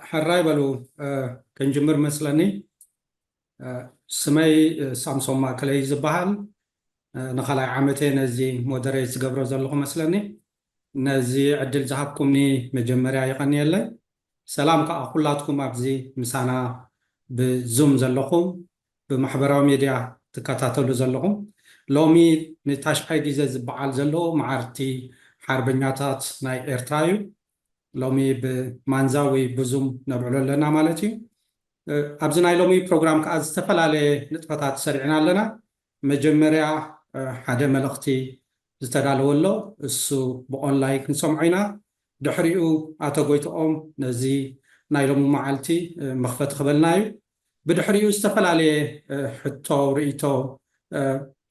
حراي بلو كنجمر مثلني سمي سامسونج ما كلي زبال نخلع عامتين نزي مودريت قبرو زلقو مثلني نزي عدل زهبكمني مجمريا يقني يلا سلام كأقولاتكم أبزي مسانا بزوم زلقو بمحبراو ميديا تكاتاتلو زلقو لومي نتاش حيدي زبعال زلو معارتي حربنياتات ناي إرترايو لومي بمانزاوي بزوم نبعلو لنا مالتي أبزناي لومي بروجرام كأز تفلالي نتفتات سرعنا لنا مجمريا حدا ملختي زتدالو اللو السو بأونلاين كنسمعينا دحريو أتوقيتهم نزي نايلومو معالتي مخفت خبلنايو بدحريو استفلالي حتو رئيتو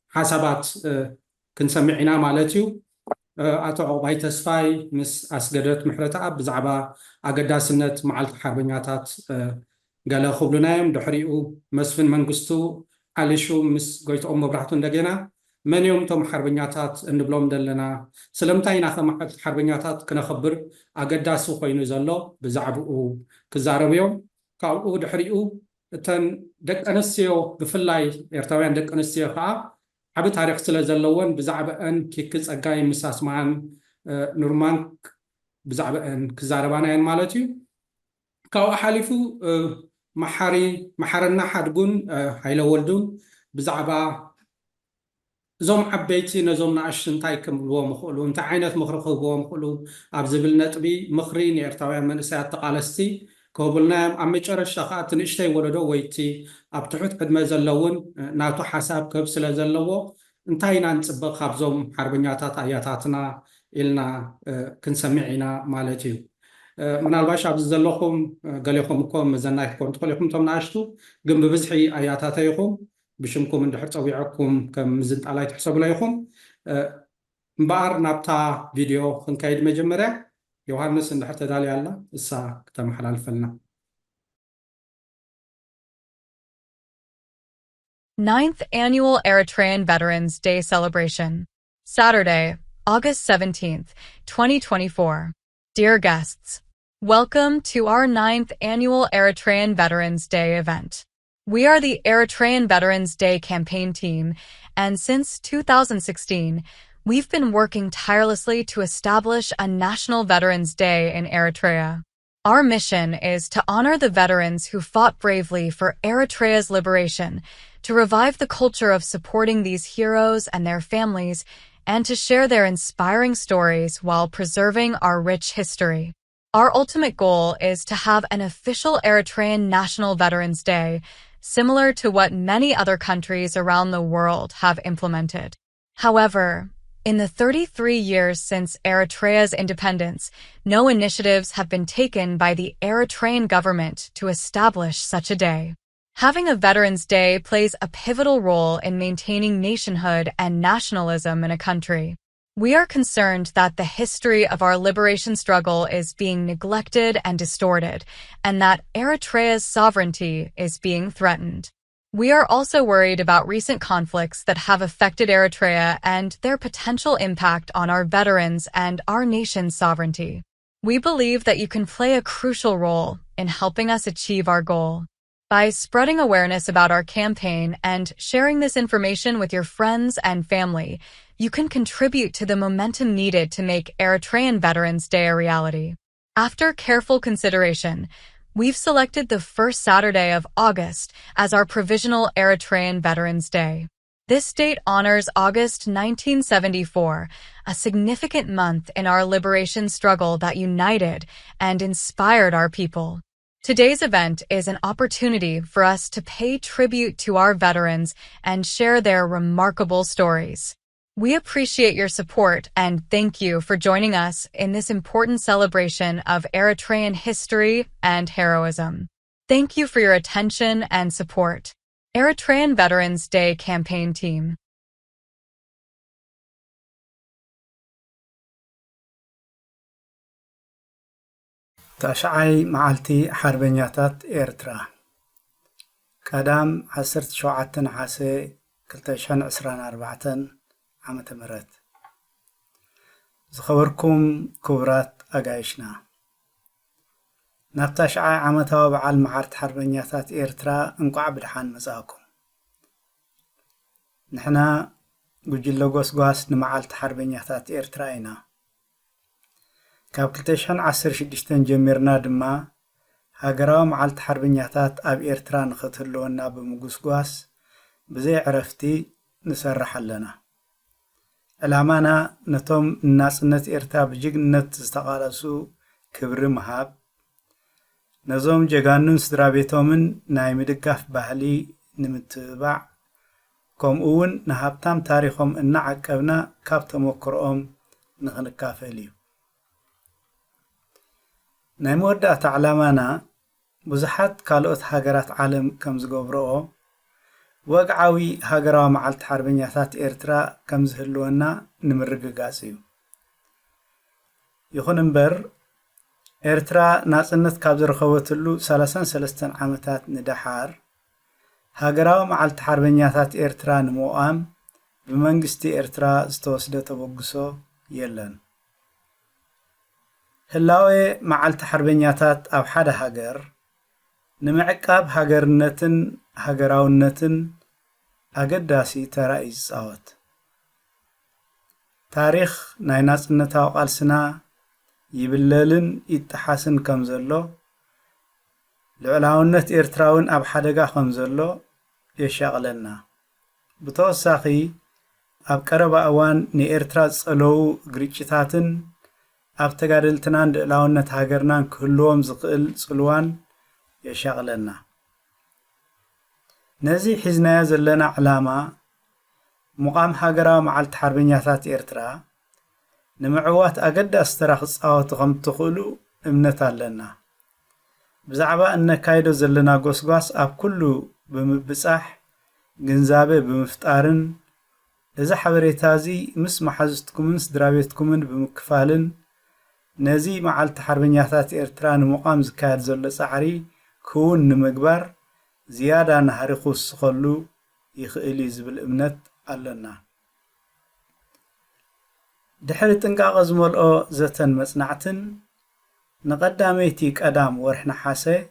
حسابات كنسمعينا مالتيو أتو عقباي تسفاي مس أسجدت محرتا بزعبا أقداسنت معالت حربنياتات قال خبلنايم دحريو مسفن منقستو علشو مس قويت مبرحتو ندقينا من يوم توم حربنياتات نبلوم دلنا سلمتاينا خمحت حربنياتات كنا خبر أقداسو خوينو زلو بزعبو كزاربيوم كاو دحريو تن دك أنسيو بفلاي ارتوين دك أنسيو خا عبد تاريخ سلا زلوون بزعبان كيكز أقاي مساس معن نورمان بزعبان كزاربانا ين مالتيو كاو حالفو محرنا حدقون هايلا ولدون بزعبا زوم عبيتي نزوم نعش انتاي كملوه مخلو انت عينت مخرخوه مخلو عبزبل نتبي مخرين يرتوي من ساعة تقالستي كوبلنا عم يجر الشقات نشتي ولدو ويتي ابتحت قد ما زلون ناتو حساب كبس لزلوه انتاي نانصبق خابزوم حربنياتات اياتاتنا إلنا كنسمعنا مالتيو ምናልባሽ ኣብዚ ዘለኹም ገሊኹም እኮ መዘናግዕኩም ትኽእልኩም እቶም ንኣሽቱ ግን ብብዝሒ ኣያታተይኹም ብሽምኩም እንድሕር ፀዊዐኩም ከም ምዝንጣላይ ትሕሰብሎ ኢኹም እምበኣር ናብታ ቪድዮ ክንከይድ መጀመርያ ዮሃንስ እንድሕር ተዳልያ ኣላ እሳ ክተመሓላልፈልና Ninth Annual Eritrean Veterans Day Celebration, Saturday, August 17th, 2024. Dear guests, welcome to our 9th Annual Eritrean Veterans Day event. We are the Eritrean Veterans Day campaign team, and since 2016, we've been working tirelessly to establish a National Veterans Day in Eritrea. Our mission is to honor the veterans who fought bravely for Eritrea's liberation, to revive the culture of supporting these heroes and their families, and to share their inspiring stories while preserving our rich history. Our ultimate goal is to have an official Eritrean National Veterans Day, similar to what many other countries around the world have implemented. However, in the 33 years since Eritrea's independence, no initiatives have been taken by the Eritrean government to establish such a day. Having a Veterans Day plays a pivotal role in maintaining nationhood and nationalism in a country. We are concerned that the history of our liberation struggle is being neglected and distorted, and that Eritrea's sovereignty is being threatened. We are also worried about recent conflicts that have affected Eritrea and their potential impact on our veterans and our nation's sovereignty. We believe that you can play a crucial role in helping us achieve our goal. By spreading awareness about our campaign and sharing this information with your friends and family, you can contribute to the momentum needed to make Eritrean Veterans Day a reality. After careful consideration, we've selected the first Saturday of August as our provisional Eritrean Veterans Day. This date honors August 1974, a significant month in our liberation struggle that united and inspired our people. Today's event is an opportunity for us to pay tribute to our veterans and share their remarkable stories. We appreciate your support and thank you for joining us in this important celebration of Eritrean history and heroism. Thank you for your attention and support. Eritrean Veterans Day Campaign Team. تاشعي معلتي حربنياتات إيرترا كدام 17 نحاسي 2024 عامة مرات زخبركم كبرات أقايشنا نابتا شعاع عمتها بعال معارت حربنياتات إيرترا انقع بدحان مزاكم نحنا قجل قوس نمعالت حربنياتات إيرترا إنا كاب كلتشان 16 جميرنا دما هاجراو معالت حربنياتات أب إيرترا نختلونا بمقوس بزي عرفتي نسرح لنا الأمانة نتوم الناس نت إيرترا بجيجنت استقالسو كبر مهاب نزوم جغانون سدرابيتومن ناي مدقاف باهلي نمتبع كم اون نهابتام تاريخهم إن عقبنا كاب تموكرهم نخنكافليو ناي مودة تعلمانا بزحات كالوت هاجرات عالم كم زقبرو وقعوي هاجراو معالت حربنياتات إيرترا كم زهلونا نمرق قاسيو يخون انبر إيرترا ناسنت كاب زرخوتلو 33 عامتات ندحار هاجراو معالت حربنياتات إيرترا نموام بمنجستي إيرترا استوسده تبقسو يلن هلاوي معالت حربنياتات أو حدا هاجر نمعقاب هاجرنتن هاجراونتن أقداسي ترائز صوت تاريخ نايناس نتاو قالسنا يبللن يتحسن كمزلو لعلاونت إيرتراون أب حدقا خمزلو يشغلنا بتوساقي أب قربا أوان ني إيرترا صلو غريچتاتن أب تقادلتنان لعلاونت هاجرنان كلهم زقل صلوان يشغلنا نزي حزنا يزلنا علامة مقام هاجرا معالت حربنياتات إيرترا نمعوات أقد أسترخص أو تخمتخلو امنتا لنا بزعبا أن كايدو زلنا قوسقاس أب كلو بمبصاح جنزابي بمفتارن إذا حبريتازي مس محازتكمن سدرابيتكمن بمكفالن نزي معالت حربنياتات إيرترا نمقام زكايد زل سعري كون نمقبر زيادة نهاريخوس خلو يخيلي زبل امنت ألنا دحري تنقاق زملقو زتن مصنعتن نقداميتي قدام ورحنا حاسي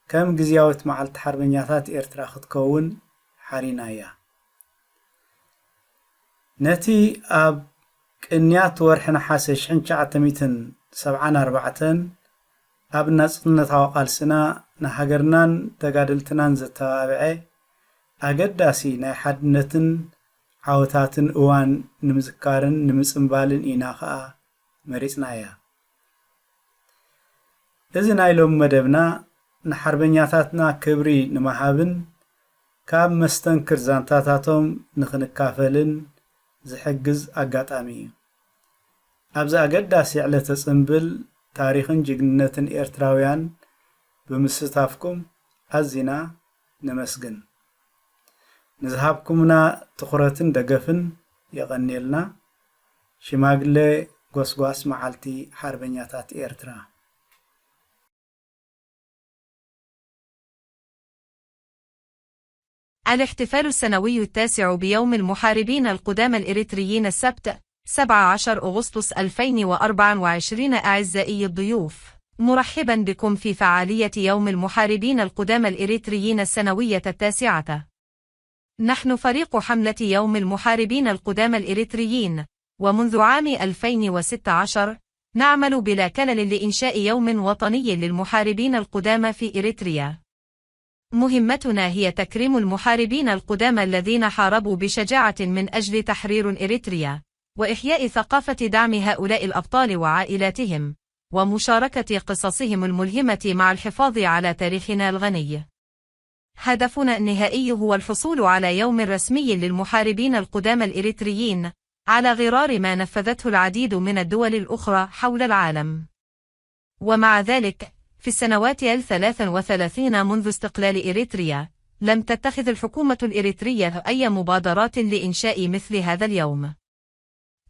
كم جزياوت معالت حربنياتات إيرترا ختكون حرينايا نتي أب كنيات ورحنا حاسي شحنشا 774 أب نصنتاو قالسنا نهاجرنان تقادلتنان زتابعي أقداسي ناي حدنتن عوتاتن اوان نمزكارن نمصنبالن إناخا مريسنايا إذن أيلوم مدبنا نحربنياتاتنا كبري نمهابن كاب مستنكر زانتاتاتهم نخنكافلن زحجز أقاتامي أبزا أقداسي على تصنبل تاريخن جغنتن إيرتراويان بمستافكم أزينا نمسجن نذهبكمنا تخرتن دقفن يغنيلنا شماغلي قوسقواس معالتي حربنياتات إيرترا الاحتفال السنوي التاسع بيوم المحاربين القدامى الإريتريين السبت 17 أغسطس 2024. أعزائي الضيوف، مرحبا بكم في فعالية يوم المحاربين القدامى الإريتريين السنوية التاسعة. نحن فريق حملة يوم المحاربين القدامى الإريتريين، ومنذ عام 2016 نعمل بلا كلل لإنشاء يوم وطني للمحاربين القدامى في إريتريا. مهمتنا هي تكريم المحاربين القدامى الذين حاربوا بشجاعة من أجل تحرير إريتريا، وإحياء ثقافة دعم هؤلاء الأبطال وعائلاتهم، ومشاركة قصصهم الملهمة مع الحفاظ على تاريخنا الغني. هدفنا النهائي هو الحصول على يوم رسمي للمحاربين القدامى الإريتريين، على غرار ما نفذته العديد من الدول الأخرى حول العالم. ومع ذلك، في السنوات 33 منذ استقلال إريتريا، لم تتخذ الحكومة الإريترية أي مبادرات لإنشاء مثل هذا اليوم.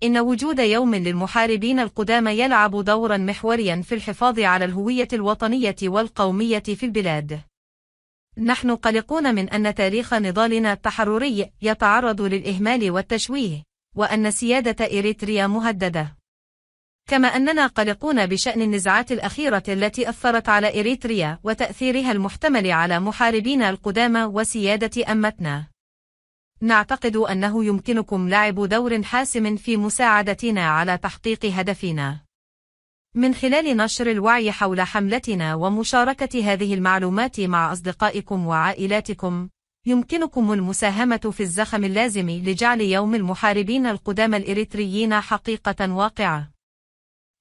إن وجود يوم للمحاربين القدامى يلعب دورا محوريا في الحفاظ على الهوية الوطنية والقومية في البلاد. نحن قلقون من أن تاريخ نضالنا التحرري يتعرض للإهمال والتشويه، وأن سيادة إريتريا مهددة. كما أننا قلقون بشأن النزاعات الأخيرة التي أثرت على إريتريا وتأثيرها المحتمل على محاربينا القدامى وسيادة أمتنا. نعتقد أنه يمكنكم لعب دور حاسم في مساعدتنا على تحقيق هدفنا من خلال نشر الوعي حول حملتنا ومشاركة هذه المعلومات مع أصدقائكم وعائلاتكم. يمكنكم المساهمة في الزخم اللازم لجعل يوم المحاربين القدامى الإريتريين حقيقة واقعة.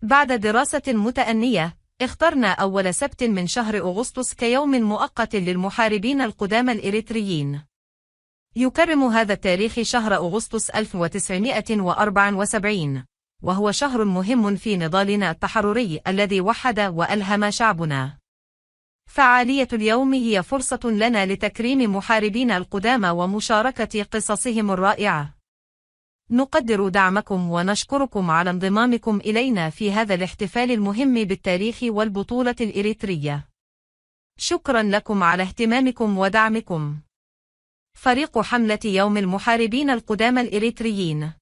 بعد دراسة متأنية، اخترنا أول سبت من شهر أغسطس كيوم مؤقت للمحاربين القدامى الإريتريين. يكرم هذا التاريخ شهر أغسطس 1974، وهو شهر مهم في نضالنا التحرري الذي وحد وألهم شعبنا. فعالية اليوم هي فرصة لنا لتكريم محاربينا القدامى ومشاركة قصصهم الرائعة. نقدر دعمكم ونشكركم على انضمامكم إلينا في هذا الاحتفال المهم بالتاريخ والبطولة الإريترية. شكرا لكم على اهتمامكم ودعمكم. فريق حملة يوم المحاربين القدامى الإريتريين.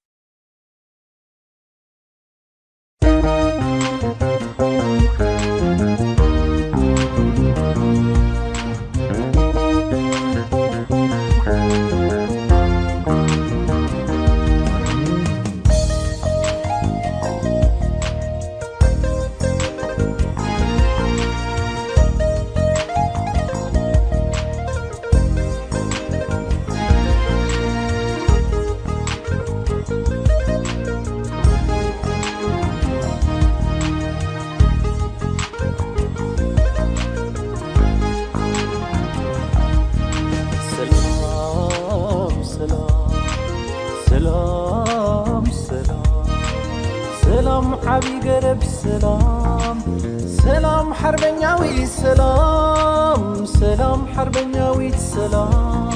حبي قرب سلام سلام حربناوي سلام سلام حربناوي سلام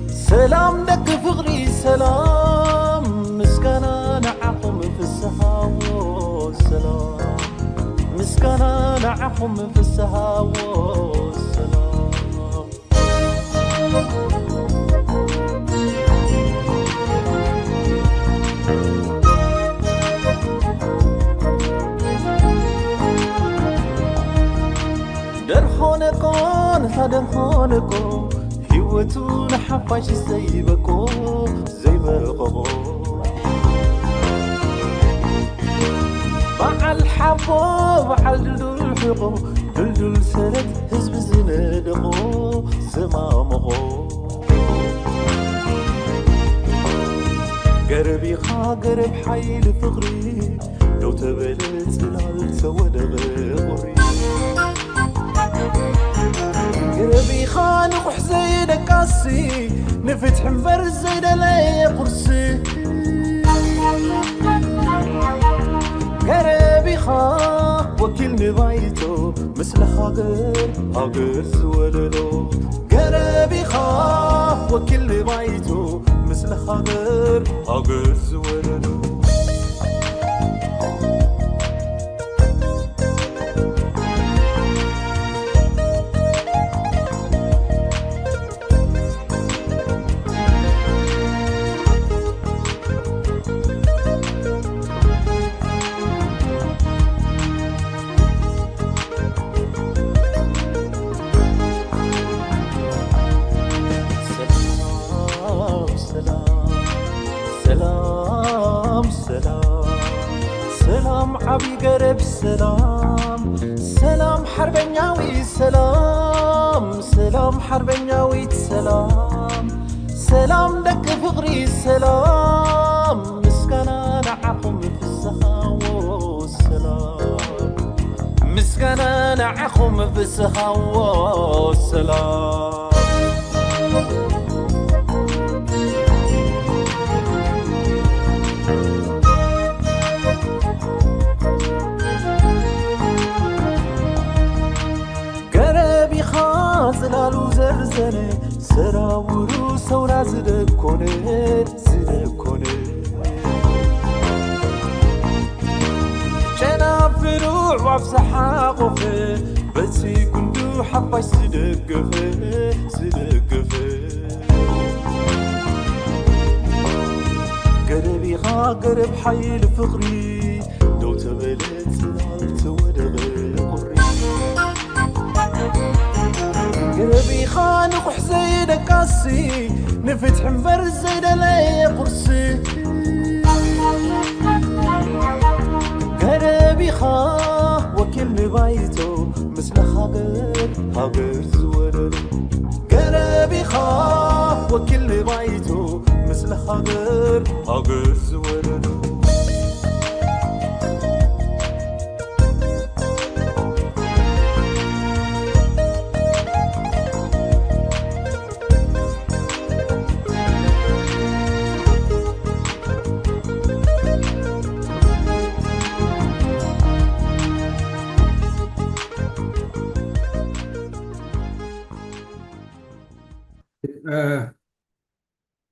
سلام لك فغري سلام مسكنا نعقم في السهاو سلام مسكنا نعقم في السهاو سلام درخونكون هدرخونكو هيوتون حفاش زيبكو زيبكو بعل حبو بعل دلدل حقو دلدل سرد هزب زندقو زمامقو قربي خا قرب حيل فقري لو تبلت زلال سودغ غري قربي خانق حزين قاسي نفتح مبر زيد لي قرسي قربي خا وكل نضايته مثل هاقر زوللو قربي خا وكل نضايته مثل هاقر زوللو عبي قرب سلام سلام حربناوي سلام سلام حربناوي سلام سلام لك فغري سلام مسكنا نعقم في السهاو سلام مسكنا نعقم في السهاو سلام زلالو زرزنه سراورو سورا زدكونه شنا فروع وافسحا قفه بسي كندو حباش زدقفه قربي خا قرب حي الفقري لو تبلت سلالت ودغي قري قربي خانق حسين قاسي نفتح مبرز لي قرسي قربي خا وكل بايتو مثل هاجر زورر قربي خا وكل بايتو مثل هاجر زورر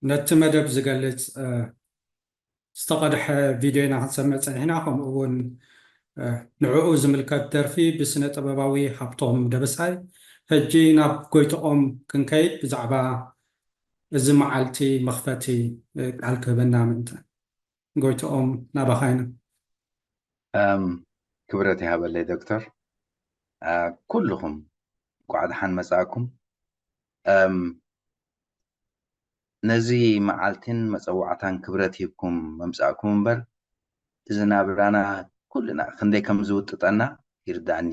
ነቲ መደብ ዝገልጽ ዝተቐድሐ ቪድዮና ክንሰምዕ ፀኒሕና ከምኡ እውን ንዕኡ ዝምልከት ደርፊ ብስነ ጥበባዊ ሃብቶም ደበሳይ ሕጂ ናብ ጎይትኦም ክንከይድ ብዛዕባ እዚ መዓልቲ መኽፈቲ ቃል ክህበና ምእንተ ጎይትኦም ናባኻይና ክብረት ይሃበለይ ዶክተር ኩልኹም ጓዕድሓን መጻእኩም ነዚ መዓልትን መፀዋዕታን ክብረት ሂብኩም መምጻእኩም እምበር እዚ ናብራና ኩልና ክንደይ ከም ዝውጥጠና ይርዳእኒ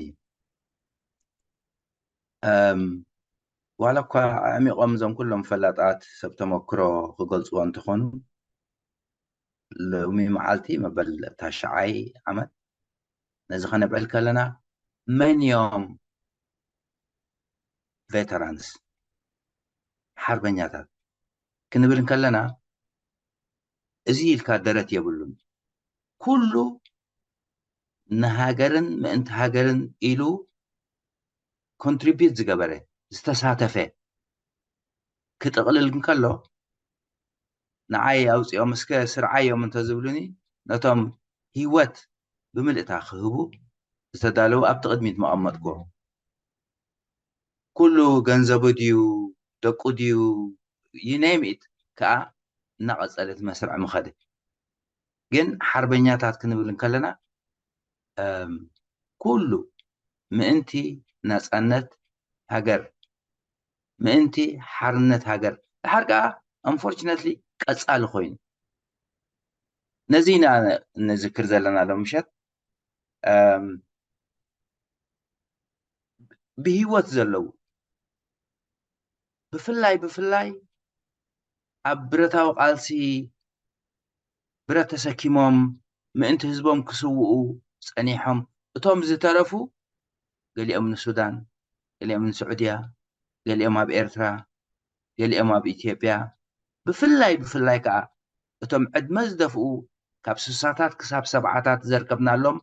ዋላ እኳ ዓሚቖም እዞም ኩሎም ፈላጣት ሰብ ተመክሮ ክገልፅዎ እንትኾኑ ሎሚ መዓልቲ መበል ታሽዓይ ዓመት ነዚ ኸነብዕል ከለና መን እዮም ቬተራንስ ሓርበኛታት ክንብል ከለና እዚ ኢልካ ደረት የብሉን ኩሉ ንሃገርን ምእንቲ ሃገርን ኢሉ ኮንትሪቢዩት ዝገበረ ዝተሳተፈ ክጥቕልል ከሎ ንዓይ ኣውፂኦም እስከ ስርዓዮም እንተዝብሉኒ ነቶም ህይወት ብምልእታ ክህቡ ዝተዳለዉ ኣብቲ ቅድሚት መቐመጥኩ ኩሉ ገንዘቡ ድዩ ደቁ ድዩ ይነይምኢት ከዓ እናቐፀለት መስርዕ ምኸደ ግን ሓርበኛታት ክንብል ከለና ኩሉ ምእንቲ ነፃነት ሃገር ምእንቲ ሓርነት ሃገር ድሓር ከዓ አንፎርቹነትሊ ቀፃሊ ኮይኑ ነዚ ኢና ንዝክር ዘለና ሎም ምሸት ብሂወት ዘለዉ ብፍላይ ኣብ ብረታዊ ቃልሲ ብረት ተሰኪሞም ምእንቲ ህዝቦም ክስውኡ ፀኒሖም እቶም ዝተረፉ ገሊኦም ንሱዳን ገሊኦም ንስዑድያ ገሊኦም ኣብ ኤርትራ ገሊኦም ኣብ ኢትዮጵያ ብፍላይ ከዓ እቶም ዕድመ ዝደፍኡ ካብ 60ታት ክሳብ 70ታት ዘርከብናሎም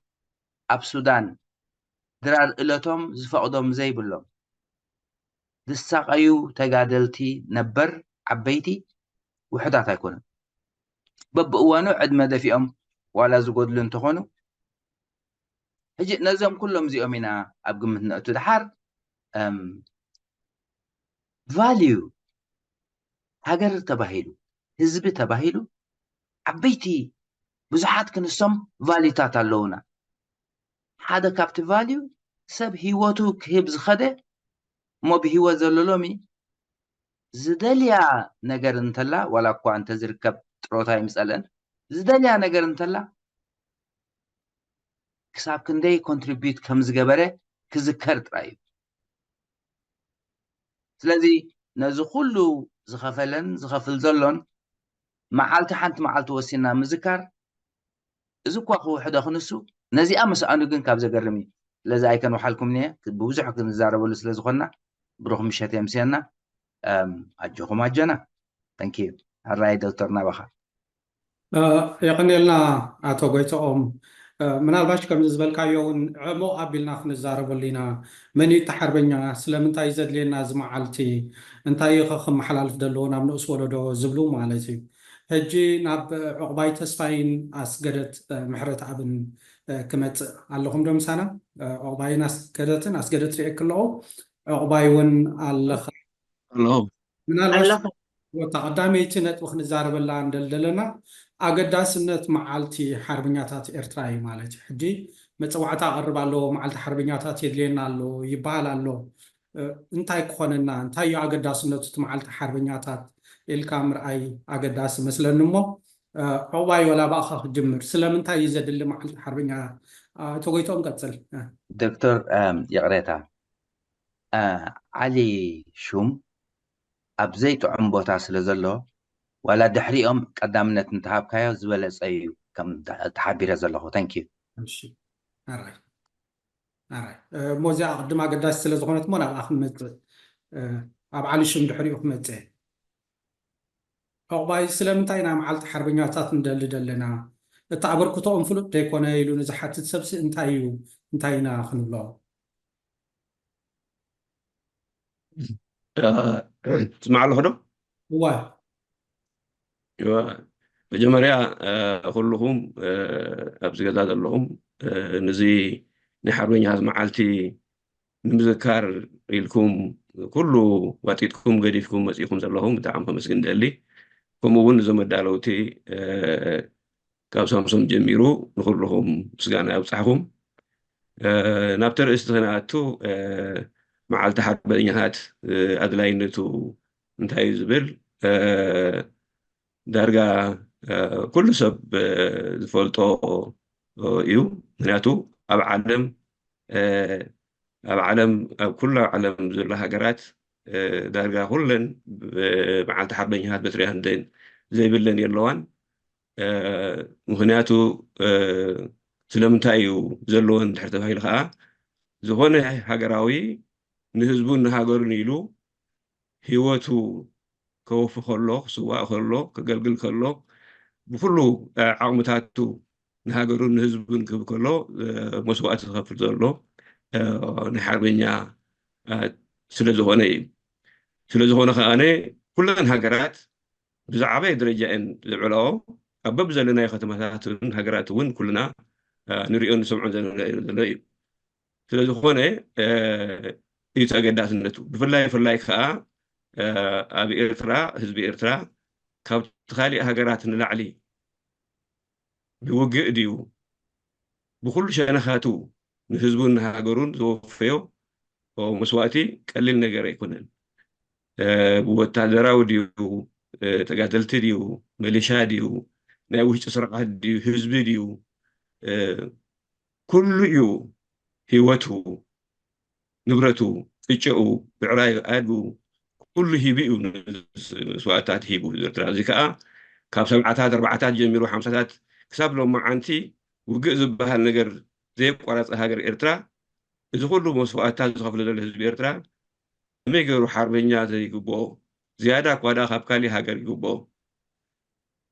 ኣብ ሱዳን ድራር እለቶም ዝፈቅዶም ዘይብሎም ዝሳቀዩ ተጋደልቲ ነበር ዓበይቲ ውሕዳት ኣይኮኑን በብእዋኑ ዕድመ ደፊኦም ዋላ ዝጎድሉ እንትኾኑ ሕጂ ነዞም ኩሎም እዚኦም ኢና ኣብ ግምት ነእቱ ድሓር ቫልዩ ሃገር ተባሂሉ ህዝቢ ተባሂሉ ዓበይቲ ብዙሓት ክንሶም ቫልዩታት ኣለውና ሓደ ካብቲ ቫልዩ ሰብ ሂወቱ ክህብ ዝኸደ እሞ ብሂወት ዘሎ ሎሚ ዝደልያ ነገር እንተላ ዋላ እኳ እንተዝርከብ ጥሮታ ይምፀለን ዝደልያ ነገር እንተላ ክሳብ ክንደይ ኮንትሪቢዩት ከም ዝገበረ ክዝከር ጥራይ እዩ ስለዚ ነዚ ኩሉ ዝኸፈለን ዝኸፍል ዘሎን መዓልቲ ሓንቲ መዓልቲ ወሲና ምዝካር እዚ እኳ ክውሕዶ ክንሱ ነዚኣ መስኣኑ ግን ካብ ዘገርም እዩ ስለዚ ኣይከንውሓልኩም እኒአ ብብዙሕ ክንዛረበሉ ስለ ዝኾንና ብሩኽ ምሸት የምስየና ኣጆኹም ኣጆና ተንኪዩ ሃራይ ዶክተር ናባኻ የቕኒልና ኣቶ ጎይትኦም ምናልባሽ ከምዚ ዝበልካዮ እውን ዕሙቕ ኣቢልና ክንዛረበሉ ኢና መን እዩ ሓርበኛ ስለምንታይ ዘድልየና እዚ መዓልቲ እንታይ ክመሓላልፍ ዘለዎ ናብ ንእስ ወለዶ ዝብሉ ማለት እዩ ሕጂ ናብ ዕቑባይ ተስፋይን ኣስገደት ምሕረት ኣብን ክመፅእ ኣለኹም ዶ ምሳና ዕቑባይን ኣስገደትን ኣስገደት ሪኤ ከለኹ ዕቑባይ እውን ኣለኸ ምናልባሽ ተቐዳመይቲ ነጥቢ ክንዛረበላ እንደለና ኣገዳስነት መዓልቲ ሓርበኛታት ኤርትራ እዩ ማለት እዩ ሕጂ መፅዋዕታ ኣቅርብ ኣሎ መዓልቲ ሓርበኛታት የድልየና ኣሎ ይበሃል ኣሎ እንታይ ክኾነና እንታይ እዩ ኣገዳስነቱ እቲ መዓልቲ ሓርበኛታት ኢልካ ምርኣይ ኣገዳሲ መስለኒ እሞ ዕቁባይ ወላ ባእኻ ክጅምር ስለምንታይ እዩ ዘድሊ መዓልቲ ሓርበኛ ተጎይቶም ቀፅል دكتور يقريتا علي شوم أبزي طعم بوتا سلزلو ولا دحريهم قدامنت انتهاب كايو زبلص ايو كم تحبير زلو ثانك يو እሺ ኣራይ ሞዚያ ቅድም ኣገዳሲ ስለ ዝኾነት ሞ ናብ ክመፅእ ኣብ ዓሊ ሽም ድሕሪኡ ክመፅእ ዕቁባይ ስለምንታይ ናይ መዓልቲ ሓርበኛታት እንደሊ ዘለና እቲ ኣበርክቶኦም ፍሉጥ ዘይኮነ ኢሉ ንዝሓትት ሰብሲ እንታይ እዩ እንታይ ኢና ክንብሎ تسمع له هدو؟ እዋ መጀመርያ ኩልኹም ኣብዚ ገዛ ዘለኹም ነዚ ናይ ሓርበኛታት መዓልቲ ንምዝካር ኢልኩም ኩሉ ዋጢጥኩም ገዲፍኩም መፂኹም ዘለኹም ብጣዕሚ ከመስግን ደሊ ከምኡ እውን እዞም መዳለውቲ ካብ ሳምሶም ጀሚሩ ንኩልኹም ምስጋና የብፃሕኩም ናብቲ ርእስቲ ክነኣቱ መዓልቲ ሓርበኛታት ኣድላይነቱ እንታይ እዩ ዝብል ዳርጋ ኩሉ ሰብ ዝፈልጦ እዩ ምክንያቱ ኣብ ዓለም ኣብ ኩሉ ዓለም ዘሎ ሃገራት ዳርጋ ኩለን መዓልቲ ሓርበኛታት በትሪያን ዘይብለን የለዋን ምክንያቱ ስለምንታይ እዩ ዘለዎን ድሕሪ ተባሂሉ ከዓ ዝኾነ ሃገራዊ ንህዝቡን ንሃገሩን ኢሉ ሂወቱ ከወፍ ከሎ ክስዋእ ከሎ ከገልግል ከሎ ብኩሉ ዓቕምታቱ ንሃገሩን ንህዝቡን ክህብ ከሎ መስዋእቲ ዝኸፍል ዘሎ ናይ ሓርበኛ ስለዝኾነ እዩ ስለዝኾነ ከኣነ ኩለን ሃገራት ብዛዕበየ ደረጃ እየን ዝዕልኦ ኣብ በብ ዘለናዮ ከተማታትን ሃገራት እውን ኩልና ንሪኦ ንሰምዖን ዘለና እዩ ስለዝኾነ እዩ ተገዳስነቱ ብፍላይ ከዓ ኣብ ኤርትራ ህዝቢ ኤርትራ ካብ ካሊእ ሃገራት ንላዕሊ ብውግእ ድዩ ብኩሉ ሸነኻቱ ንህዝቡን ንሃገሩን ዝወፈዮ መስዋእቲ ቀሊል ነገር ኣይኮነን ብወታደራዊ ድዩ ተጋደልቲ ድዩ መሊሻ ድዩ ናይ ውሽጢ ስርዓት ድዩ ህዝቢ ድዩ ኩሉ እዩ ሂወቱ ንብረቱ ፍጭኡ ብዕራይ ኣድጉ ኩሉ ሂቡ እዩ መስዋእትታት ሂቡ ኤርትራ እዚ ከዓ ካብ 7ታት 4ታት ጀሚሩ 50ታት ክሳብ ሎሚ ዓንቲ ውግእ ዝበሃል ነገር ዘይቋረፀ ሃገር ኤርትራ እዚ ኩሉ መስዋእትታት ዝኸፍለ ዘሎ ህዝቢ ኤርትራ ከመይ ገይሩ ሓርበኛ ዘይግብኦ ዝያዳ ኳዳ ካብ ካሊእ ሃገር ይግብኦ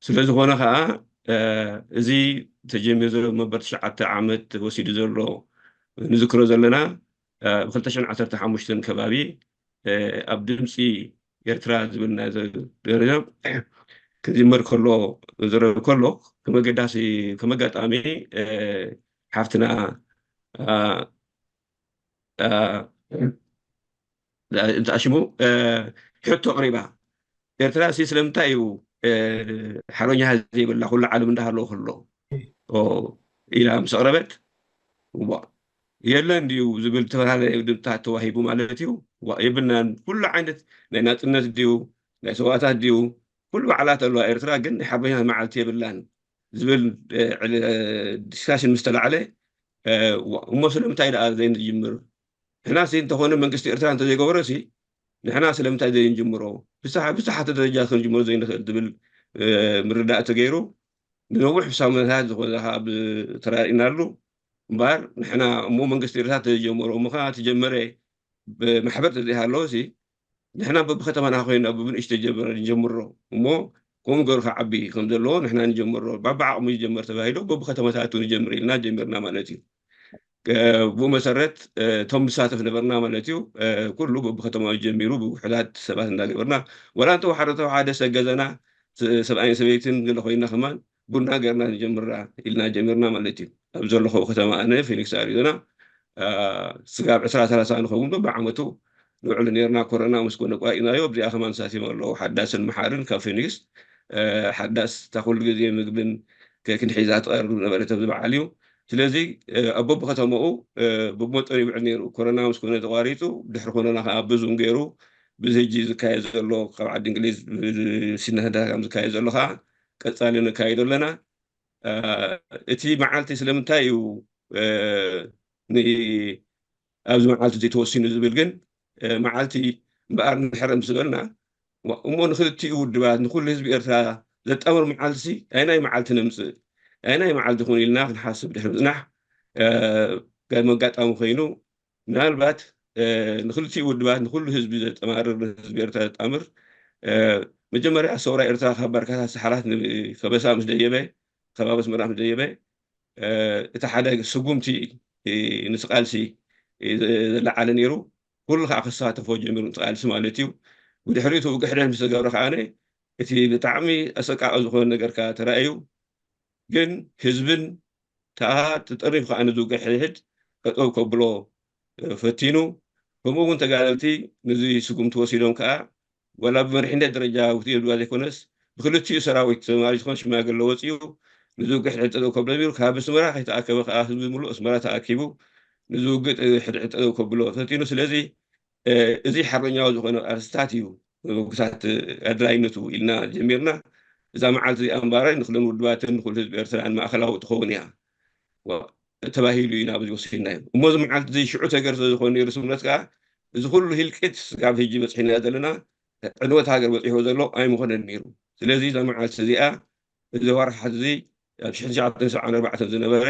ስለዝኾነ ከዓ እዚ ተጀሚሩ ዘሎ መበል 9 ዓመት ወሲዱ ዘሎ ንዝክሮ ዘለና ብ2015 ከባቢ ኣብ ድምፂ ኤርትራ ዝብልና ደረጃ ክዝመር ከሎ ዝረብ ከሎ ከመጋጣሚ ሓፍትና እንትኣሽሙ ሕቶ ቅሪባ ኤርትራ ስለምንታይ እዩ ሓርበኛ ዘይብላ ኩሉ ዓለም እንዳሃለዎ ከሎ ኢላ ምስ ቅረበት የለን ድዩ ዝብል ተፈላለየ ድምፅታት ተዋሂቡ ማለት እዩ የብልናን ኩሉ ዓይነት ናይ ናፅነት ድዩ ናይ ሰዋእታት ድዩ ኩሉ በዓላት ኣለዋ ኤርትራ ግን ናይ ሓርበኛታት መዓልቲ የብላን ዝብል ዲስካሽን ምስ ተላዕለ እሞ ስለምንታይ ደኣ ዘይንጅምር ንሕና እንተኾነ መንግስቲ ኤርትራ እንተዘይገበሮ ንሕና ስለምንታይ ዘይንጅምሮ ብሳሓተ ደረጃ ክንጅምሮ ዘይንኽእል ዝብል ምርዳእ ተገይሩ ንነዊሕ ሳሙናታት ዝኾነ ካብ ተራእናሉ እምበር ንሕና እሞ መንግስቲ ኤርትራ ተጀመሮ እሞ ከዓ ተጀመረ ብማሕበር ተዘይሃለዎ ንሕና በብከተማና ኮይና ብንእሽተ ንጀምሮ እሞ ከምኡ ገይሩ ክዓቢ ከም ዘለዎ ንሕና ንጀምሮ በብዓቕሙ ይጀመር ተባሂሉ በብከተማታቱ ንጀምር ኢልና ጀሚርና ማለት እዩ ብኡ መሰረት እቶም ምሳተፍ ነበርና ማለት እዩ ኩሉ በብከተማው ጀሚሩ ብውሕዳት ሰባት እንዳገበርና ወላ እንተወሓደ ሰገዘና ሰብኣይን ሰበይትን ገለ ኮይና ከማን ቡና ገርና ንጀምራ ኢልና ጀሚርና ማለት እዩ ኣብ ዘለኹ ከተማ ኣነ ፊኒክስ ኣሪዞና ስጋብ 20-30 ንኸውን በብዓመቱ ንውዕሉ ነርና ኮረና ምስ ኮነ ቋኢናዮ ኣብዚኣ ከማን ሳሲም ኣለዉ ሓዳስን መሓርን ካብ ፊኒክስ ሓዳስ ታኩሉ ግዜ ምግብን ክንሒዛ ትቐርብ ነበረት ኣብ ዝበዓል እዩ ስለዚ ኣብ በብከተምኡ ብመጠኑ ይውዕል ነይሩ ኮረና ምስ ኮነ ተቋሪፁ ድሕሪ ኮረና ከዓ ብዙም ገይሩ ብዚ ሕጂ ዝካየድ ዘሎ ካብ ዓዲ እንግሊዝ ሲድኒ ከም ዝካየድ ዘሎ ከዓ ቀፃሊ ንካየዶ ኣለና እቲ መዓልቲ ስለምንታይ እዩ ኣብዚ መዓልቲ እዚ ተወሲኑ ዝብል ግን መዓልቲ እምበኣር ንድሕሪ ምስ በልና እሞ ንክልቲኡ ውድባት ንኩሉ ህዝቢ ኤርትራ ዘጣምር መዓልቲ ኣይናይ መዓልቲ ነምፅእ ኣይናይ መዓልቲ ኮይኑ ኢልና ክንሓስብ ድሕሪ ምፅናሕ መጋጣሚ ኮይኑ ምናልባት ንክልቲኡ ውድባት ንኩሉ ህዝቢ ዘጠማርር ህዝቢ ኤርትራ ዘጣምር መጀመርያ ሰውራ ኤርትራ ካብ ባርካታት ሰሓላት ከበሳ ምስ ደየበ ከባበስ ምዕራፍ ምስ ደየበ እቲ ሓደ ስጉምቲ ንስቃልሲ ዝለዓለ ነይሩ ኩሉ ከዓ ክሳተፎ ጀሚሩ ንስቃልሲ ማለት እዩ ብድሕሪቱ ግሕደት ምስ ተገብረ ከዓነ እቲ ብጣዕሚ ኣሰቃቂ ዝኾነ ነገርካ ተራእዩ ግን ህዝብን ከዓ ተጠሪፍ ከዓ ንዝውግሕ ሕድ ጠጠው ከብሎ ፈቲኑ ከምኡ እውን ተጋደልቲ ነዚ ስጉምቲ ወሲዶም ከዓ ወላ ብመሪሕነት ደረጃ ውትዮ ድዋ ዘይኮነስ ብክልቲኡ ሰራዊት ተማሪ ዝኾን ሽማግለ ወፂኡ ንዝውግሕ ሕድ ጠጠው ከብሎ ነይሩ ካብ ኣስመራ ከይተኣከበ ከዓ ህዝቢ ሙሉእ ኣስመራ ተኣኪቡ ንዝውግጥ ሕድ ጠጠው ከብሎ ፈቲኑ ስለዚ እዚ ሓርበኛዊ ዝኾነ ኣርስታት እዩ ምግብታት ኣድላይነቱ ኢልና ጀሚርና እዛ መዓልቲ እዚኣ እምበረ ንኩለን ውድባትን ንኩሉ ህዝቢ ኤርትራን ማእኸላዊ ትኸውን እያ ተባሂሉ ኢና ኣብዚ ወሲድናዮ እሞ እዚ መዓልቲ እዚ ሽዑ ተገር ስለዝኾነ ነይሩ ስምረት ከዓ እዚ ኩሉ ሂልቂት ካብ ሕጂ በፂሕና ዘለና ዕንወት ሃገር በፂሕዎ ዘሎ ኣይምኾነን ነይሩ ስለዚ እዛ መዓልቲ እዚኣ እዚ ወርሓት እዚ ኣብ 1974 ዝነበረ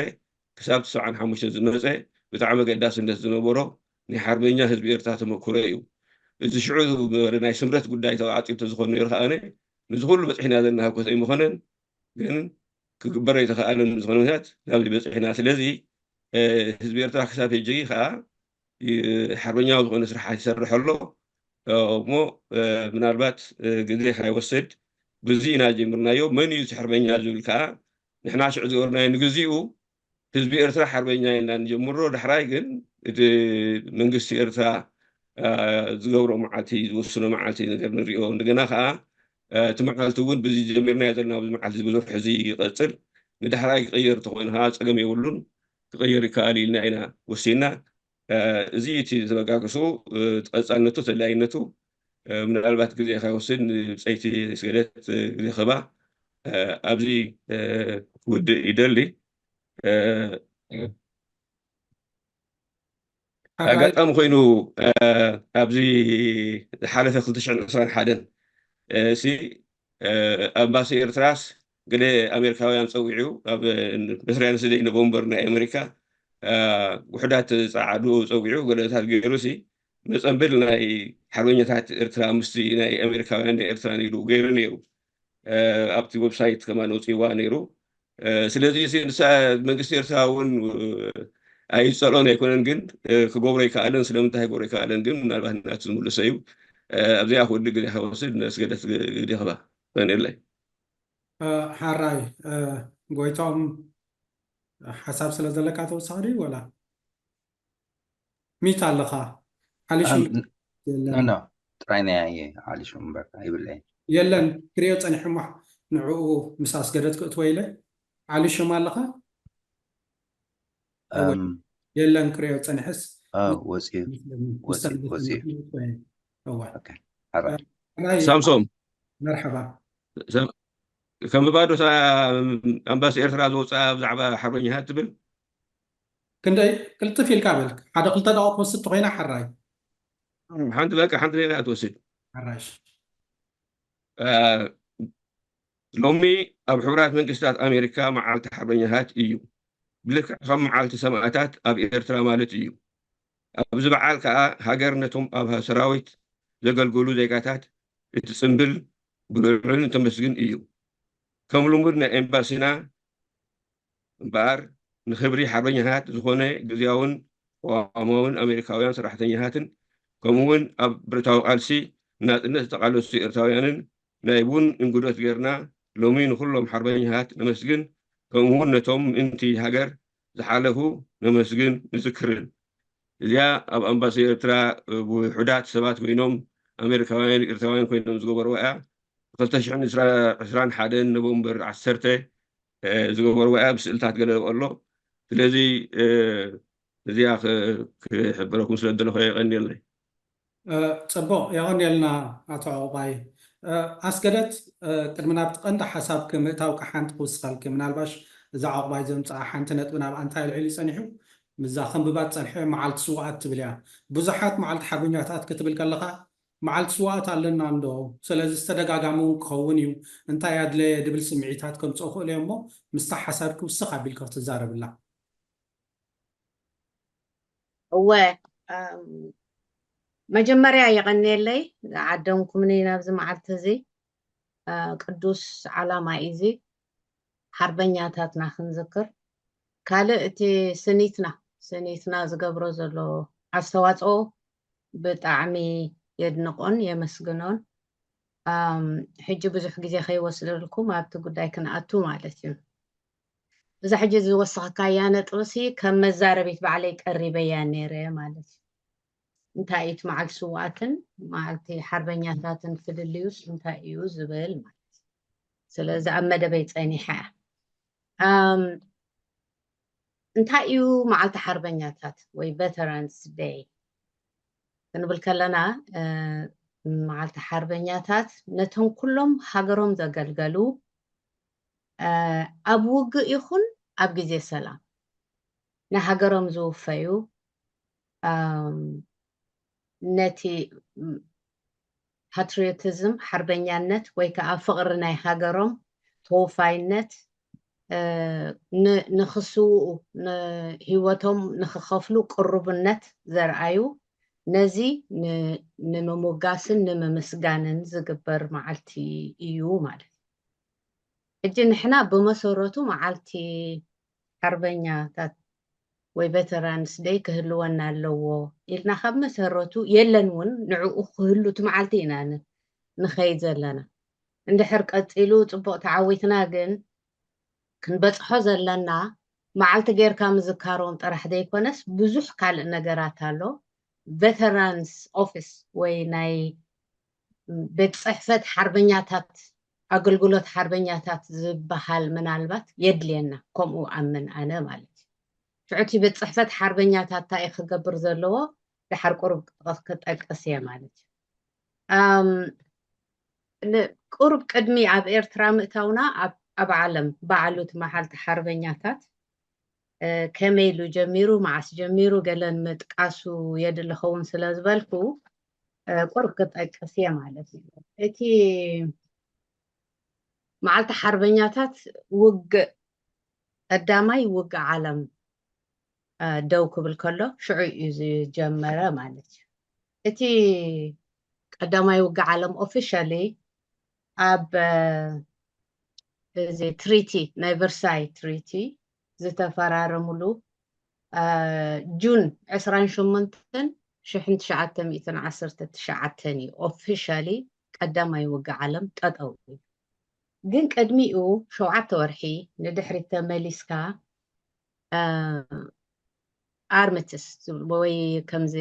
ክሳብ 95 ዝመፀ ብጣዕሚ ኣገዳስነት ዝነበሮ ናይ ሓርበኛ ህዝቢ ኤርትራ ተመኩሮ እዩ እዚ ሽዑ ናይ ስምረት ጉዳይ ተዓፂብቶ ዝኾነ ነይሩ ከዓነ ነዚ ኩሉ በፂሕና ዘለና ሃብኮት ኣይምኾነን ግን ክግበር ኣይተኸኣለን ዝኾነ ምክንያት ናብዚ በፂሕና ስለዚ ህዝቢ ኤርትራ ክሳብ ሕጂ ከዓ ሓርበኛዊ ዝኾነ ስራሓት ይሰርሕ ኣሎ እሞ ምናልባት ግዜ ካይወስድ ብዚ ኢና ጀሚርናዮ መን እዩ ሓርበኛ ዝብል ከዓ ንሕና ሽዑ ዝገበርናዮ ንግዚኡ ህዝቢ ኤርትራ ሓርበኛ ኢና ንጀምሮ ዳሕራይ ግን እቲ መንግስቲ ኤርትራ ዝገብሮ መዓልቲ ዝወስኖ መዓልቲ ነገር ንሪኦ እንደገና ከዓ እቲ መዓልቲ እውን ብዚ ጀሚርናዮ ዘለና ኣብዚ መዓልቲ ብዙሕ ሕዚ ይቐፅል ንዳሕራይ ክቕየር ተኮይኑ ከዓ ፀገም የብሉን ክቕየር ይከኣል ኢልና ኢና ወሲድና እዚ እቲ ተበጋግሱ ተቐፃልነቱ ተድላይነቱ ምናልባት ግዜ ካይወስድ ንፀይቲ ስገደት ግዜ ኸባ ኣብዚ ውድእ ይደሊ ኣጋጣሚ ኮይኑ ኣብዚ ዝሓለፈ 2021 እዚ ኣምባሲ ኤርትራስ ገለ ኣሜሪካውያን ፀዊዑ ኣብ መስርያ ንስደይ ኖቨምበር ናይ ኣሜሪካ ውሕዳት ፃዓዱ ፀዊዑ ገለታት ገይሩ ሲ መፀንብል ናይ ሓርበኛታት ኤርትራ ምስቲ ናይ ኣሜሪካውያን ናይ ኤርትራን ኢሉ ገይሩ ነይሩ ኣብቲ ዌብሳይት ከማን ወፂዋ ነይሩ ስለዚ መንግስቲ ኤርትራ እውን ኣይፀልኦን ኣይኮነን ግን ክገብሮ ይከኣለን ስለምንታይ ክገብሮ ይከኣለን ግን ምናልባት ናቱ ዝምልሶ እዩ ኣብዚኣ ክወድእ ግዜ ከወስድ ነስገደት ግዜ ኸባ ፈንየለይ ሓራይ ጎይቶም ሓሳብ ስለ ዘለካ ተወሳኺ ድዩ ወላ ሚት ኣለኻ ሓሊሹም ጥራይ ናይ ሓሊሹም እምበር ኣይብለይ የለን ክሪኦ ፀኒሑ እሞ ንዕኡ ምስ ኣስገደት ክእትወ ኢለ ሓሊሹም ኣለኻ የለን ክሪኦ ፀኒሕስ ሳምሶም መርሓባ ከም ባዶ ኣምባሲ ኤርትራ ዝወፅኣ ብዛዕባ ሓርበኛታት ትብል ክንደይ ቅልጥፍ ኢልካ በልክ ሓደ ክልተ ደቂቕ ትወስድ ተኮይና ሓራይ ሓንቲ በቃ ሓንቲ ሌላ ትወስድ ሓራሽ ሎሚ ኣብ ሕቡራት መንግስታት ኣሜሪካ መዓልቲ ሓርበኛታት እዩ ብልክዕ ከም መዓልቲ ሰማዕታት ኣብ ኤርትራ ማለት እዩ ኣብዚ በዓል ከዓ ሃገር ነቶም ኣብ ሰራዊት ዘገልግሉ ዜጋታት እቲ ፅምብል ብልዑልን ተመስግን እዩ ከም ልሙድ ናይ ኤምባሲና እምበኣር ንክብሪ ሓርበኛታት ዝኾነ ግዝያውን ቀዋማውን ኣሜሪካውያን ሰራሕተኛታትን ከምኡውን ኣብ ብረታዊ ቃልሲ ናፅነት ዝተቃለሱ ኤርትራውያንን ናይ ቡን እንግዶት ጌርና ሎሚ ንኩሎም ሓርበኛታት ነመስግን ከምኡውን ነቶም ምእንቲ ሃገር ዝሓለፉ ነመስግን ንዝክርን እዚኣ ኣብ ኣምባሲ ኤርትራ ውሑዳት ሰባት ኮይኖም ኣሜሪካውያን ኤርትራውያን ኮይኖም ዝገበርዋ እያ 2021 نوفمبر 10 ዝገበርዎ እያ ብስእልታት ገለ ኣሎ ስለዚ እዚኣ ክሕብረኩም ስለ ዘለኹ የቀኒየለይ ፅቡቅ የቀኒየልና ኣቶ ዕቋይ ኣስገደት ቅድሚ ናብቲ ቀንዲ ሓሳብ ምእታው ሓንቲ ክውስኸልኪ ምናልባሽ እዛ ዕቋይ ዘምፅኣ ሓንቲ ነጥቢ ናብ እንታይ ልዕሊ ፀኒሑ ምዛ ክንብባት ፀንሐ መዓልቲ ስዋኣት ትብል እያ ብዙሓት መዓልቲ ሓርበኛታት ክትብል ከለካ መዓልቲ ስዋኣት ኣለና እንዶ ስለዚ ዝተደጋጋሚ እውን ክኸውን እዩ እንታይ ኣድለየ ድብል ስምዒታት ከምፅኦ ክእሉ እሞ ምስታ ሓሳብ ክውስኽ ኣቢልካ ክትዛረብላ እወ መጀመርያ ይቀኒየለይ ዓደምኩምኒ ናብዚ መዓልቲ እዚ ቅዱስ ዓላማ እዚ ሓርበኛታትና ክንዝክር ካልእ እቲ ስኒትና ዝገብሮ ዘሎ ኣስተዋፅኦ ብጣዕሚ የድንቆን የመስግኖን ሕጂ ብዙሕ ግዜ ከይወስደልኩም ኣብቲ ጉዳይ ክንኣቱ ማለት እዩ እዛ ሕጂ ዝወስኸካያ ነጥብሲ ከም መዛረቢት ባዕለይ ቀሪበያ ነይረ ማለት እዩ እንታይ እዩ መዓልቲ ስዋኣትን መዓልቲ ሓርበኛታትን ፍልልዩስ እንታይ እዩ ዝብል ማለት ስለዚ ኣብ መደበይ ፀኒሐ እንታይ እዩ መዓልቲ ሓርበኛታት ወይ ቬተራንስ ዴይ ክንብል ከለና መዓልቲ ሓርበኛታት ነቶም ኩሎም ሃገሮም ዘገልገሉ ኣብ ውግእ ይኹን ኣብ ግዜ ሰላም ንሃገሮም ዝውፈዩ ነቲ ፓትሪዮቲዝም ሓርበኛነት ወይ ከዓ ፍቅሪ ናይ ሃገሮም ተወፋይነት ንክስውኡ ንሂወቶም ንክከፍሉ ቅርብነት ዘርኣዩ ነዚ ንምሙጋስን ንምምስጋንን ዝግበር መዓልቲ እዩ ማለት ሕጂ ንሕና ብመሰረቱ መዓልቲ ሓርበኛታት ወይ ቬተራንስ ዴይ ክህልወና ኣለዎ ኢልና ካብ መሰረቱ የለን እውን ንዕኡ ክህሉ እቲ መዓልቲ ኢና ንኸይድ ዘለና እንድሕር ቀፂሉ ፅቡቅ ተዓዊትና ግን ክንበፅሖ ዘለና መዓልቲ ጌርካ ምዝካሮም ጥራሕ ዘይኮነስ ብዙሕ ካልእ ነገራት ኣሎ ቬተራንስ ኦፊስ ወይ ናይ ቤት ፅሕፈት ሓርበኛታት ኣገልግሎት ሓርበኛታት ዝበሃል ምናልባት የድልየና ከምኡ ኣምን ኣነ ማለት ሽዑቲ ቤት ፅሕፈት ሓርበኛታት እንታይ ክገብር ዘለዎ ድሓር ቁሩብ ክጠቅስ እየ ማለት ቁሩብ ቅድሚ ኣብ ኤርትራ ምእታውና ኣብ ዓለም በዓሉት መዓልቲ ሓርበኛታት ከመይ ኢሉ ጀሚሩ መዓስ ጀሚሩ ገለን ምጥቃሱ የድሊ ኸውን ስለ ዝበልኩ ቁሩብ ክጠቅስ እየ ማለት እዩ እቲ መዓልቲ ሓርበኛታት ውግእ ቀዳማይ ውግእ ዓለም ደው ክብል ከሎ ሽዑ እዩ ዝጀመረ ማለት እዩ እቲ ቀዳማይ ውግእ ዓለም ኦፊሻሊ ኣብ እዚ ትሪቲ ናይ ቨርሳይ ትሪቲ ዝተፈራረሙሉ ጁን 28 1919 እዩ ኦፊሻሊ ቀዳማይ ውግእ ዓለም ጠጠው ግን ቀድሚኡ 7 ወርሒ ንድሕሪት ተመሊስካ ኣርምትስ ወይ ከምዚ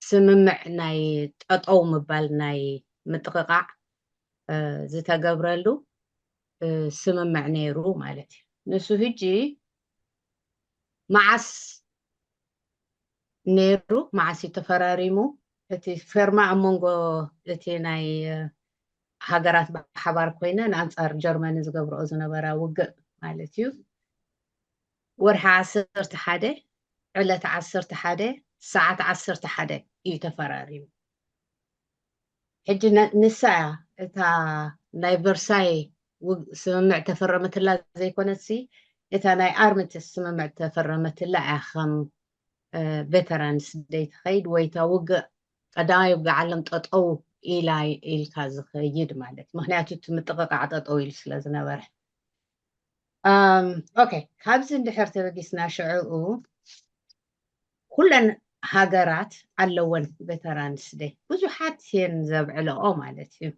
ስምምዕ ናይ ጠጠው ምባል ናይ ምጥቕቃዕ ዝተገብረሉ ስምምዕ ነይሩ ማለት እዩ ንሱ ሕጂ መዓስ ነይሩ መዓስ ተፈራሪሙ እቲ ፈርማ ኣመንጎ እቲ ናይ ሃገራት ብሓባር ኮይነን ኣንፃር ጀርመን ዝገብርኦ ዝነበራ ውግእ ማለት እዩ ወርሒ 11 ዕለት 11 ሰዓት 11 እዩ ተፈራሪሙ ሕጂ ንሳ እታ ናይ ቨርሳይ ስምምዕ ተፈረመትላ ዘይኮነሲ እታ ናይ ኣርምትስ ስምምዕ ተፈረመትላ ከም ቬተራንስ ዴይ ትኸይድ ወይ ታ ውግእ ቀዳማይ ውግእ ዓለም ጠጠው ኢልካ ዝኸይድ ማለት ምክንያቱ እቲ ምጥቕቃዕ ጠጠው ኢሉ ስለ ዝነበረ ኦኬ ካብዚ እንድሕር ተበጊስና ሽዑኡ ኩለን ሃገራት ኣለወን ቬተራንስ ዴይ ብዙሓት እየን ዘብዕልኦ ማለት እዩ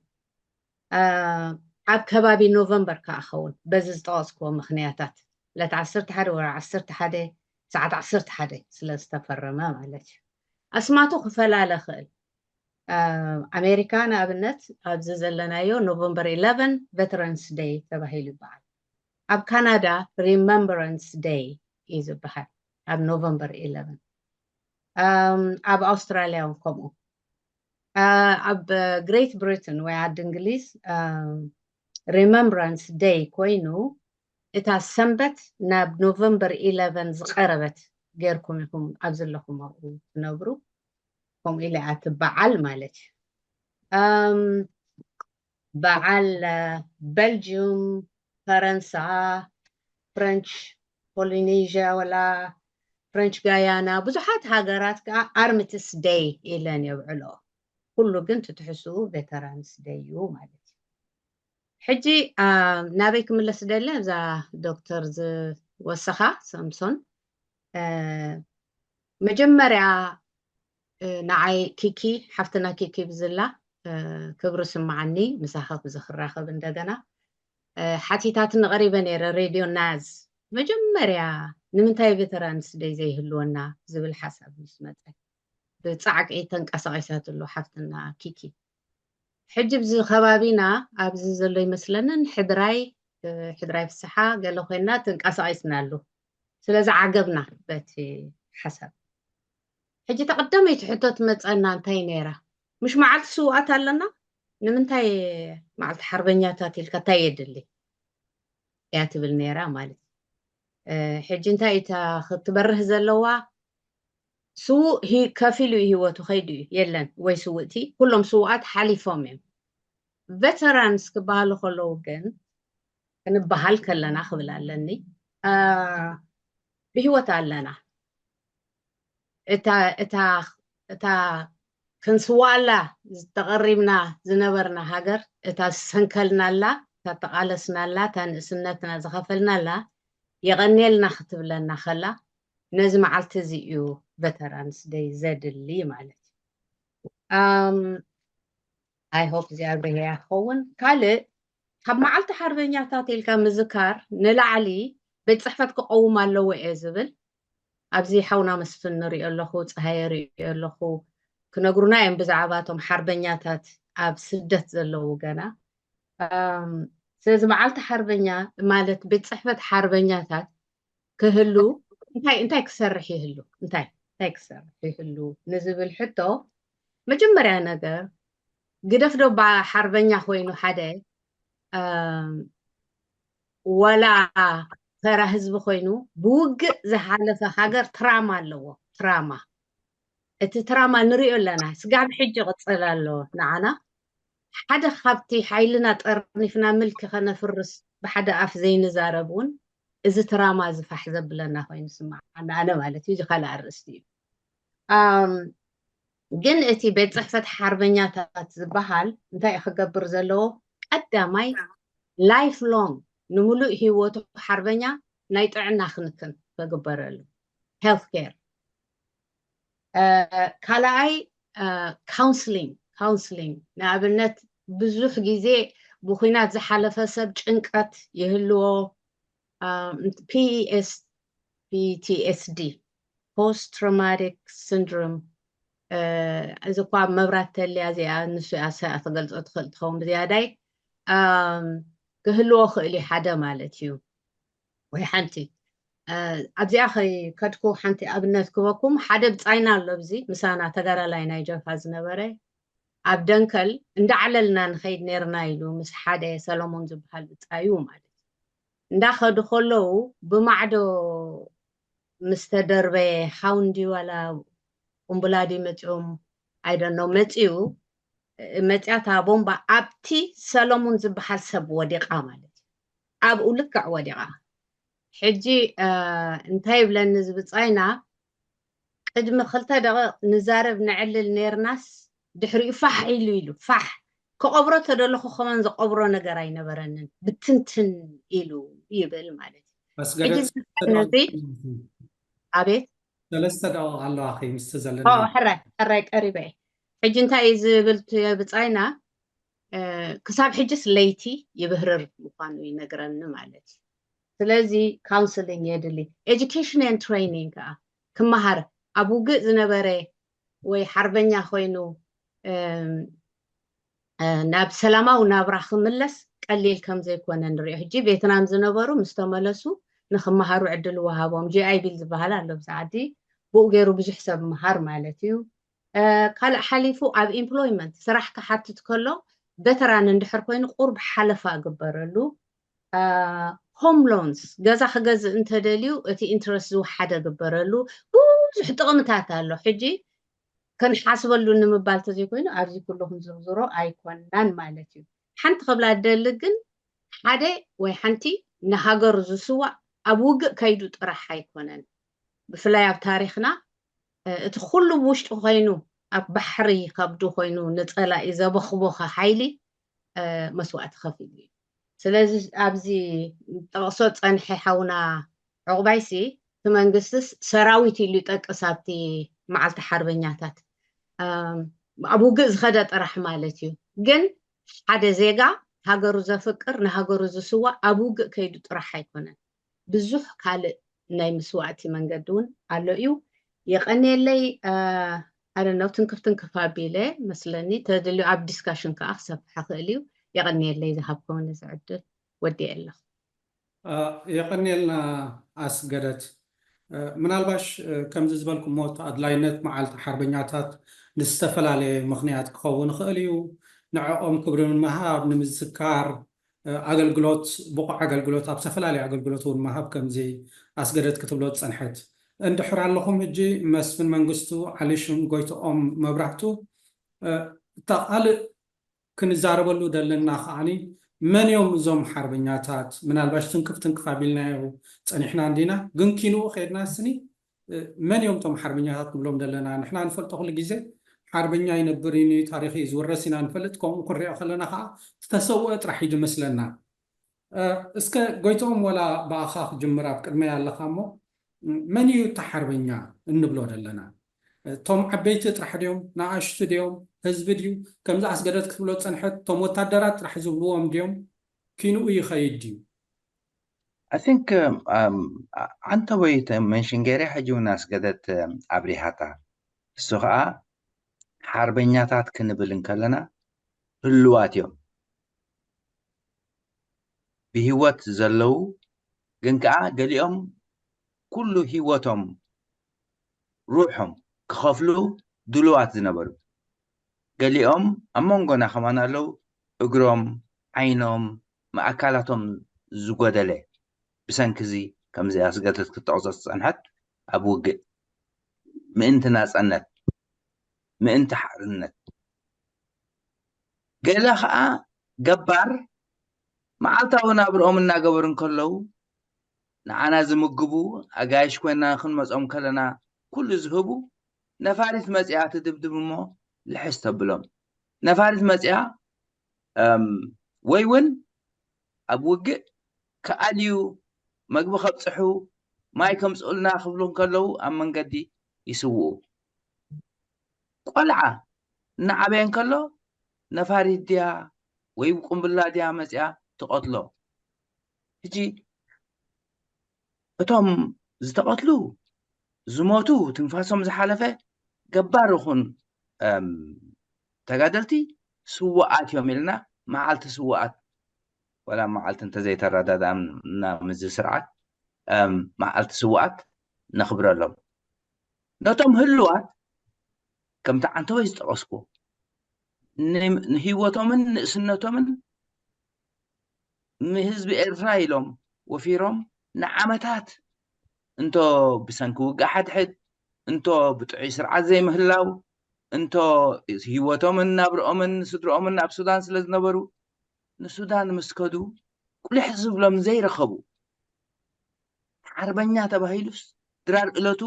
ኣብ ከባቢ ኖቨምበር ክኸውን በዚ ዝጠቐስክዎ ምክንያታት ዕለት 11 ወር 11 ሰዓት 11 ስለ ዝተፈረመ ማለት እዩ ኣስማቱ ክፈላለ ክእል ኣሜሪካ ንኣብነት ኣብዚ ዘለናዮ ኖቨምበር 11 ቬተራንስ ዴይ ተባሂሉ ይበሃል ኣብ ካናዳ ሪመምበራንስ ዴይ እዩ ዝበሃል ኣብ ኖቨምበር 11 ኣብ ኣውስትራልያ እውን ከምኡ ኣብ ግሬት ብሪትን ወይ ዓዲ እንግሊዝ ሪመምበራንስ ዴይ ኮይኑ እታ ሰንበት ናብ ኖቨምበር 11 ዝቐረበት ጌርኩም ኢኹም ኣብ ዘለኹም ኣብኡ ትነብሩ ከምኡ ኢለ እትበዓል ማለት እዩ በዓል ቤልጅየም ፈረንሳ ፍሬንች ፖሊኔዥያ ወላ ፍሬንች ጋያና ብዙሓት ሃገራት ከዓ ኣርሚቲስ ዴይ ኢለን የብዕልኦ ኩሉ ግን ትትሕስኡ ቬተራንስ ዴይ እዩ ማለት እዩ ሕጂ ናበይ ክምለስ ደለ እዛ ዶክተር ዝወሰኻ ሳምሶን መጀመርያ ንዓይ ኪኪ ሓፍትና ኪኪ ብዝላ ክብሪ ስማዓኒ ምሳኻ ብዝኽራኸብ እንደገና ሓቲታት ንቐሪበ ነይረ ሬድዮ ናዝ መጀመርያ ንምንታይ ቬተራንስ ዴይ ዘይህልወና ዝብል ሓሳብ ምስ መፀ ብፃዕቂ ተንቀሳቒሳትሉ ሓፍትና ኪኪ ሕጂ ብዚ ከባቢና ኣብዚ ዘሎ ይመስለንን ሕድራይ ፍስሓ ገለ ኮይና ተንቀሳቒስናሉ ስለዚ ዓገብና በቲ ሓሳብ ሕጂ ተቐዳመይቲ ሕቶት መፀና እንታይ ነይራ مش معلت سوقات لنا نمنتاي معلت حربنياتات الكتاي يدلي ياتبل نيرا مالت حج انتاي تا تبره زلوا سوق هي كافلو هيوتو خيدو يلن وي سوقتي كلهم سوقات حليفهم veterans كبالو خلوغن كنبهال كلنا خبل لني بهيوت لنا اتا كنسوالا تقربنا زنبرنا هاجر تسنكلنا لا تتقالسنا لا تنسنتنا زخفلنا لا يغني لنا خطب لنا خلا نزم على تزيو veterans day زاد اللي مالت I hope زي أبريها خون كله خب معلت حربينيا تاتيل كم ذكر نلعلي بتصحفتك قوم اللو إزبل أبزي حونا مستن ري الله خو تهيري الله خو كنقولنا يوم بزعباتهم حربينياتات أب سدت زلوا جنا سيز معلت حربينيا مالت بتصحفت حربينياتات كهلو انتاي كسر يهلو انتاي كسر يهلو نزل الحتو مجمر أنا جر قدف دو بحربينيا خوينو حدا ولا ترى حزب خوينو بوق زحالة حجر تراما لو تراما التراما نريو لنا سقام حجة قتصلالو نعنا حدا خابتي حيلنا تقرني فينا ملك خنا فرس بحدا أف زين زاربون إذا تراما زفح زب لنا خوين سمع أنا مالتي يجي خلا عرستي جن اتي بيت صحفة حربنيا تزبحال انتاي خقبر زلو قداماي لايف لونج نملو هيوتو حربنيا نايطعنا خنكن فقبرلو health care كالاي counseling نابلنت بزوح جيزي بخينات زحالة سب ጭንቀት يهلو PTSD post traumatic syndrome إذا قام مبرات اللي زي نسوا أساء تقلت أدخل تخون بزيادة كهلو خلي حدا مالتيو وهي حنتي أبزي أخي كتكو حنتي أبنات كوكم حدا بتصعينا اللبزي مسانا تقرى لاينا يجوف هزنبري أبدنكل اندعللنا نخيد نيرنايلو مس حدا سلامون زبحال بتصعيو مالت نداخل دخلو بمعدو مستدربي حاوندي ولا قنبلادي متعوم I don't know متعتا بومبا أبتي سلامون زبحال سب وديقا مالت أب أولكع وديقا حجي انتاي بلن نزبطاينا قدم خلتا دقيق نزارب نعلل نيرناس دحري فح إلو فح كقبرو تدلخو خمان زي قبرو نقراي نبرنن بتنتن إلو يبل مالت بس حجي نزي عبيت ثلاثة دقائق على أخي مستزلنا حراك قريبا حجي انتاي زبلت يبطاينا كساب حجس ليتي يبهرر مقانو ينقرن مالت ስለዚህ ካውንስሊንግ የድሊ ኤጁኬሽን ኤንድ ትሬኒንግ ከመሃር አቡግ ዝነበረ ወይ ሓርበኛ ኮይኑ ናብ ሰላማዊ ናብራ ክምለስ ቀሊል ከም ዘይኮነ ንሪኦ ሕጂ ቬትናም ዝነበሩ ምስ ተመለሱ ንክመሃሩ ዕድል ወሃቦም ጂአይ ቢል ዝበሃል ኣሎ ብዛ ዓዲ ብኡ ገይሩ ብዙሕ ሰብ ምሃር ማለት እዩ ካልእ ሓሊፉ ኣብ ኤምፕሎይመንት ስራሕ ክሓትት ከሎ ቬተራን እንድሕር ኮይኑ ቁርብ ሓለፋ ግበረሉ ሆም ሎንስ ገዛ ክገዝእ እንተደልዩ እቲ ኢንትረስት ዝወሓደ ግበረሉ ብዙሕ ጥቕምታት ኣሎ ሕጂ ከንሓስበሉ ንምባል ተዘይኮይኑ ኣብዚ ኩሉ ክንዝርዝሮ ኣይኮናን ማለት እዩ ሓንቲ ክብላ ደሊ ግን ሓደ ወይ ሓንቲ ንሃገሩ ዝስዋዕ ኣብ ውግእ ከይዱ ጥራሕ ኣይኮነን ብፍላይ ኣብ ታሪክና እቲ ኩሉ ብውሽጢ ኮይኑ ኣብ ባሕሪ ከብዱ ኮይኑ ንፀላኢ ዘበኽቦኸ ሓይሊ መስዋእቲ ከፊሉ እዩ ስለዚ ኣብዚ ጠቕሶ ፀንሐ ሓውና ዕቑባይሲ እቲ መንግስትስ ሰራዊት ኢሉ ይጠቅስ ኣብቲ መዓልቲ ሓርበኛታት ኣብ ውግእ ዝኸደ ጥራሕ ማለት እዩ ግን ሓደ ዜጋ ሃገሩ ዘፍቅር ንሃገሩ ዝስዋዕ ኣብ ውግእ ከይዱ ጥራሕ ኣይኮነን ብዙሕ ካልእ ናይ ምስዋዕቲ መንገዲ እውን ኣሎ እዩ የቐኒየለይ ኣደነው ትንክፍ ኣቢለ መስለኒ ተድልዩ ኣብ ዲስካሽን ከዓ ክሰፍሓ ክእል እዩ የቐኒየለይ ዝሃብኩም ንዝዕድል ወዲየ ኣለኹ የቐኒየልና ኣስገደት ምናልባሽ ከምዚ ዝበልኩም ሞት ኣድላይነት መዓልቲ ሓርበኛታት ንዝተፈላለየ ምክንያት ክኸውን ይኽእል እዩ ንዕኦም ክብሪ ምሃብ ንምዝካር ኣገልግሎት ብቑዕ ኣገልግሎት ኣብ ዝተፈላለዩ ኣገልግሎት እውን ምሃብ ከምዚ ኣስገደት ክትብሎ ፀንሐት እንድሕር ኣለኹም ሕጂ መስፍን መንግስቱ ዓሊሽን ጎይትኦም መብራህቱ እታ ካልእ ክንዛረበሉ ደለና ከዓኒ መን እዮም እዞም ሓርበኛታት ምናልባሽ ትንክፍ ኣቢልናዮ ፀኒሕና እንዲና ግን ኪንኡ ከድና ስኒ መን እዮም እቶም ሓርበኛታት ንብሎም ደለና ንሕና ንፈልጦ ኩሉ ግዜ ሓርበኛ ይነብር እዩ ታሪክ እዩ ዝወረስ ኢና ንፈልጥ ከምኡ ክንሪኦ ከለና ከዓ ዝተሰውአ ጥራሕ እዩ ዝመስለና እስከ ጎይትኦም ወላ ብኣኻ ክጅምር ኣብ ቅድመ ኣለካ እሞ መን እዩ እታ ሓርበኛ እንብሎ ደለና እቶም ዓበይቲ ጥራሕ ድዮም ንኣሽቱ ድዮም ህዝቢ ድዩ ከምዚ ኣስገደት ክትብሎ ፀንሐት እቶም ወታደራት ጥራሕ ዝብልዎም ድዮም ኪንኡ ይኸይድ ድዩ I think አንተ ወይ መንሽን ገይረ ሕጂ እውን ኣስገደት ኣብሪሃታ እሱ ከዓ ሓርበኛታት ክንብል እንከለና ህልዋት እዮም ብሂወት ዘለው ግን ከዓ ገሊኦም ኩሉ ሂወቶም ሩሖም ክኸፍሉ ድልዋት ዝነበሩ ገሊኦም ኣብ መንጎና ከማን ኣለው እግሮም ዓይኖም ማእካላቶም ዝጎደለ ብሰንኪዚ ከምዚ ኣስገደት ክትጠቕሶ ፀንሐት ኣብ ውግእ ምእንቲ ናፀነት ምእንቲ ሓርነት ገለ ከዓ ገባር መዓልታዊ ናብርኦም እናገበሩ እንከለው ንዓና ዝምግቡ ኣጋይሽ ኮይና ክንመፆም ከለና ኩሉ ዝህቡ ነፋሪት መፅያ ትድብድብ እሞ ልሕስ ተብሎም ነፋሪት መፅያ ወይ እውን ኣብ ውግእ ከኣልዩ መግቢ ከብፅሑ ማይ ከምፅኡልና ክብሉ እንከለው ኣብ መንገዲ ይስውኡ ቆልዓ እናዓበየ እንከሎ ነፋሪት ድያ ወይ ቁምብላ ድያ መፅያ ትቐትሎ ሕጂ እቶም ዝተቐትሉ ዝሞቱ ትንፋሶም ዝሓለፈ ገባር ይኹን ተጋደልቲ ስዋኣት እዮም ኢልና መዓልቲ ስዋኣት ወላ መዓልቲ እንተዘይተረዳድእና ምዝ ስርዓት መዓልቲ ስዋኣት ነኽብረሎም ነቶም ህልዋት ከምቲ ዓንተ ወይ ዝጠቐስኩ ንሂወቶምን ንእስነቶምን ንህዝቢ ኤርትራ ኢሎም ወፊሮም ንዓመታት እንቶ ብሰንኪ ውግእ ሓድሕድ እንቶ ብጥዑይ ስርዓት ዘይምህላው እንቶ ሂወቶምን ናብርኦምን ስድሮኦምን ኣብ ሱዳን ስለ ዝነበሩ ንሱዳን ምስከዱ ቁልሕ ዝብሎም ዘይረኸቡ ዓርበኛ ተባሂሉስ ድራር እለቱ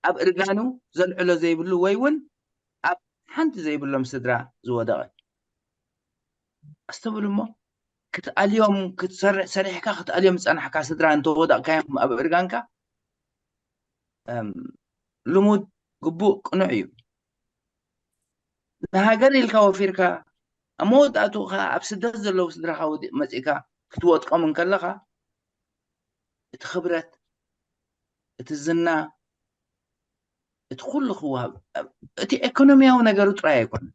ኣብ እርጋኑ ዘልዕሎ ዘይብሉ ወይ እውን ኣብ ሓንቲ ዘይብሎም ስድራ ዝወደቐ ኣስተብሉ እሞ ክትኣልዮም ክትሰርሕ ሰሪሕካ ክትኣልዮም ዝፀናሕካ ስድራ እንተወዳእካዮም ኣብ እርጋንካ ልሙድ ግቡእ ቅኑዕ እዩ ንሃገር ኢልካ ወፊርካ ኣብ መወዳእቱካ ኣብ ስደት ዘለው ስድራካ መፂእካ ክትወጥቀም እንከለካ እቲ ክብረት እቲ ዝና እቲ ኩሉ ክወሃብ እቲ ኢኮኖሚያዊ ነገሩ ጥራይ ኣይኮነን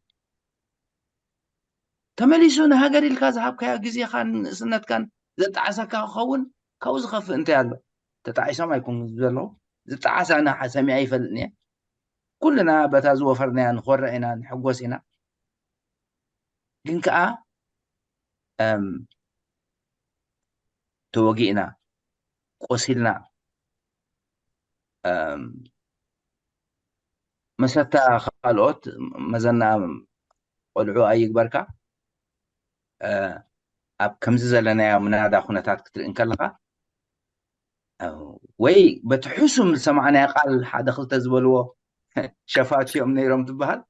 تمليسون هاجر الكاز كيا جزي خان سنت كان زت عسى كخون كوز خف أنت يلا تتعيسى ما يكون زلوا زت عسى أنا حسمي أي فلني كلنا بتازو فرنا نخرعنا نحجوسنا جنكا أم توجينا قصيلنا مستا خالوت مزنا قلعو أي بركة أب كم زلنا من هذا خناتات كتير إنكلقة وي بتحسم سمعنا قال حدا خلت زبلوه شفات يوم نيرم تبهل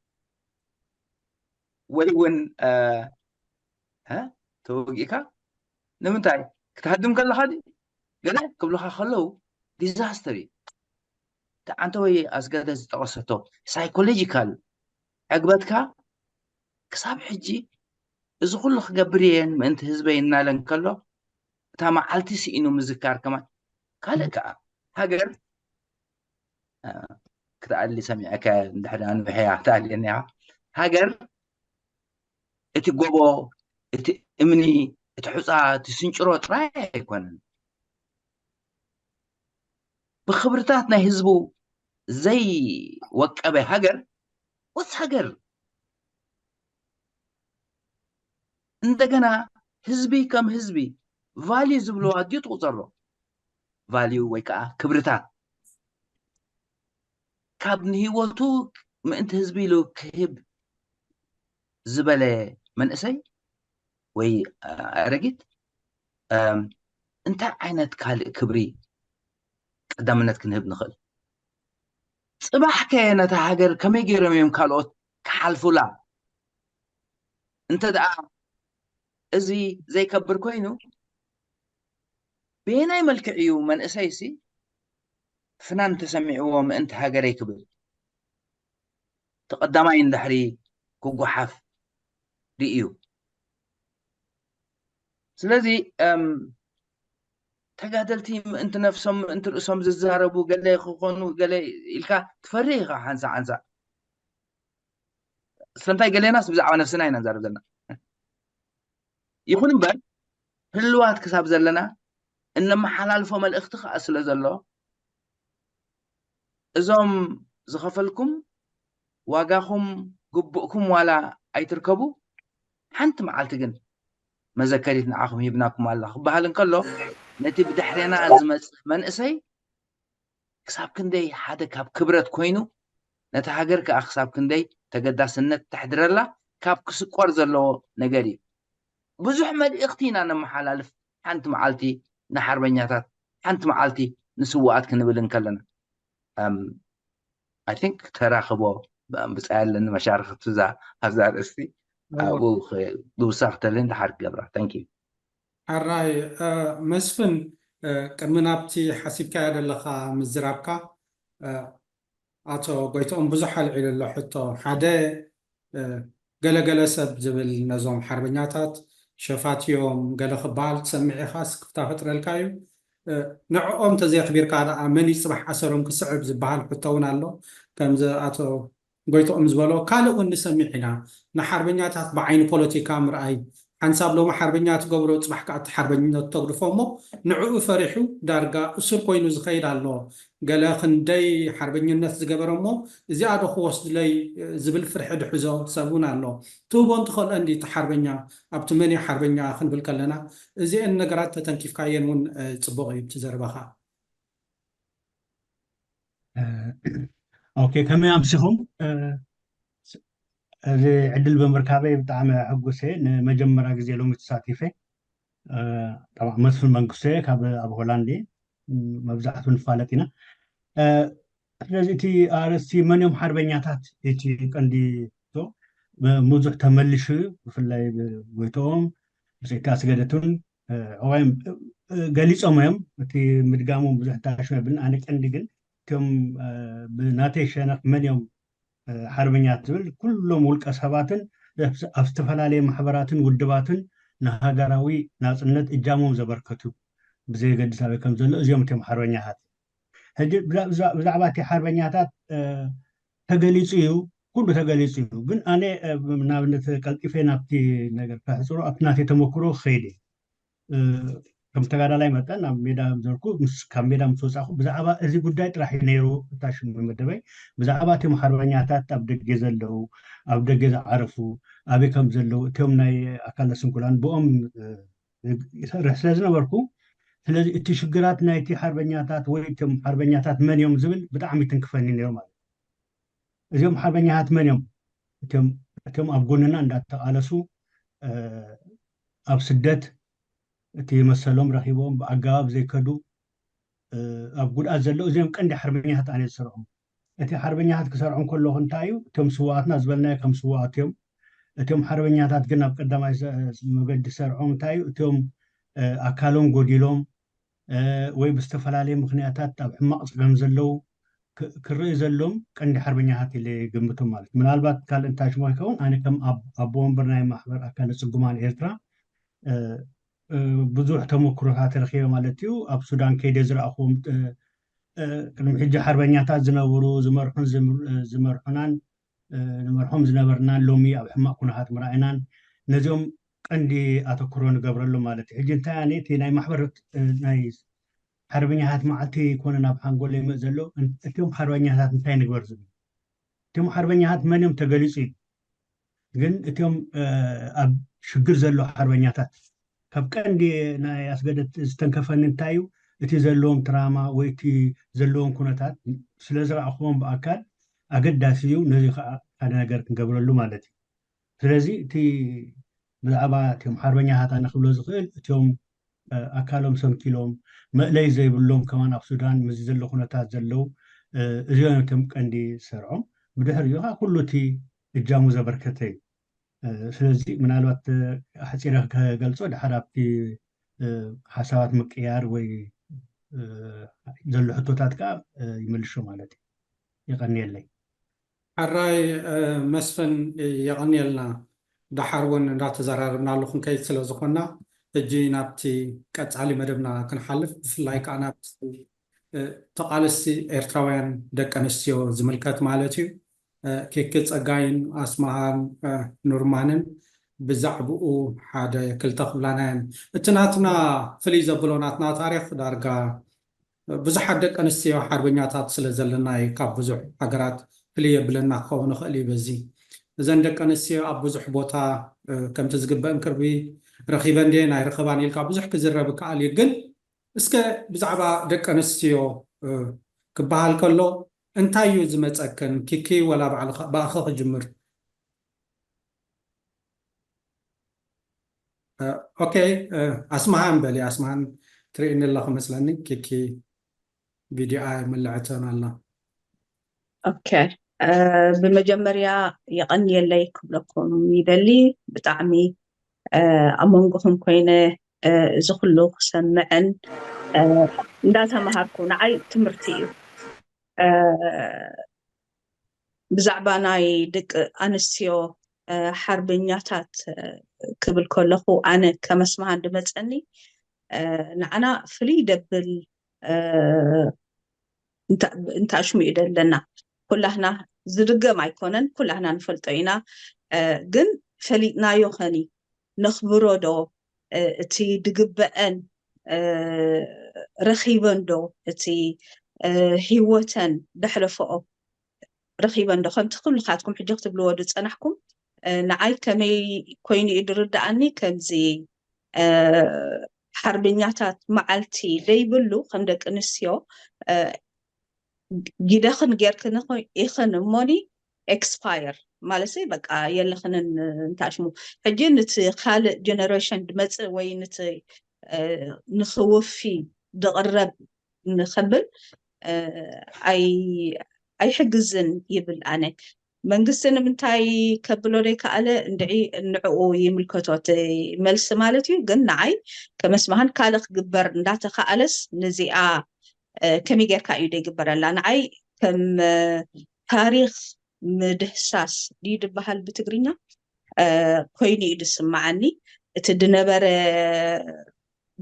وي وين ها توجيكا نمتاي كتهدم كل هذه قال قبلها خلوا ديزاستري أنت وي أسقط تقصته سايكولوجيكال عقبتك كساب حجي إذا كل خبرين ما أنت هزبين نالن كله تام علتي إنه مذكر كمان قالك هاجر كتقال لي سمعك دحران بحياة تالي إنها هاجر اتجوبو امني اتحصا تسنشرو تراي يكون بخبرتاتنا هزبو زي وقبه هاجر وس هاجر እንደገና ህዝቢ ከም ህዝቢ ቫልዩ ዝብሎ ኣድዩ ትቁፀሮ ቫልዩ ወይ ከዓ ክብርታት ካብ ንሂወቱ ምእንቲ ህዝቢ ኢሉ ክህብ ዝበለ መንእሰይ ወይ ኣረጊት እንታይ ዓይነት ካልእ ክብሪ ቀዳምነት ክንህብ ንኽእል ፅባሕ ከ ነታ ሃገር ከመይ ገይሮም እዮም ካልኦት ክሓልፉላ እንተ ደኣ እዚ ዘይከብር ኮይኑ بيناي ملكعيو من أساسي فنان تسمعوه من أنت هاجري كبر تقدمين دحري كوكو حف ريو سلازي تقادلتي أنت نفسهم أنت رؤسهم ززاربو قال لي خونو قال لي إلكا تفريغ عنسا سلمتاي قال لي ناس بزعوا نفسنا ينزار بزلنا يكون بل هلوات كساب زلنا إنما حلالفهم الاختخاء أسل زلو إذا زخفلكم واقاكم قبؤكم ولا أي تركبوا حنت معالتقن مذكريت نعاكم يبناكم الله بهالن كله نتي بدحرينا أزمت من إسي كساب كندي حدا كاب كبرت كوينو نتحقر كأخساب كندي تقدى سنة تحضر الله كاب كسكور زلو نقري بزح مد اختينا نما حلالف حنت معالتي نحربنياتات حنت معالتي نسوات كنبلن كلنا I think تراخبوا بسأل لأن مشارخ تزع هزار استي أبو دو ساعة لين تحرك قبره thank you الرأي مسفن كمنابتي حسيب كايد اللخا مزرابكا أتو قويتهم بزحل إلى اللي حتى حدا قلا سب زبل نظام حربنياتات شفات يوم قال خبال تسمعي خاص كفتا فترة الكايو نعوم تزي خبير كادا مني صباح عصرهم كسعب زبال حتونا له كم أتو قويتو أمزبالو كالو نسمعنا نحربنياتات بعين بوليتيكا مرأي حنساب لو محربنيات قبرو تصبح كأت حربنيات تغرفومو نعو فريحو دارقا أسر كوينو زخير الله قال خندي حربنيات زقبرمو زيادة خوص لي زبل فرح دحزو سابونا الله توبون تخل عندي تحربنيا أبتمني حربنيا خن بالكلنا زي النقرات تنكيف كاين من تصبغي بتزربخا اوكي كما يمسهم عدل بمركبه بتاع حقوسه نمجمرا غزي لو متساتفه طبعا مسفن منقسه كاب ابو هولندي مبزحت نفالتنا ስለዚህ አርሲ መንም ሓርበኛታት እቲ ቀንዲ ቶ ሙዙሕ ተመልሽ ብፍላይ ጎይቶም ብሰይካ ስገደቱን ወይም ገሊፆም እዮም እቲ ምድጋሙ ብዙሕ ታሽመ ብን ኣነ ቀንዲ ግን ከም ብናተይ ሸነኽ መን እዮም ሓርበኛት ዝብል ኩሎም ውልቀ ሰባትን ኣብ ዝተፈላለየ ማሕበራትን ውድባትን ንሃገራዊ ናፅነት እጃሞም ዘበርከቱ ብዘይገድሳዊ ከም ዘሎ እዚኦም እቶም ሓርበኛታት ሕጂ ብዛዕባ እቲ ሓርበኛታት ተገሊፁ እዩ كله تقليص جن أنا نابنت قلقي نابتي نجر كحصرو أبناتي تمكرو خيدي كم تقال لاي متى نام ميدا زركو مس كم ميدا مسوس أخو بزعبا إذا قداي راح ينيرو تاشم مدبي بزعبا تيم حربانياتات أبدك جزلو أبدك جز عرفو أبي كم زلو تيم ناي أكل سنكولان بوم رحلة بركو ስለዚህ እቲ ሽግራት ናይቲ ሓርበኛታት ወይ እቶም ሓርበኛታት መን እዮም ዝብል ብጣዕሚ ትንክፈኒ ነይሩ ማለት እዚኦም ሓርበኛታት መን እዮም እቶም ኣብ ጎንና እንዳተቃለሱ ኣብ ስደት እቲ መሰሎም ረኺቦም ብኣገባብ ዘይከዱ ኣብ ጉድኣት ዘለው እዚኦም ቀንዲ ሓርበኛታት ኣነ ዝሰርዖም እቲ ሓርበኛታት ክሰርዖም ከለኹ እንታይ እዩ እቶም ስዋኣትና ዝበልናዮ ከም ስዋኣት እዮም እቶም ሓርበኛታት ግን ኣብ ቀዳማይ መገዲ ዝሰርዖም እንታይ እዩ እቶም ኣካሎም ጎዲሎም ወይ ብዝተፈላለየ ምክንያታት ኣብ ሕማቕ ፀገም ዘለው ክርኢ ዘሎም ቀንዲ ሓርበኛታት ኢለ ይግምቶም ማለት ምናልባት ካልእ እንታይ ሽሞ ይከውን ኣነ ከም ኣቦ ወንበር ናይ ማሕበር ኣካለ ፅጉማን ኤርትራ ብዙሕ ተመክሮታት ረኺበ ማለት እዩ ኣብ ሱዳን ከይደ ዝረኣኹም ቅድሚ ሕጂ ሓርበኛታት ዝነበሩ ዝመርሑናን ንመርሖም ዝነበርናን ሎሚ ኣብ ሕማቕ ኩነታት ምርኣይናን ነዚኦም ቀንዲ ኣተኩሮ ንገብረሉ ማለት እዩ ሕጂ እንታይ ኣነ እቲ ናይ ማሕበር ናይ ሓርበኛታት መዓልቲ ይኮነ ናብ ሓንጎል ይመፅ ዘሎ እቶም ሓርበኛታት እንታይ ንግበር ዝብል እቶም ሓርበኛታት መን እዮም ተገሊፁ እዩ ግን እቶም ኣብ ሽግር ዘሎ ሓርበኛታት ካብ ቀንዲ ናይ ኣስገደት ዝተንከፈኒ እንታይ እዩ እቲ ዘለዎም ትራማ ወይ እቲ ዘለዎም ኩነታት ስለ ዝረኣኽቦም ብኣካል ኣገዳሲ እዩ ነዚ ከዓ ሓደ ነገር ክንገብረሉ ማለት እዩ ስለዚ እቲ ብዛዕባ እቶም ሓርበኛታት ኣነ ክብሎ ዝኽእል እቶም ኣካሎም ሰንኪሎም መእለይ ዘይብሎም ከማን ኣብ ሱዳን ምዚ ዘሎ ኩነታት ዘለው እዚኦም እቶም ቀንዲ ዝሰርዖም ብድሕሪኡ ከዓ ኩሉ እቲ እጃሙ ዘበርከተ እዩ ስለዚ ምናልባት ሓፂረ ከገልፆ ድሓር ኣብቲ ሓሳባት ምቅያር ወይ ዘሎ ሕቶታት ከዓ ይመልሾ ማለት እዩ ይቀኒየለይ ሓራይ መስፍን ይቀኒየልና ድሓር እውን እንዳተዘራርብና ኣለኹ ክንከይድ ስለ ዝኾና ሕጂ ናብቲ ቀፃሊ መደብና ክንሓልፍ ብፍላይ ከዓ ናብቲ ተቃለስቲ ኤርትራውያን ደቂ ኣንስትዮ ዝምልከት ማለት እዩ ኬክ ፀጋይን ኣስማሃን ኑርማንን ብዛዕባኡ ሓደ ክልተ ክብላናየን እቲ ናትና ፍልይ ዘብሎ ናትና ታሪክ ዳርጋ ብዙሓት ደቂ ኣንስትዮ ሓርበኛታት ስለ ዘለና እዩ ካብ ብዙሕ ሃገራት ፍልይ የብለና ክኸውን ይኽእል እዩ በዚ እዘን ደቂ ኣንስትዮ ኣብ ብዙሕ ቦታ ከምቲ ዝግበአን ቅርቢ ረኺበን ድየን ኣይረኸባን ኢልካ ብዙሕ ክዝረብ ከኣል እዩ ግን እስከ ብዛዕባ ደቂ ኣንስትዮ ክበሃል ከሎ እንታይ እዩ ዝመፀክን ኪኪ ወላ ባእኸ ክጅምር ኦኬ ኣስማሃን በሊ ኣስማሃን ትርእኒ ኣለኹ መስለኒ ኪኪ ቪድዮ መላዕተን ኣላ ኦኬ ብመጀመርያ ይቀኒየለይ ክብለኩም ይደሊ ብጣዕሚ ኣብ መንጎኹም ኮይነ እዚ ኩሉ ክሰምዕን እንዳተምሃርኩ ንዓይ ትምህርቲ እዩ ብዛዕባ ናይ ደቂ ኣንስትዮ ሓርበኛታት ክብል ከለኹ ኣነ ከመስማሃን ድመፀኒ ንዓና ፍልይ ደብል እንታሽሙ ይደለና ኩላህና ዝድገም ኣይኮነን ኩላህና ንፈልጦ ኢና ግን ፈሊጥናዮ ኸኒ ነኽብሮ ዶ እቲ ድግበአን ረኺበን ዶ እቲ ሂወተን ደሕለፈኦ ረኺበን ዶ ከምቲ ኩልካትኩም ሕጂ ክትብልዎ ዶ ፀናሕኩም ንዓይ ከመይ ኮይኑ እዩ ድርዳእኒ ከምዚ ሓርበኛታት መዓልቲ ዘይብሉ ከም ደቂ ኣንስትዮ ጊደኽን ጌርክን ኢኽን እሞኒ ኤክስፓየር ማለት በቃ የለኽንን እንታሽሙ ሕጂ ነቲ ካልእ ጀነሬሽን ድመፅእ ወይ ነቲ ንኽውፊ ድቕረብ ንኽብል ኣይሕግዝን ይብል ኣነ መንግስቲ ንምንታይ ከብሎ ዘይከኣለ ንዕኡ ይምልከቶት መልሲ ማለት እዩ ግን ንዓይ ከመስማሃን ካልእ ክግበር እንዳተኸኣለስ ነዚኣ ከመይ ጌርካ እዩ ደይግበረላ ንዓይ ከም ታሪክ ምድህሳስ ድዩ ድበሃል ብትግርኛ ኮይኑ እዩ ድስማዓኒ እቲ ድነበረ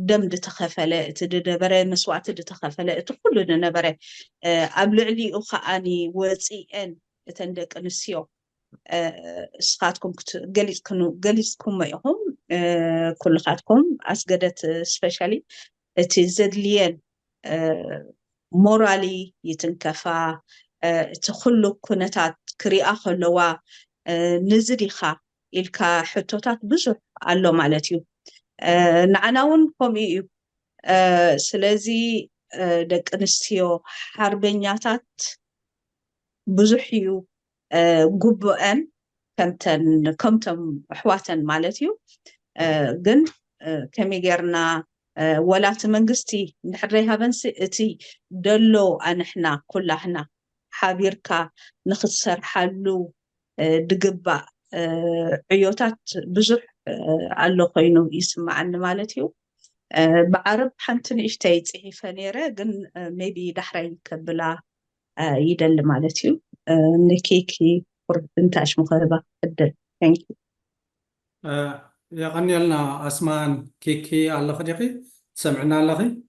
ደም ድተኸፈለ እቲ ድነበረ መስዋዕቲ ድተኸፈለ እቲ ኩሉ ድነበረ ኣብ ልዕሊኡ ከዓኒ ወፂአን እተን ደቂ ኣንስትዮ እስኻትኩም ገሊጽኩም ኢኹም ኩልኻትኩም ኣስገደት ስፔሻሊ እቲ ዘድልየን ሞራሊ ይትንከፋ እቲ ኩሉ ኩነታት ክሪኣ ከለዋ ንዝዲኻ ኢልካ ሕቶታት ብዙሕ ኣሎ ማለት እዩ ንዓና እውን ከምኡ እዩ ስለዚ ደቂ ኣንስትዮ ሓርበኛታት ብዙሕ እዩ ጉቡአን ከምቶም ኣሕዋተን ማለት እዩ ግን ከመይ ጌርና ወላቲ መንግስቲ እንድሕር ዘይሃበንሲ እቲ ደሎ ኣንሕና ኩላህና ሓቢርካ ንኽትሰርሓሉ ድግባእ ዕዮታት ብዙሕ ኣሎ ኮይኑ ይስማዓኒ ማለት እዩ ብዓረብ ሓንቲ ንእሽተይ ፅሒፈ ነይረ ግን ሜቢ ዳሕራይ ከብላ ይደሊ ማለት እዩ ንኬኪ እንታይ ሽሙኸባ ዕድል ቴንክ ዩ يغنيلنا أسمان كيكي على خديقي سمعنا لغي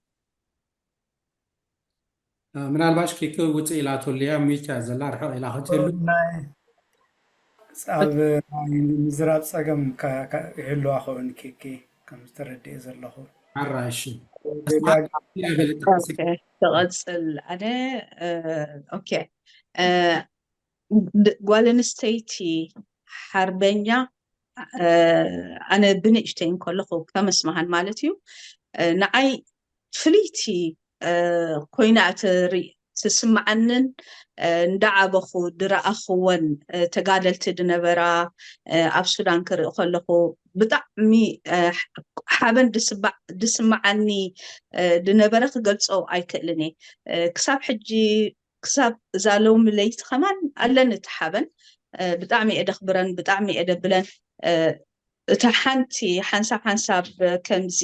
من الباش كيكي وتي إلى توليا ميتا زلا رح إلى هتلو صعب مزراب صقم كهلو أخون كيكي كم تردي زلخو عراشي اوكي تغسل أنا اوكي ጓልንስተይቲ ሓርበኛ ኣነ ብንእሽተይን ከለኹ ከመስማሃን ማለት እዩ ንዓይ ፍልይቲ ኮይና ትስማዓንን እንዳዓበኹ ድረኣኽወን ተጋደልቲ ድነበራ ኣብ ሱዳን ክርኢ ከለኹ ብጣዕሚ ሓበን ድስማዓኒ ድነበረ ክገልፆ ኣይክእልን እየ ክሳብ ሕጂ ክሳብ እዛ ሎሚ ለይቲ ኸማን ኣለኒ እቲ ሓበን ብጣዕሚ እየ ደኽብረን ብጣዕሚ እየ ደብለን እታ ሓንቲ ሓንሳብ ከምዚ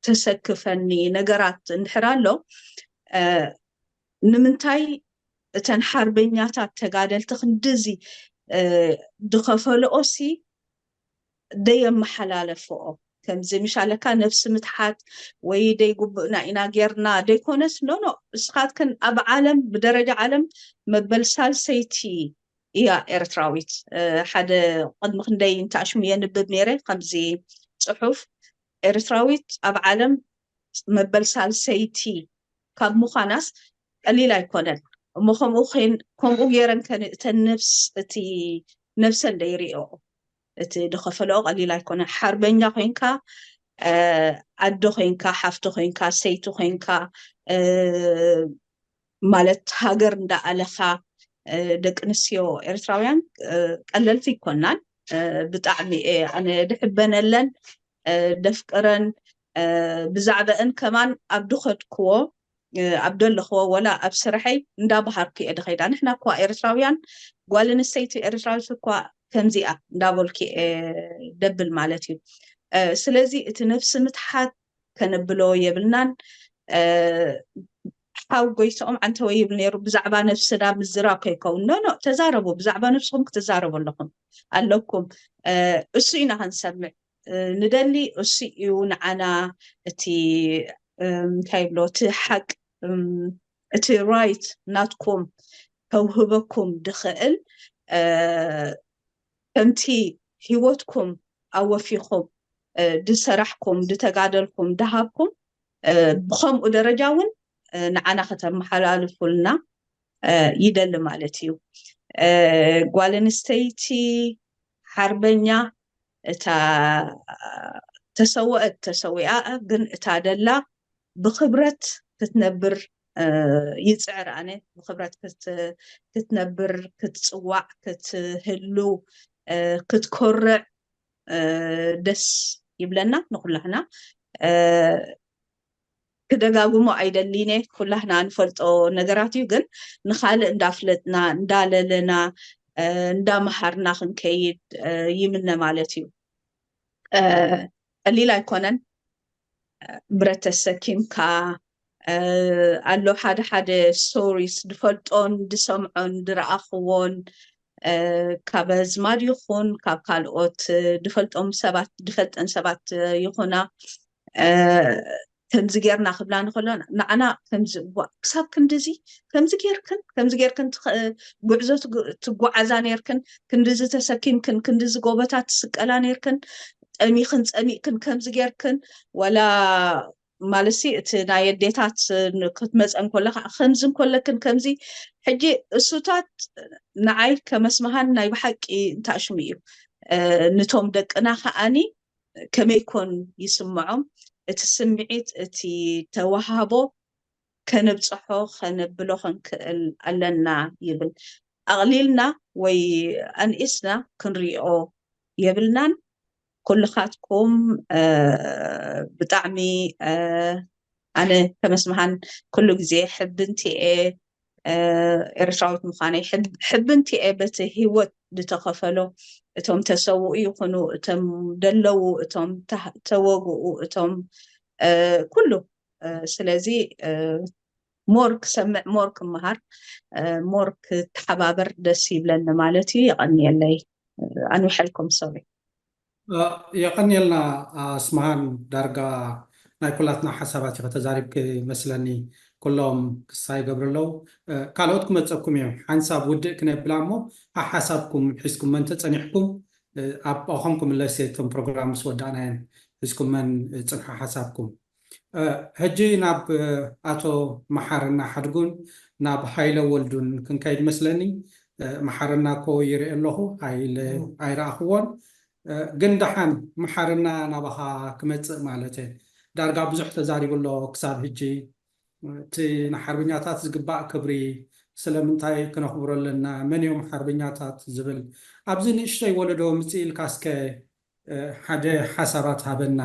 ተሰክፈኒ ነገራት እንድሕር ኣሎ ንምንታይ እተን ሓርበኛታት ተጋደልቲ ክንድዚ ድኸፈልኦሲ ደየመሓላለፍኦ ከምዚ ምሻለካ ነፍሲ ምትሓት ወይ ደይጉብእና ኢና ጌርና ደይኮነስ ኖ እስኻትክን ኣብ ዓለም ብደረጃ ዓለም መበል ሳልሰይቲ እያ ኤርትራዊት ሓደ ቅድሚ ክንደይ እንተኣሽሙ የንብብ ነይረ ከምዚ ፅሑፍ ኤርትራዊት ኣብ ዓለም መበል ሳልሰይቲ ካብ ምዃናስ ቀሊል ኣይኮነን እሞ ከምኡ ጌረን እተን ነፍስ እቲ ነፍሰን ደይሪኦ እቲ ድኸፈለኦ ቀሊል ኣይኮነን ሓርበኛ ኮይንካ ኣዶ ኮይንካ ሓፍቲ ኮይንካ ሰይቲ ኮይንካ ማለት ሃገር እንዳኣለኻ ደቂ ኣንስትዮ ኤርትራውያን ቀለልቲ ይኮናን ብጣዕሚ ኣነ ድሕበነለን ደፍቅረን ብዛዕባአን ከማን ኣብ ድኸድክዎ ኣብ ደለኽዎ ወላ ኣብ ስራሐይ እንዳባሃርኩ እየ ድኸይዳ ንሕና እኳ ኤርትራውያን ጓል ኣንስተይቲ ኤርትራዊት እኳ ከምዚኣ እንዳበልኩ ደብል ማለት እዩ ስለዚ እቲ ነፍሲ ምትሓት ከነብሎ የብልናን ሓው ጎይቶኦም ዓንተ ወይ ይብል ነይሩ ብዛዕባ ነፍስና ምዝራብ ከይከውን ኖ ተዛረቡ ብዛዕባ ነፍስኩም ክትዛረቡ ኣለኹም ኣለኩም እሱ ኢና ክንሰምዕ ንደሊ እሱ እዩ ንዓና እቲ እንታይ ብሎ እቲ ሓቅ እቲ ራይት ናትኩም ከውህበኩም ድኽእል ከምቲ ሂወትኩም ኣወፊኹም ድሰራሕኩም ድተጋደልኩም ድሃብኩም ብኸምኡ ደረጃ እውን ንዓና ከተመሓላልፉልና ይደሊ ማለት እዩ ጓል ኣንስተይቲ ሓርበኛ እታ ተሰውአት ተሰዊኣ ግን እታ ደላ ብኽብረት ክትነብር ይፅዕር ኣነ ብኽብረት ክትነብር ክትፅዋዕ ክትህሉ ክትኮርዕ ደስ ይብለና ንኩላህና ክደጋግሞ ኣይደሊነ ኩላህና ንፈልጦ ነገራት እዩ ግን ንኻልእ እንዳፍለጥና እንዳለለና እንዳመሃርና ክንከይድ ይምነ ማለት እዩ ቀሊል ኣይኮነን ብረት ተሰኪምካ ኣሎ ሓደ ስቶሪስ ድፈልጦን ድሰምዖን ድረኣኽዎን ካብ ኣዝማድ ይኹን ካብ ካልኦት ድፈልጠን ሰባት ይኹና ከምዚ ጌርና ክብላ ንኸሎና ንዓና ከምዚ ክሳብ ከምዚ ጌርክን ጉዕዞ ትጓዓዛ ነርክን ክንዲዚ ተሰኪምክን ክንዲዚ ጎበታት ትስቀላ ነርክን ፀሚእክን ከምዚ ጌርክን ወላ ማለሲ እቲ ናይ ኣዴታት ክትመፀን ከለካ ከምዚ እንከለክን ከምዚ ሕጂ እሱታት ንዓይ ከመስመሃን ናይ ብሓቂ እንታሽሙ እዩ ንቶም ደቅና ከዓኒ ከመይኮን ይስምዖም እቲ ስምዒት እቲ ተዋሃቦ ከነብፅሖ ከነብሎ ክንክእል ኣለና ይብል ኣቕሊልና ወይ ኣንኢስና ክንሪኦ የብልናን ኩልኻትኩም ብጣዕሚ ኣነ ከመስመሃን ኩሉ ግዜ ሕብንቲ እየ ኤርትራዊት ምዃነይ ሕብንቲ እየ በቲ ሂወት ዝተኸፈሎ እቶም ተሰውኡ ይኹኑ እቶም ደለዉ እቶም ተወግኡ እቶም ኩሉ ስለዚ ሞር ክሰምዕ ሞር ክመሃር ሞር ክትሓባበር ደስ ይብለኒ ማለት እዩ ይቐኒየለይ ኣንውሐልኩም ሰብሪ የቀኒየልና ኣስማሃን ዳርጋ ናይ ኩላትና ሓሳባት ከተዛሪብክ መስለኒ ኩሎም ክሳይ ገብርለው ካልኦት ክመፀኩም እዮም ሓንሳብ ውድእ ክነብላ እሞ ኣብ ሓሳብኩም ሒዝኩም መን ተፀኒሕኩም ኣብ ኣኸምኩም ለሴቶም ፕሮግራም ምስ ወዳእናየን ሒዝኩመን ፅንሓ ሓሳብኩም ሕጂ ናብ ኣቶ መሓርና ሓድጉን ናብ ሃይለ ወልዱን ክንከይድ መስለኒ መሓርና ኮ ይርኢ ኣለኹ ሃይለ ኣይረኣኽዎን ግን ደሓን መሓርና ናባኻ ክመፅእ ማለት እየ ዳርጋ ብዙሕ ተዛሪብሎ ክሳብ ሕጂ እቲ ንሓርበኛታት ዝግባእ ክብሪ ስለምንታይ ክነኽብሮ ኣለና መን እዮም ሓርበኛታት ዝብል ኣብዚ ንእሽተይ ወለዶ ምፅእ ኢልካስከ ሓደ ሓሳባት ሃበና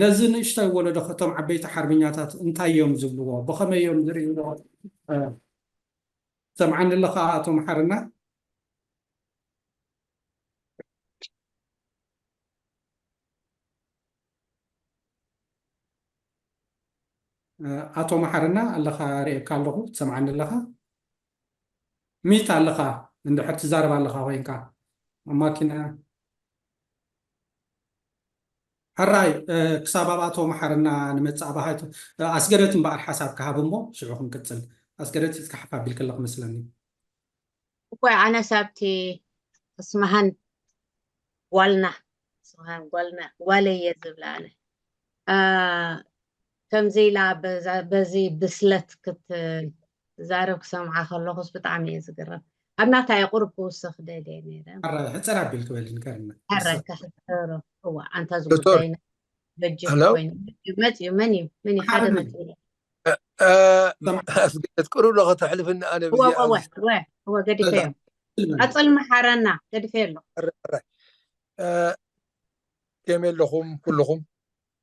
ነዚ ንእሽተይ ወለዶ ከቶም ዓበይቲ ሓርበኛታት እንታይ እዮም ዝብልዎ ብኸመይ እዮም ዝርእይዎ ሰምዓኒ ኣለኻ ኣቶ መሓርና ኣቶ መሓርና ኣለኻ ርኤካ ኣለኹ ትሰምዓኒ ኣለኻ ሚት ኣለኻ እንድሕር ትዛረብ ኣለኻ ኮይንካ ማኪና ሕራይ ክሳብ ኣብ ኣቶ መሓርና ንመፅእ ባሃት ኣስገደት እምበኣር ሓሳብ ክሃብ እሞ ሽዑ ክንቅፅል ኣስገደት ክትካሓፍ ኣቢል ከለኹ መስለኒ እኮይ ኣነ ሳብቲ እስመሃን ጓልና ጓለየ ዝብላ ኣነ ከምዚ ኢላ በዚ ብስለት ክትዛረብ ክሰምዓ ከለኹስ ብጣዕሚ እየ ዝገረም ኣብ ናታይ ቁርብ ክውስኽ ደልየ ነይረ ሕፀር ኣቢል ክበል ንከርና ሕረይ ክሕተሮ እዋ ኣንታ ዝጉዳይ በጅሕ ኮይኑ መፅዩ መን እዩ ሓደ መፅኡ ኣስገደት ቅሩብ ለኸ ተሕልፍኒ ኣነ هو قديفين أصل محرنا قديفين له كمل لكم كلكم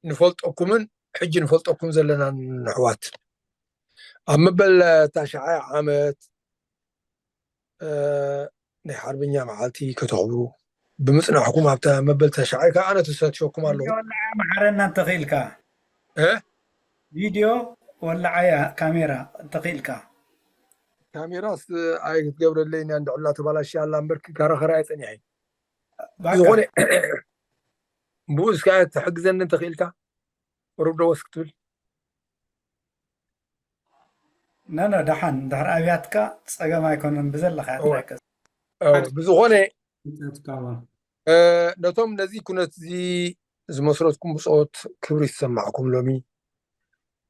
نفلطكم حج نفلطكم زلنا نحوات أما بل تاشعي عامت نحاربنيا معالتي كتغبرو بمثل حكومة بتاع مبل تاشعي كأنا تساتشوكم الله محرنا تقيلك إيه فيديو ولا عيا كاميرا تقيلك كاميرا أي تقبل اللي عند الله تبارك إن شاء الله مبرك كارا خرايت يعني يقولي بوز كانت حق زن أنت خيلك ورب دوسكتول نانا دحن دحر أبياتك صجا ما يكون بزل خيرك بزغوني نتوم نزي كنت زي زمسرتكم بصوت كبر يسمعكم لومي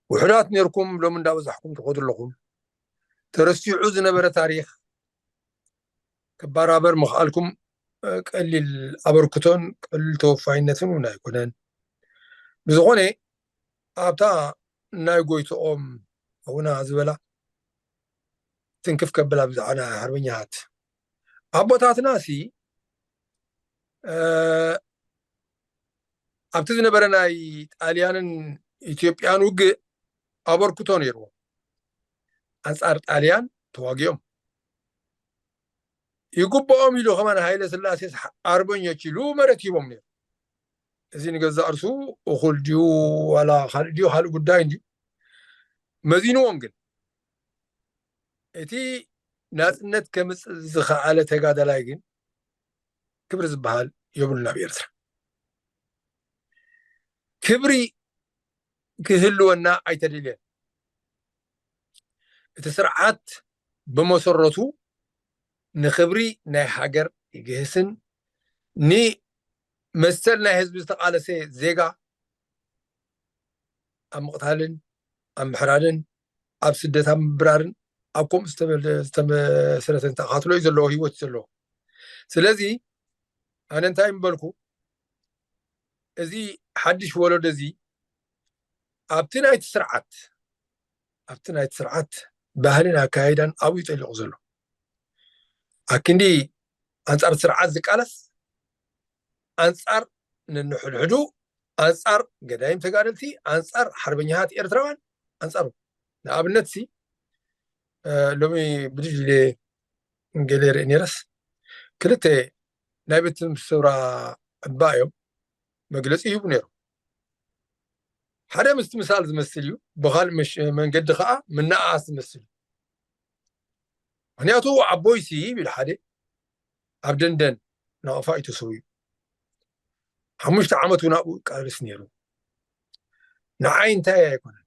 وحنات نيركم لو من داوزحكم تقدر لكم ترسيعو زنبرة تاريخ كبارابر مخالكم قليل أبركتون قليل توفاينتون ونا يكونن بزغوني أبتا نايقويتو هنا زبلا تنكف كبلا بزعنا حربينيات أبوتات ناسي أبتز نبرناي طاليان إثيوبيان وق أبركتون يرو أنصار طاليان تواجيهم يقبهم يلو كمان هاي لسلاسي أربعين كيلو مرتيبهم نير زين جزء أرسو وخل ديو ولا خال ديو خال قداين دي مزينو وانجن إتي ناس نت كمس زخالة تجاد لايجن كبر زبال يبلنا بيرتر كبري ክህልወና ኣይተደልየን እቲ ስርዓት ብመሰረቱ ንክብሪ ናይ ሃገር ይግህስን ንመሰል ናይ ህዝቢ ዝተቃለሰ ዜጋ ኣብ ምቕታልን ኣብ ምሕራድን ኣብ ስደት ኣብ ምብራርን ኣብ ከምኡ ዝተመሰረተ ተኻትሎ እዩ ዘለዎ ሂወት ዘለዎ ስለዚ ኣነ እንታይ ምበልኩ እዚ ሓድሽ ወለዶ እዚ ኣብቲ ናይቲ ስርዓት ባህልን ኣካይዳን ኣብኡ ይጠሊቑ ዘሎ ኣክንዲ ኣንጻር ስርዓት ዝቃለስ ኣንጻር ንንሕድሕዱ ኣንጻር ገዳይም ተጋደልቲ ኣንጻር ሓርበኛታት ኤርትራውያን ኣንጻሩ ንኣብነት ሲ ሎሚ ብድጅሌ ገለ ርኢ ነይረስ ክልተ ናይ ቤት ምሰውራ እባ እዮም መግለፂ ይህቡ ነይሩ ሓደ ምስቲ ምሳል ዝመስል እዩ ብካልእ መንገዲ ከዓ ምነኣኣስ ዝመስል እዩ ምክንያቱ ዓቦይሲ ይብል ሓደ ኣብ ደንደን ናቕፋ እዩ ተሰውዩ 5 ዓመት እውን ኣብኡ ቃልስ ነይሩ ንዓይ እንታይ ኣይኮነን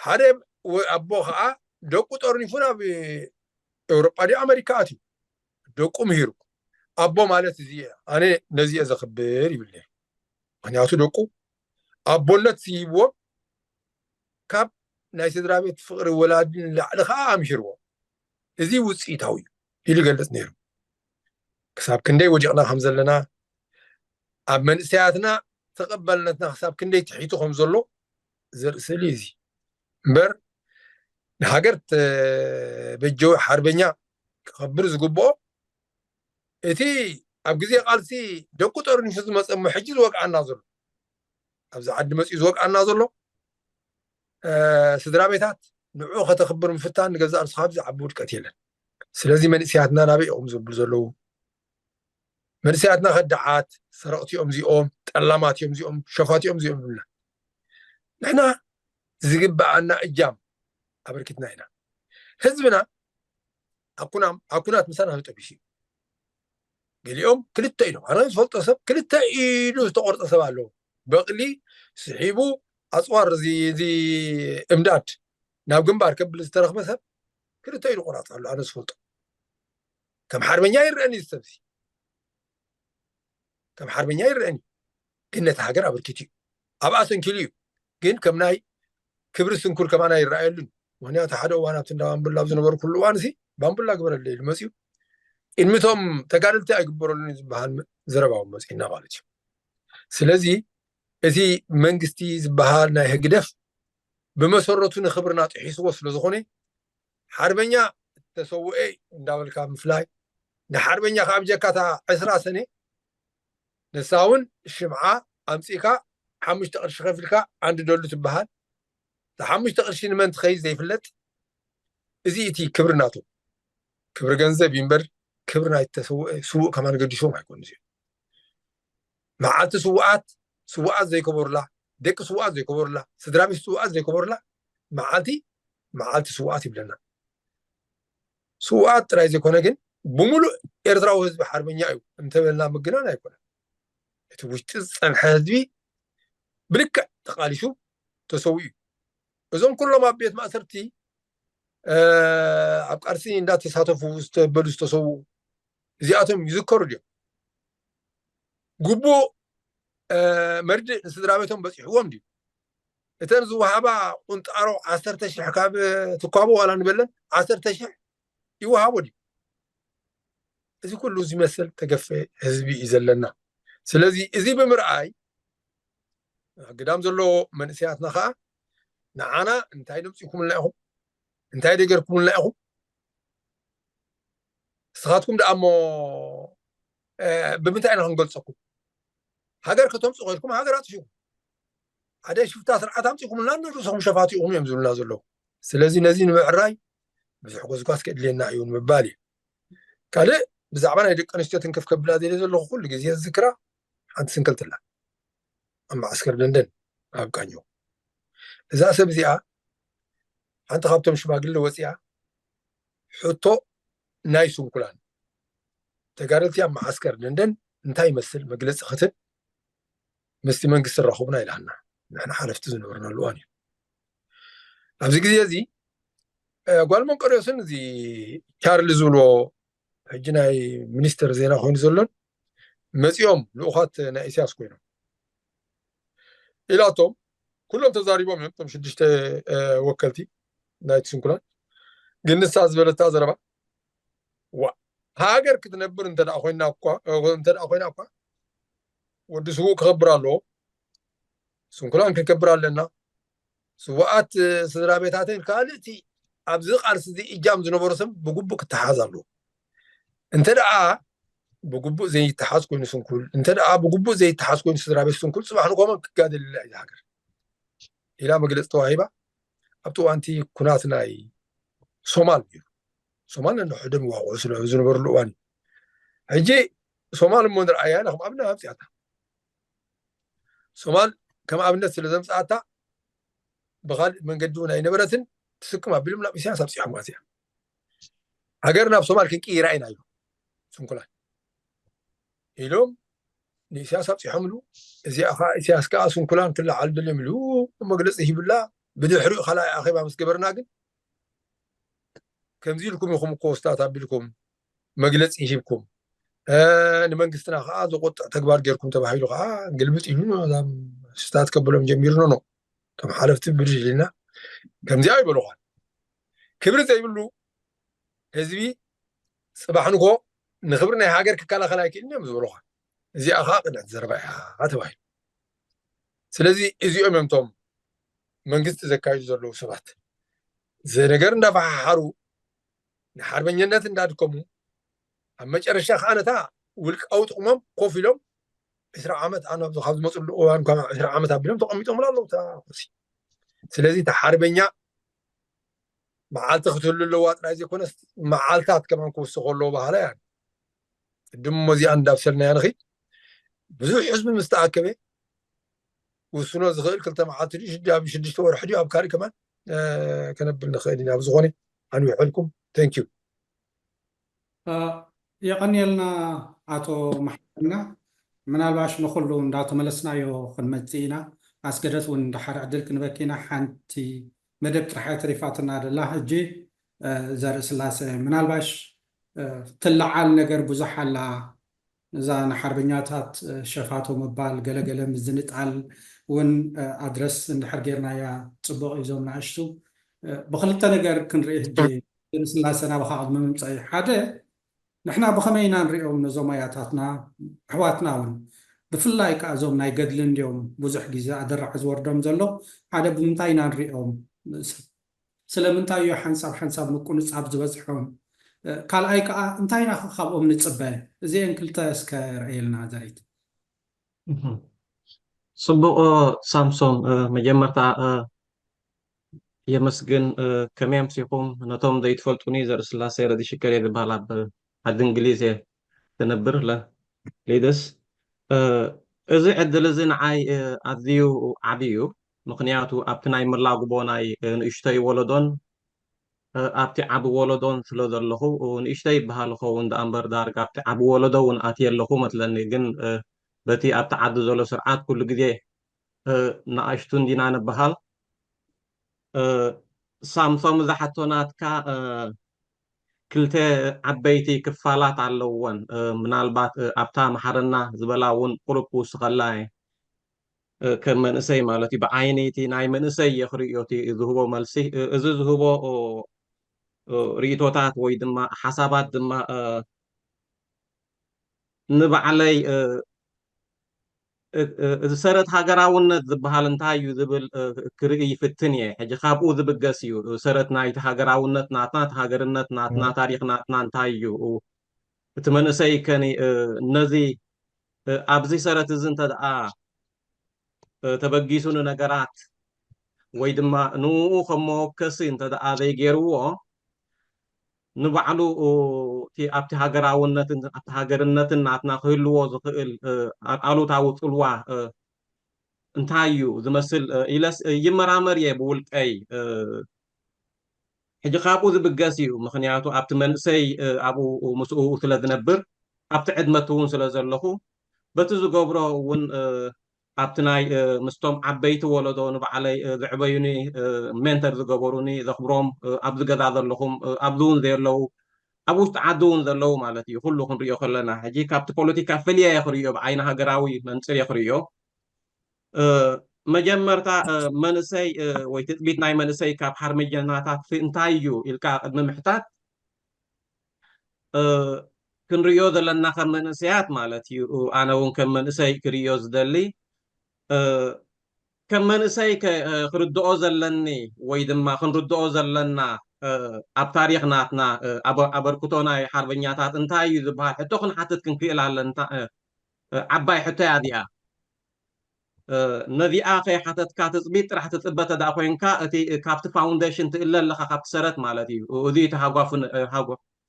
ሓደ ኣቦ ከዓ ደቁ ጠርኒፉ ናብ ኤውሮጳ ዲ ኣሜሪካ ኣትዩ ደቁ ምሂሩ ኣቦ ማለት እዚ ኣነ ነዚአ ዘኽብር ይብል ምክንያቱ ደቁ ኣቦነት ይህብዎም ካብ ናይ ስድራ ቤት ፍቅሪ ወላድን ላዕሊ ከዓ ኣምሂርዎ እዚ ውፅኢታዊ ኢሉ ይገልፅ ነይሩ ክሳብ ክንደይ ወዲቕና ከም ዘለና ኣብ መንእሰያትና ተቐባልነትና ክሳብ ክንደይ ትሒቱ ከም ዘሎ ዘርኢ ስእሊ እዚ እምበር ንሃገር በጀው ሓርበኛ ክኸብር ዝግብኦ እቲ ኣብ ግዜ ቃልሲ ደቁ ጠርኒፉ ዝመፀ ሕጂ ዝወቅዓና ዘሎ ኣብዚ ዓዲ መፅኡ ዝወቅዓና ዘሎ ስድራ ቤታት ንዑ ከተኽብር ምፍታን ንገዛእ ርስኻ ብዛዕቢ ውድቀት የለን ስለዚ መንእሰያትና ናበይ እዮም ዝብሉ ዘለዉ መንእሰያትና ከዳዓት ሰረቕቲ እዮም እዚኦም ጠላማት እዮም እዚኦም ሸፋት እዮም እዚኦም ይብሉና ንሕና ዝግባኣና እጃም ኣበርኪትና ኢና ህዝብና ኣኩናት ምሳና ዝጠቢስ እዩ ገሊኦም ክልተ ኢሎም ኣነ ዝፈልጦ ሰብ ክልተ ኢሉ ዝተቆርፀ ሰብ ኣለዎ በቕሊ ስሒቡ ኣፅዋር እዚ እምዳድ ናብ ግንባር ከብል ዝተረኽበ ሰብ ክልተ ኢሉ ቆራፅ ኣሎ ኣነ ዝፈልጦ ከም ሓርበኛ ይርአኒ ዝሰብሲ ከም ሓርበኛ ይርአኒ ግን ነቲ ሃገር ኣበርኪት እዩ ኣብኣ ሰንኪሉ እዩ ግን ከም ናይ ክብሪ ስንኩል ከማና ይረኣየሉን ምክንያቱ ሓደ እዋን ኣብቲ እንዳ ባምቡላ ዝነበሩ ኩሉ እዋን እዚ ባምቡላ ግበረለ ኢሉ መፅኡ ቅድሚቶም ተጋደልቲ ኣይግበረሉን ዝበሃል ዘረባውን መፅና ማለት እዩ ስለዚ እቲ መንግስቲ ዝበሃል ናይ ህግደፍ ብመሰረቱ ንክብርና ጥሒስዎ ስለዝኾነ ሓርበኛ ተሰውኤ እንዳበልካ ምፍላይ ንሓርበኛ ካብ ጀካታ 20 ሰነ ንሳውን ሽምዓ ኣምፂካ 5 ቅርሺ ከፊልካ አንድ ደሉ ትበሃል ተ5 ቅርሺ ንመን ትኸይድ ዘይፍለጥ እዚ እቲ ክብሪ ናቱ ክብሪ ገንዘብ ይንበር ክብሪ ናይ ተሰውኤ ስውእ ከማን ገዲሾም ኣይኮኑ እዚኦም መዓልቲ ስውኣት ዘይከበሩላ ደቂ ስውኣት ዘይከበሩላ ስድራ ቤት ስውኣት ዘይከበሩላ መዓልቲ ስውኣት ይብለና ስውኣት ጥራይ ዘይኮነ ግን ብሙሉእ ኤርትራዊ ህዝቢ ሓርበኛ እዩ እንተበልና ምግናን ኣይኮነን እቲ ውሽጢ ዝፀንሐ ህዝቢ ብልክዕ ተቃሊሱ ተሰውኡ እዞም ኩሎም ኣብ ቤት ማእሰርቲ ኣብ ቃልሲ እንዳተሳተፉ ዝተበሉ ዝተሰውኡ እዚኣቶም ይዝከሩ ድዮም ግቡእ መርድእ ንስድራ ቤቶም በፂሕዎም ድዩ እተን ዝወሃባ ቁንጣሮ 10,000 ካብ ትኳቦ ዋላ ንበለን 10,000 ይወሃቦ ድዩ እዚ ኩሉ ዝመስል ተገፈ ህዝቢ እዩ ዘለና ስለዚ እዚ ብምርኣይ ግዳም ዘሎ መንእሰያትና ከዓ ንዓና እንታይ ደምፂኩምልና ኢኹም እንታይ ደገርኩምልና ኢኹም ንስኻትኩም ደኣ እሞ ብምንታይ ኢና ክንገልፀኩም ሃገር ከተምፅኡ ኮይልኩም ሃገር ኣጥፊኩም ሓደ ሽፍታ ስርዓት ኣምፂኩምልና ንርእሶኩም ሸፋቲኡኩም እዮም ዝብሉና ዘለዉ ስለዚ ነዚ ንምዕራይ ብዙሕ ጎዝጓዝ ከድልየና እዩ ንምባል እዩ ካልእ ብዛዕባ ናይ ደቂ ኣንስትዮ ትንከፍ ከብላ ዘለ ዘለኹ ኩሉ ግዜ ዝዝክራ ሓንቲ ስንክልትላ ኣብ ማዕስከር ደንደን ኣብ ቃኞ እዛ ሰብ እዚኣ ሓንቲ ካብቶም ሽማግለ ወፂኣ ሕቶ ናይ ስንኩላን ተጋደልቲ ኣብ ማዓስከር ደንደን እንታይ ይመስል መግለፂ ክትብ ምስቲ መንግስቲ ረኸቡና ኢላና نحن حلفت زنورنا الواني أبزي كذي زي قال من قريسن زي كارل زولو هجناي منستر زينا خوين زلون مزيوم لوخات نايسياس كوينو إلى توم كلهم تزاريبهم يوم تم شدشت وكلتي نايت سنكولان قلنا بلتا زربا هاجر كتنبر انت اخوينا اقوا انت اخوينا اقوا ودي سوق خبر له سنكلان كبر لنا سواءات سدرا بيتاتين كالتي ابز قارس دي اجام زنبر سم بغبك تحازلو انت دعا بغبو زي تحاز كون سنكل انت دعا بغبو زي تحاز كون سدرا بيت سنكل صباح نقوم كقاد الله هاجر الى مجلس توهيبه ابتو انتي كناتناي صومال صومال انه حدم واو زنبر لواني هجي صومال من رأينا هم أبناء بسياتها صومال كما أبناء سلزم ساعتها بغال من قدونا أي نبرة تسكما بلم لا بسياسة بسيحة ماسيا هجرنا بصومال كي رأينا أيوه سنكلا إلهم ني سياسة بسيحة ملو زي أخا سياسة كا سنكلان كلها على الدنيا ملو مجلس إيه بالله بدو حرق خلا أخي بامس كبرنا جن كم زي لكم يخم قوستات عبلكم مجلس إيه بكم نمنجستنا خاز وقط تكبر جيركم تبعيلو قلبت إنه هذا ستات قبلهم جميرنا نو كم حلفت برجلنا كم زي بلوغان كبر زي بلو هزبي صباح نقو نخبرنا حاجر كلا خلاك إنه مزبلوغان زي أخاق نتزربا هاتواي سلازي إزي أمامتهم منجست زكاي زرلو سبات زي نقرنا فحارو نحاربين ينات ندادكمو أما جرشا خانتا ولك أوت قوفيلهم 10 عامات أنا بخاف مصر وأنا كم 10 عامات أبلهم تقوميتهم لا تا كرسي سلازي تحاربينيا معالت خطول اللوات رايز يكون معالتات كمان كوس خلوا بحاله يعني الدم مزي عند أفسرنا يعني خي بزوج حزب مستعكبة والسنة زغير كلتا معالت شدش تور حدي أبكاري كمان كان بلنا خيرين أبزغوني أنا وحلكم thank you የቀኒልና አቶ መሐመድና ምናልባሽ ንኩሉ እንዳተመለስናዮ ክንመፅእ ኢና ኣስገደት እውን እንዳሓደ ዕድል ክንበኪና ሓንቲ መደብ ጥራሕ ተሪፋትና ደላ ሕጂ ዘርኢ ስላሴ ምናልባሽ ትለዓል ነገር ብዙሕ ኣላ እዛ ንሓርበኛታት ሸፋቶ ምባል ገለገለ ምዝንጣል እውን ኣድረስ እንድሕር ጌርናያ ፅቡቅ እዩ ዞም ንኣሽቱ ብክልተ ነገር ክንርኢ ሕጂ ስላሴ ናብኻ ቅድሚ ምምፃእ ሓደ نحنا بخمينا نريهم نزومياتاتنا حواتنا ون بفلاي كأزوم ناي قدلن اليوم بوزح جزاء درع زور دم زلو هذا بمتاينا نريهم سلمنتايو حنساب نكون صعب زبزحهم قال اي كا انتاينا خابهم نتصبى زين كلتا اسكار عيلنا زايد صبو سامسون مجمرتا يمسجن كميم سيقوم نتوم دا يتفلتوني زر سلاسي ردي شكري بحالة عد انجليزي تنبر له ليدس ازي عدل زين عاي عديو عبيو مقنياتو ابتناي مرلاقو بوناي نشتاي ولدون ابتي عبو ولدون سلوذر لخو ونشتاي بحالخو وند امبر دارك ابتي عبو ولدون اتير لخو مثلا جن بتي ابتي عدو زولو سرعات كل جديه ناشتون دينا نبحال سامسونج زحتونات كا كلتا عبيتي كفالات على اللون منالبات أبتا محرنا زبلاون قربو سخلاي كمن اسي مالتي بعينيتي ناي من اسي يخريوتي إذا هو ملسي إذا هو ريتوتات ويدما حسابات دما نبع علي سرت هاجراونت زبحال انتايو زبل كرئي في التنية حاجة خابو زبقاسيو سرت نايت هاجراونت ناتنا هاجرنت ناتنا تاريخ ناتنا انتايو تمنى سي كاني نزي أبزي سرت زنت تبقيسون نجارات ويدما نو خمو كسين تدعى ذي جيرو نبعلو في أبتي هاجراونت أبتي هاجرنت ناتنا خيلو زخيل قالو تعوت الوا انتايو زمثل إلى يمرامر يبولك أي حاجة خابو زبقاسيو مخنياتو أبت من سي أبو مسؤول ثلاث نبر أبت عدمتون سلازلخو بتزو قبرو ون أبتناي مستوم عبيت ولدون بعلي ذعبيوني منتر ذقبروني ذخبرهم أبد قداد اللهم أبدون ذي لو أبو تعدون ذي لو مالتي كلهم ريو خلنا هجي كابت بوليتيكا فليا يخريو بعينها قراوي من سري يخريو مجمرتا منسي ويتثبيت ناي منسي كاب حرمجناتات في انتايو إلكا قدم محتات كنريو ذلنا كم منسيات مالتي أنا ونكم منسي كريوز دلي كم منسي كردو زلني ويدما خنردو زلنا أب تاريخ ناتنا أبر كتونا حربنياتات انتايو ذبها حتى خن حتت كنكيل على انتا عباي حتى عادية نذي آخر حتى كاتب راح تثبت دا أخوينكا أتي كابت فاونديشن تإلا لخا كابت سرت مالتي وذي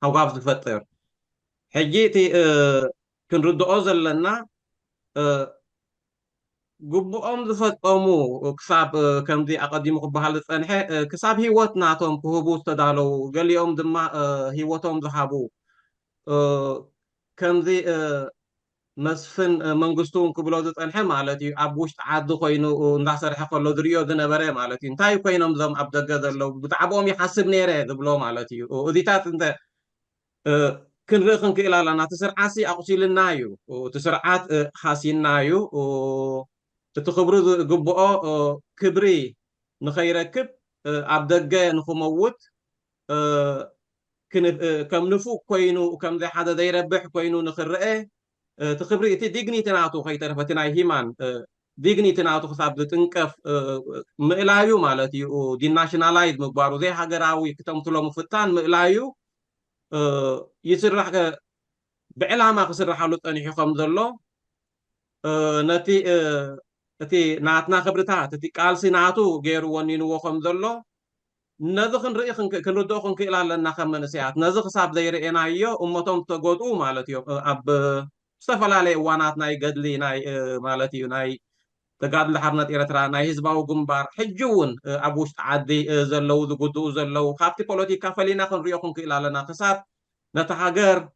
هاقاف تفتر حجيتي كنردو أوزل لنا قبؤهم دفتقومو كساب كم دي أقدمو بحالة أنحي كساب هيوت ناتهم كهبوس تدالو قال يوم دما هيوتهم ذهبو كم دي مسفن منغستون كبلو أنحي مالتي أبوش تعدو خوينو نداسر حقلو دريو دنبري مالتي انتاي خوينهم ذم أبدقى لو بتعبوهم يحسب نيري دبلو مالتي وذي تات انت كن رخن كإلا لنا تسرعاتي أقصيل النايو وتسرعات خاسين نايو تتخبرو قبؤو كبري نخيركب أبدقى نخموت كم نفوق كوينو وكم ذي حدا دي ربح كوينو نخرقه تخبري تي ديجني تناتو خي ترفتنا هيمان ديجني تناتو خصاب تنكف مقلايو مالتي ودي ناشنالايز مقبارو ذي حقراوي كتمتلو مفتان مقلايو يسرح بعلامة كسرح له تاني خم ذلو نتي ناتنا خبرتها تتي قالسي ناتو غير ونين وخم ذلو نذخن رئيخن كنردوخن كإلا لنا خمنا سيات نذخ صاب ذي رئينا يو أمتهم تقوتو مالتيو أب استفل علي وانات ناي قدلي ناي مالتيو ناي تقادل حرنة إيرترا ناي هزباو قنبار حجون أبوش تعدي زلو ذو قدو زلو خابتي بوليتيكا فلينا خن رئيخن كإلا لنا خساب نتحاجر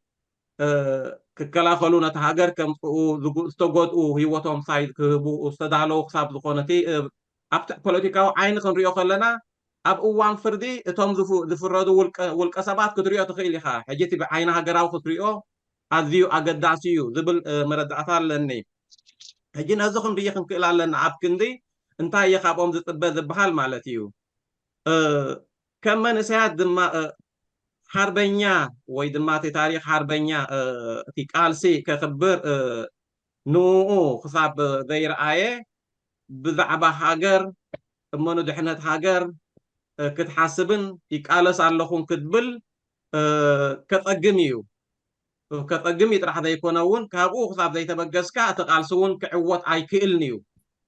كلا خلو نتحاجر كم استقود هيوتهم سايد كهبو استدعلو خساب ذخونتي أبت بوليتيكا عين خن رئيخن لنا أب أوان فردي توم ذفرادو والكسبات كتريو تخيلي خا حجيتي بعينها قراو كتريو أذيو أقداسيو ذبل مردعتال لني هجين أزخن ريخن كإلا لنا عب كندي انتا يخابهم ذتبه بحال مالتيو كما نسيات دما حربنيا ويدما تاريخ حربنيا في قالسي كخبر نوو خصاب ذي رآية بذعبا حاجر منو دحنت حاجر كتحاسبن يقالس علىكم كتبل كتقجميو كتقجمي طرح ذا يكونون كابو خصاب ذا يتبجسكا تقالسون كعوت اي كيلنيو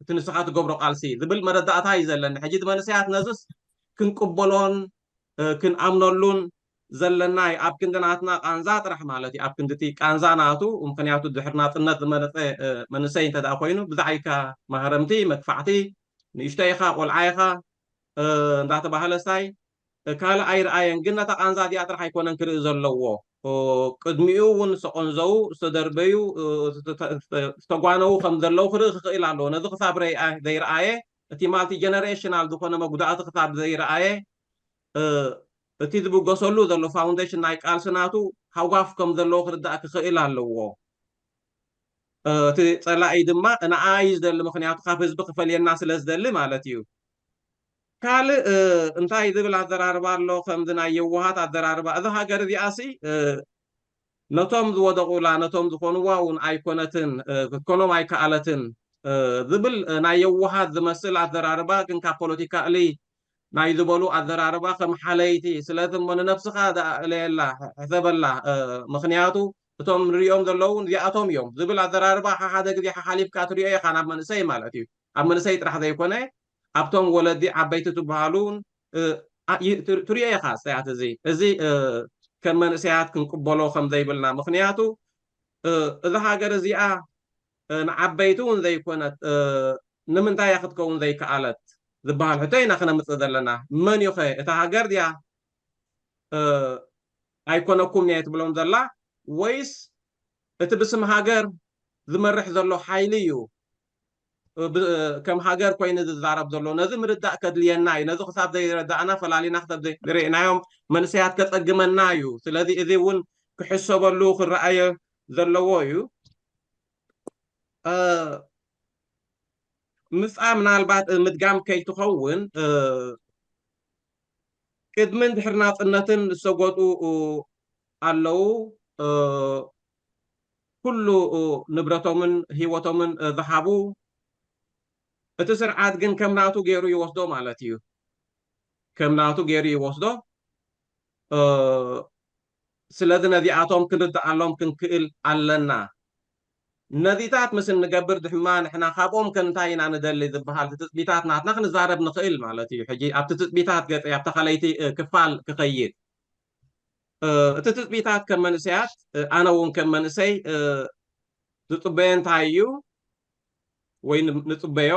تنسخات قبرو قالسي ذبل مردات هاي زلن حجيت منسيات نزس كنقبلون كن امنولون زلناي اب كندناتنا قانزا طرح مالتي اب كندتي قانزا ناتو ومكنياتو دحرناتነት منسي انت دا خوينو بزعيكا مهرمتي مدفعتي نيشتيخا قلعيخا እንዳተ ባህለሳይ ካለ አይር አየን ግን ነታ ቃንዛ ዲያትር ሃይኮነን ክርኢ ዘለዎ ቅድሚኡ ውን ሰቆንዘው ዝተደርበዩ ዝተጓነው ከም ዘለው ክርኢ ክኽእል ኣለዎ ነዚ ክሳብ ዘይረኣየ እቲ ማልቲ ጀነሬሽናል ዝኾነ መጉዳእቲ ክሳብ ዘይረኣየ እቲ ዝብገሰሉ ዘሎ ፋውንዴሽን ናይ ቃልስናቱ ሃዋፍ ከም ዘለዎ ክርዳእ ክኽእል ኣለዎ እቲ ፀላኢ ድማ ንኣይ ዝደሊ ምክንያቱ ካብ ህዝቢ ክፈልየና ስለ ዝደሊ ማለት እዩ كال انتاي ذبل الدراربا لو خمدنا يوهات الدراربا اذا هاجر ذي اسي نتوم ذو دقولا نتوم ذكونوا ون ايكونتن كونوم اي كالتن ذبل نا يوهات ذمسل الدراربا كن كبوليتيكا لي نا يذبلوا الدراربا كم حليتي سلاتم من نفسك هذا لا حسب الله مخنياتو توم ريوم دلون ذي اتوم يوم ذبل الدراربا هذا قد حليب كاتريا خان من سي مالتي من سي راح ذا يكون أبتم ولدي عبيت تبهالون تريا خاص ساعات زي كمان ساعات كن قبلوا خم زي بلنا مخنياتو إذا هاجر زي عبيتون زي كونت نمن تا ياخد كون زي كالت ذبال حتى نخنا متصدلنا من يخي إذا هاجر ديا أيكونكم نيت بلون ذلا ويس إتبسم هاجر ذمرح ذلو حيليو كم هاجر كوين الزارب زلو نزم رداء كدلينا نزو خصاب زي رداءنا فلالينا خصاب زي رئيناهم من سيات كتقمنا يو سلذي إذي ون كحسوا بلوخ الرأي زلوويو مسعى من البعض مدقام كي تخون كدمن دحرنا طنتن سقوطو አለው ኩሉ ንብረቶምን ሂወቶምን ዝሃቡ እቲ ስርዓት ግን ከምናቱ ገይሩ ይወስዶ ማለት እዩ ከምናቱ ገይሩ ይወስዶ ስለዚ ነዚኣቶም ክንርዳእሎም ክንክእል ኣለና ነዚታት ምስ ንገብር ድሕማ ንሕና ካብኦም ከንታይ ኢና ንደሊ ዝበሃል ትፅቢታት ናትና ክንዛረብ ንኽእል ማለት እዩ ሕጂ ኣብቲ ትፅቢታት ገፀ ኣብቲ ኸለይቲ ክፋል ክኸይድ እቲ ትፅቢታት ከም መንእሰያት ኣነ እውን ከም መንእሰይ ዝፅበዮ እንታይ እዩ ወይ ንፅበዮ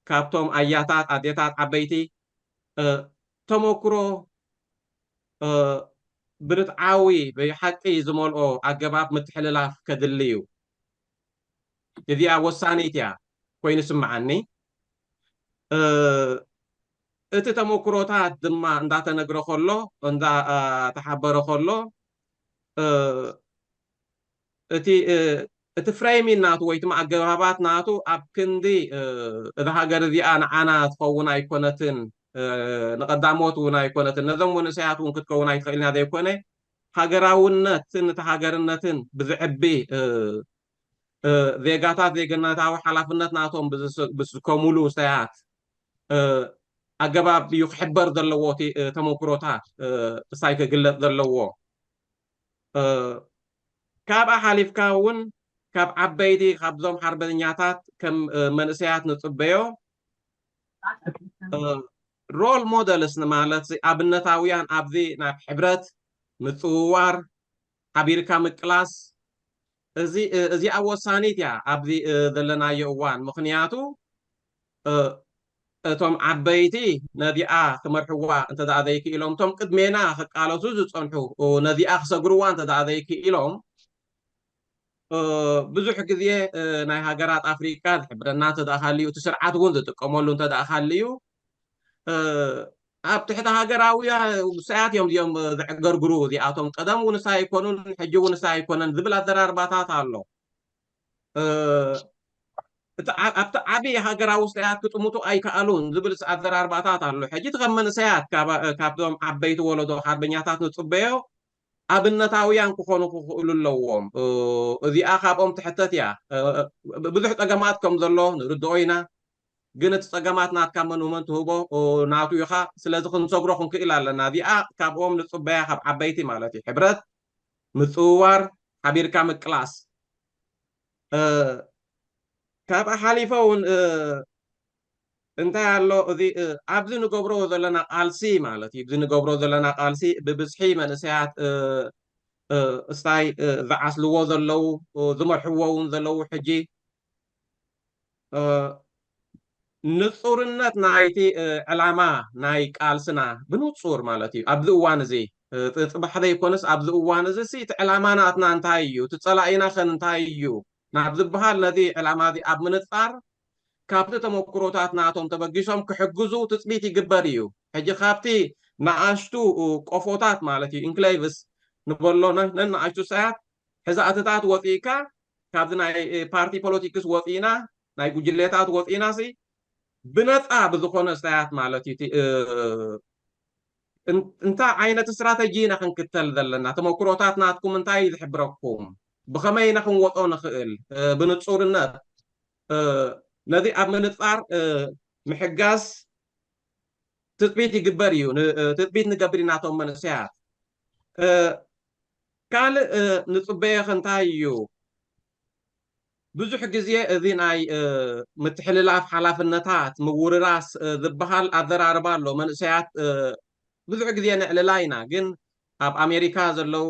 ካብቶም ኣያታት ኣዴታት ዓበይቲ ተመክሮ ብርትዓዊ ብሓቂ ዝመልኦ ኣገባብ ምትሕልላፍ ከድሊ እዩ እዚኣ ወሳኒት እያ ኮይኑ ስምዓኒ እቲ ተመክሮታት ድማ እንዳተነግሮ ከሎ እንዳተሓበረ ከሎ እቲ ፍሬሚን ናቱ ወይ ድማ ኣገባባት ናቱ ኣብ ክንዲ እቲ ሃገር እዚኣ ንዓና ትኸውን ኣይኮነትን ንቐዳሞት እውን ኣይኮነትን ነዞም መንእሰያት እውን ክትከውን ኣይትኽእልና ዘይኮነ ሃገራውነትን እቲ ሃገርነትን ብዝዕቢ ዜጋታት ዜግነታዊ ሓላፍነት ናቶም ብዝከሙሉ ሰያት ኣገባብ እዩ ክሕበር ዘለዎ እቲ ተመክሮታት እሳይ ክግለፅ ዘለዎ ካብኣ ሓሊፍካ እውን ካብ ዓበይቲ ካብዞም ሓርበኛታት ከም መንእሰያት ንፅበዮ ሮል ሞዴልስ ማለት ኣብነታውያን ኣብዚ ናብ ሕብረት ምፅውዋር ሓቢርካ ምቅላስ እዚኣ ወሳኒት እያ ኣብዚ ዘለናዮ እዋን ምክንያቱ እቶም ዓበይቲ ነዚኣ ክመርሕዋ እንተደኣ ዘይክኢሎም እቶም ቅድሜና ክቃለሱ ዝፀንሑ ነዚኣ ክሰግርዋ እንተደኣ ዘይክኢሎም ብዙሕ ግዜ ናይ ሃገራት ኣፍሪካ ዝሕብረና እንተደኣ ሃልዩ እቲ ስርዓት እውን ዝጥቀመሉ እንተደኣ ሃልዩ ኣብ ትሕቲ ሃገራዊ ውሳያት እዮም እዚኦም ዝዕገርግሩ እዚኣቶም ቀደም ውንሳ ኣይኮኑን ሕጂ ውንሳ ኣይኮነን ዝብል ኣዘራርባታት ኣሎ ኣብቲ ዓብዪ ሃገራዊ ውሳያት ክጥምቱ ኣይከኣሉን ዝብል ኣዘራርባታት ኣሎ ሕጂ እቲ ከም መንእሰያት ካብቶም ዓበይቲ ወለዶ ሓርበኛታት ንፅበዮ ኣብነታውያን ክኾኑ ክኽእሉ ኣለዎም እዚኣ ካብኦም ትሕተት እያ ብዙሕ ፀገማት ከም ዘሎ ንርድኦ ኢና ግን እቲ ፀገማት ናትካ መንመን ትህቦ ናቱ ኢኻ ስለዚ ክንሰግሮ ክንክእል ኣለና እዚኣ ካብኦም ንፅበያ ካብ ዓበይቲ ማለት እዩ ሕብረት ምፅውዋር ሓቢርካ ምቅላስ ካብኣ ሓሊፈ እውን እንታይ ኣሎ እዚ ኣብዚ ንገብሮ ዘለና ቃልሲ ማለት እዩ እዚ ንገብሮ ዘለና ቃልሲ ብብዝሒ መንእሰያት እስታይ ዝዓስልዎ ዘለው ዝመርሕዎ እውን ዘለው ሕጂ ንፁርነት ናይቲ ዕላማ ናይ ቃልስና ብንፁር ማለት እዩ ኣብዚ እዋን እዚ ፅባሕ ዘይኮነስ ኣብዚ እዋን እዚ እቲ ዕላማ ናትና እንታይ እዩ እቲ ፀላኢና ኸ እንታይ እዩ ናብ ዝበሃል ነዚ ዕላማ እዚ ኣብ ምንፃር ካብቲ ተመክሮታት ናቶም ተበጊሶም ክሕግዙ ትፅቢት ይግበር እዩ ሕጂ ካብቲ ንኣሽቱ ቆፎታት ማለት እዩ ኢንክሌቭስ ንበሎ ነንኣሽቱ ሰያት ሕዛእትታት ወፂእካ ካብዚ ናይ ፓርቲ ፖለቲክስ ወፂና ናይ ጉጅሌታት ወፂና ሲ ብነፃ ብዝኾነ ሰያት ማለት እዩ እንታይ ዓይነት ስትራቴጂ ኢና ክንክተል ዘለና ተመክሮታት ናትኩም እንታይ ዝሕብረኩም ብኸመይ ኢና ክንወጦ ንኽእል ብንፁርነት ነዚ ኣብ ምንፃር ምሕጋዝ ትፅቢት ይግበር እዩ ትፅቢት ንገብር ናቶም መንእሰያት ካልእ ንፅበየኽ እንታይ እዩ ብዙሕ ግዜ እዚ ናይ ምትሕልላፍ ሓላፍነታት ምውርራስ ዝበሃል ኣዘራርባ ኣሎ መንእሰያት ብዙሕ ግዜ ንዕልላ ኢና ግን ኣብ ኣሜሪካ ዘለው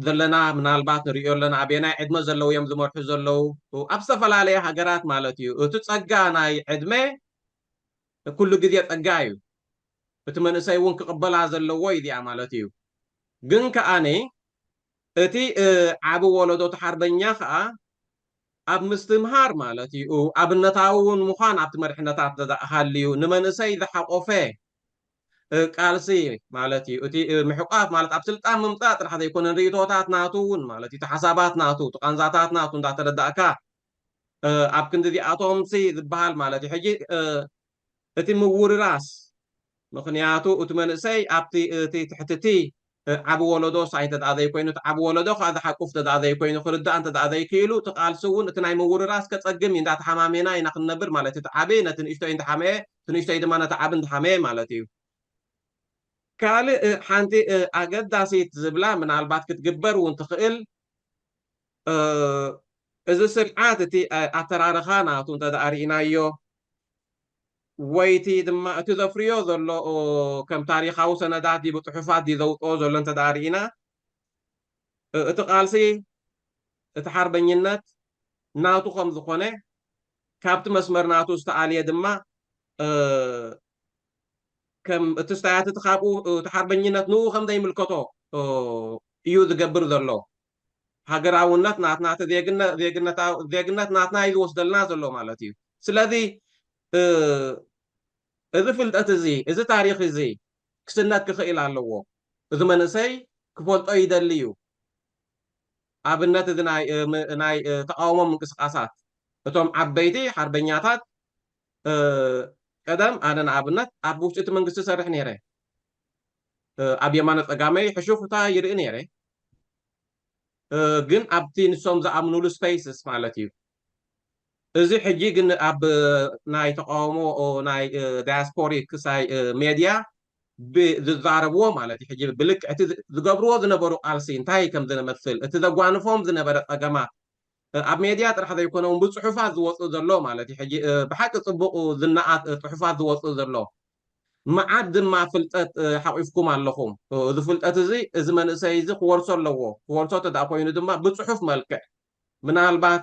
ዘለና ምናልባት ንሪኦ ኣለና ኣብየናይ ዕድመ ዘለው እዮም ዝመርሑ ዘለው ኣብ ዝተፈላለየ ሃገራት ማለት እዩ እቲ ፀጋ ናይ ዕድመ ኩሉ ግዜ ፀጋ እዩ እቲ መንእሰይ እውን ክቕበላ ዘለዎ እዚኣ ማለት እዩ ግን ከዓኒ እቲ ዓብ ወለዶ ተሓርበኛ ከዓ ኣብ ምስትምሃር ማለት እዩ ኣብነታዊ እውን ምዃን ኣብቲ መሪሕነታት ሃልዩ ንመንእሰይ ዝሓቆፈ ቃልሲ ማለት እዩ እቲ ምሕቋፍ ማለት ኣብ ስልጣን ምምፃእ ጥራሕ ዘይኮነን ርእቶታት ናቱ እውን ማለት እዩ ሓሳባት ናቱ ቃንዛታት ናቱ እንዳተረዳእካ ኣብ ክንዲ እዚኣቶምሲ ዝበሃል ማለት እዩ ሕጂ እቲ ምውርራስ ምክንያቱ እቲ መንእሰይ ኣብቲ ትሕትቲ ዓብ ወለዶ ሳይ እንተደኣ ዘይኮይኑ እቲ ዓብ ወለዶ ከዓ ዝሓቁፍ እንተደኣ ዘይኮይኑ ክርዳእ እንተደኣ ዘይክኢሉ እቲ ቃልሲ እውን እቲ ናይ ምውርራስ ከፀግም እንዳተሓማሜና ኢና ክንነብር ማለት እዩ እቲ ዓበይ ነቲ ንእሽተይ እንተሓመየ እቲ ንእሽተይ ድማ ነቲ ዓብ እንተሓመየ ማለት እዩ ካልእ ሓንቲ ኣገዳሲት ዝብላ ምናልባት ክትግበር እውን ትኽእል እዚ ስርዓት እቲ ኣተራርኻ ናቱ እንተደኣ ርኢናዮ ወይቲ ድማ እቲ ዘፍርዮ ዘሎ ከም ታሪኻዊ ሰነዳት ዲ ብፅሑፋት ዲ ዘውፅኦ ዘሎ እንተደኣ ርኢና እቲ ቃልሲ እቲ ሓርበኝነት ናቱ ከም ዝኾነ ካብቲ መስመር ናቱ ዝተኣልየ ድማ ከም እቲ ስታያት እቲ ካብኡ እቲ ሓርበኝነት ንኡ ከም ዘይምልከቶ እዩ ዝገብር ዘሎ ሃገራውነት ናትና እቲ ዜግነት ናትና እዩ ዝወስደልና ዘሎ ማለት እዩ ስለዚ እዚ ፍልጠት እዚ እዚ ታሪክ እዚ ክስነት ክኽእል ኣለዎ እዚ መንእሰይ ክፈልጦ ይደሊ እዩ ኣብነት እዚ ናይ ተቃውሞ ምንቅስቃሳት እቶም ዓበይቲ ሓርበኛታት ቀደም ኣነ ንኣብነት ኣብ ውሽጢ እቲ መንግስቲ ሰርሕ ነይረ ኣብ የማነ ፀጋመይ ሕሹኽታ ይርኢ ነይረ ግን ኣብቲ ንሶም ዝኣምንሉ ስፔስስ ማለት እዩ እዚ ሕጂ ግን ኣብ ናይ ተቃውሞ ናይ ዳያስፖሪክ ክሳይ ሜድያ ዝዛረብዎ ማለት እዩ ሕጂ ብልክዕ እቲ ዝገብርዎ ዝነበሩ ቃልሲ እንታይ ከም ዝመስል እቲ ዘጓንፎም ዝነበረ ፀገማት ኣብ ሜድያ ጥራሕ ዘይኮነውን ብፅሑፋት ዝወፅእ ዘሎ ማለት እዩ ሕጂ ብሓቂ ፅቡቅ ዝነኣት ፅሑፋት ዝወፅእ ዘሎ መዓት ድማ ፍልጠት ሓቂፍኩም ኣለኹም እዚ ፍልጠት እዚ እዚ መንእሰይ እዚ ክወርሶ ኣለዎ ክወርሶ ተደኣ ኮይኑ ድማ ብፅሑፍ መልክዕ ምናልባት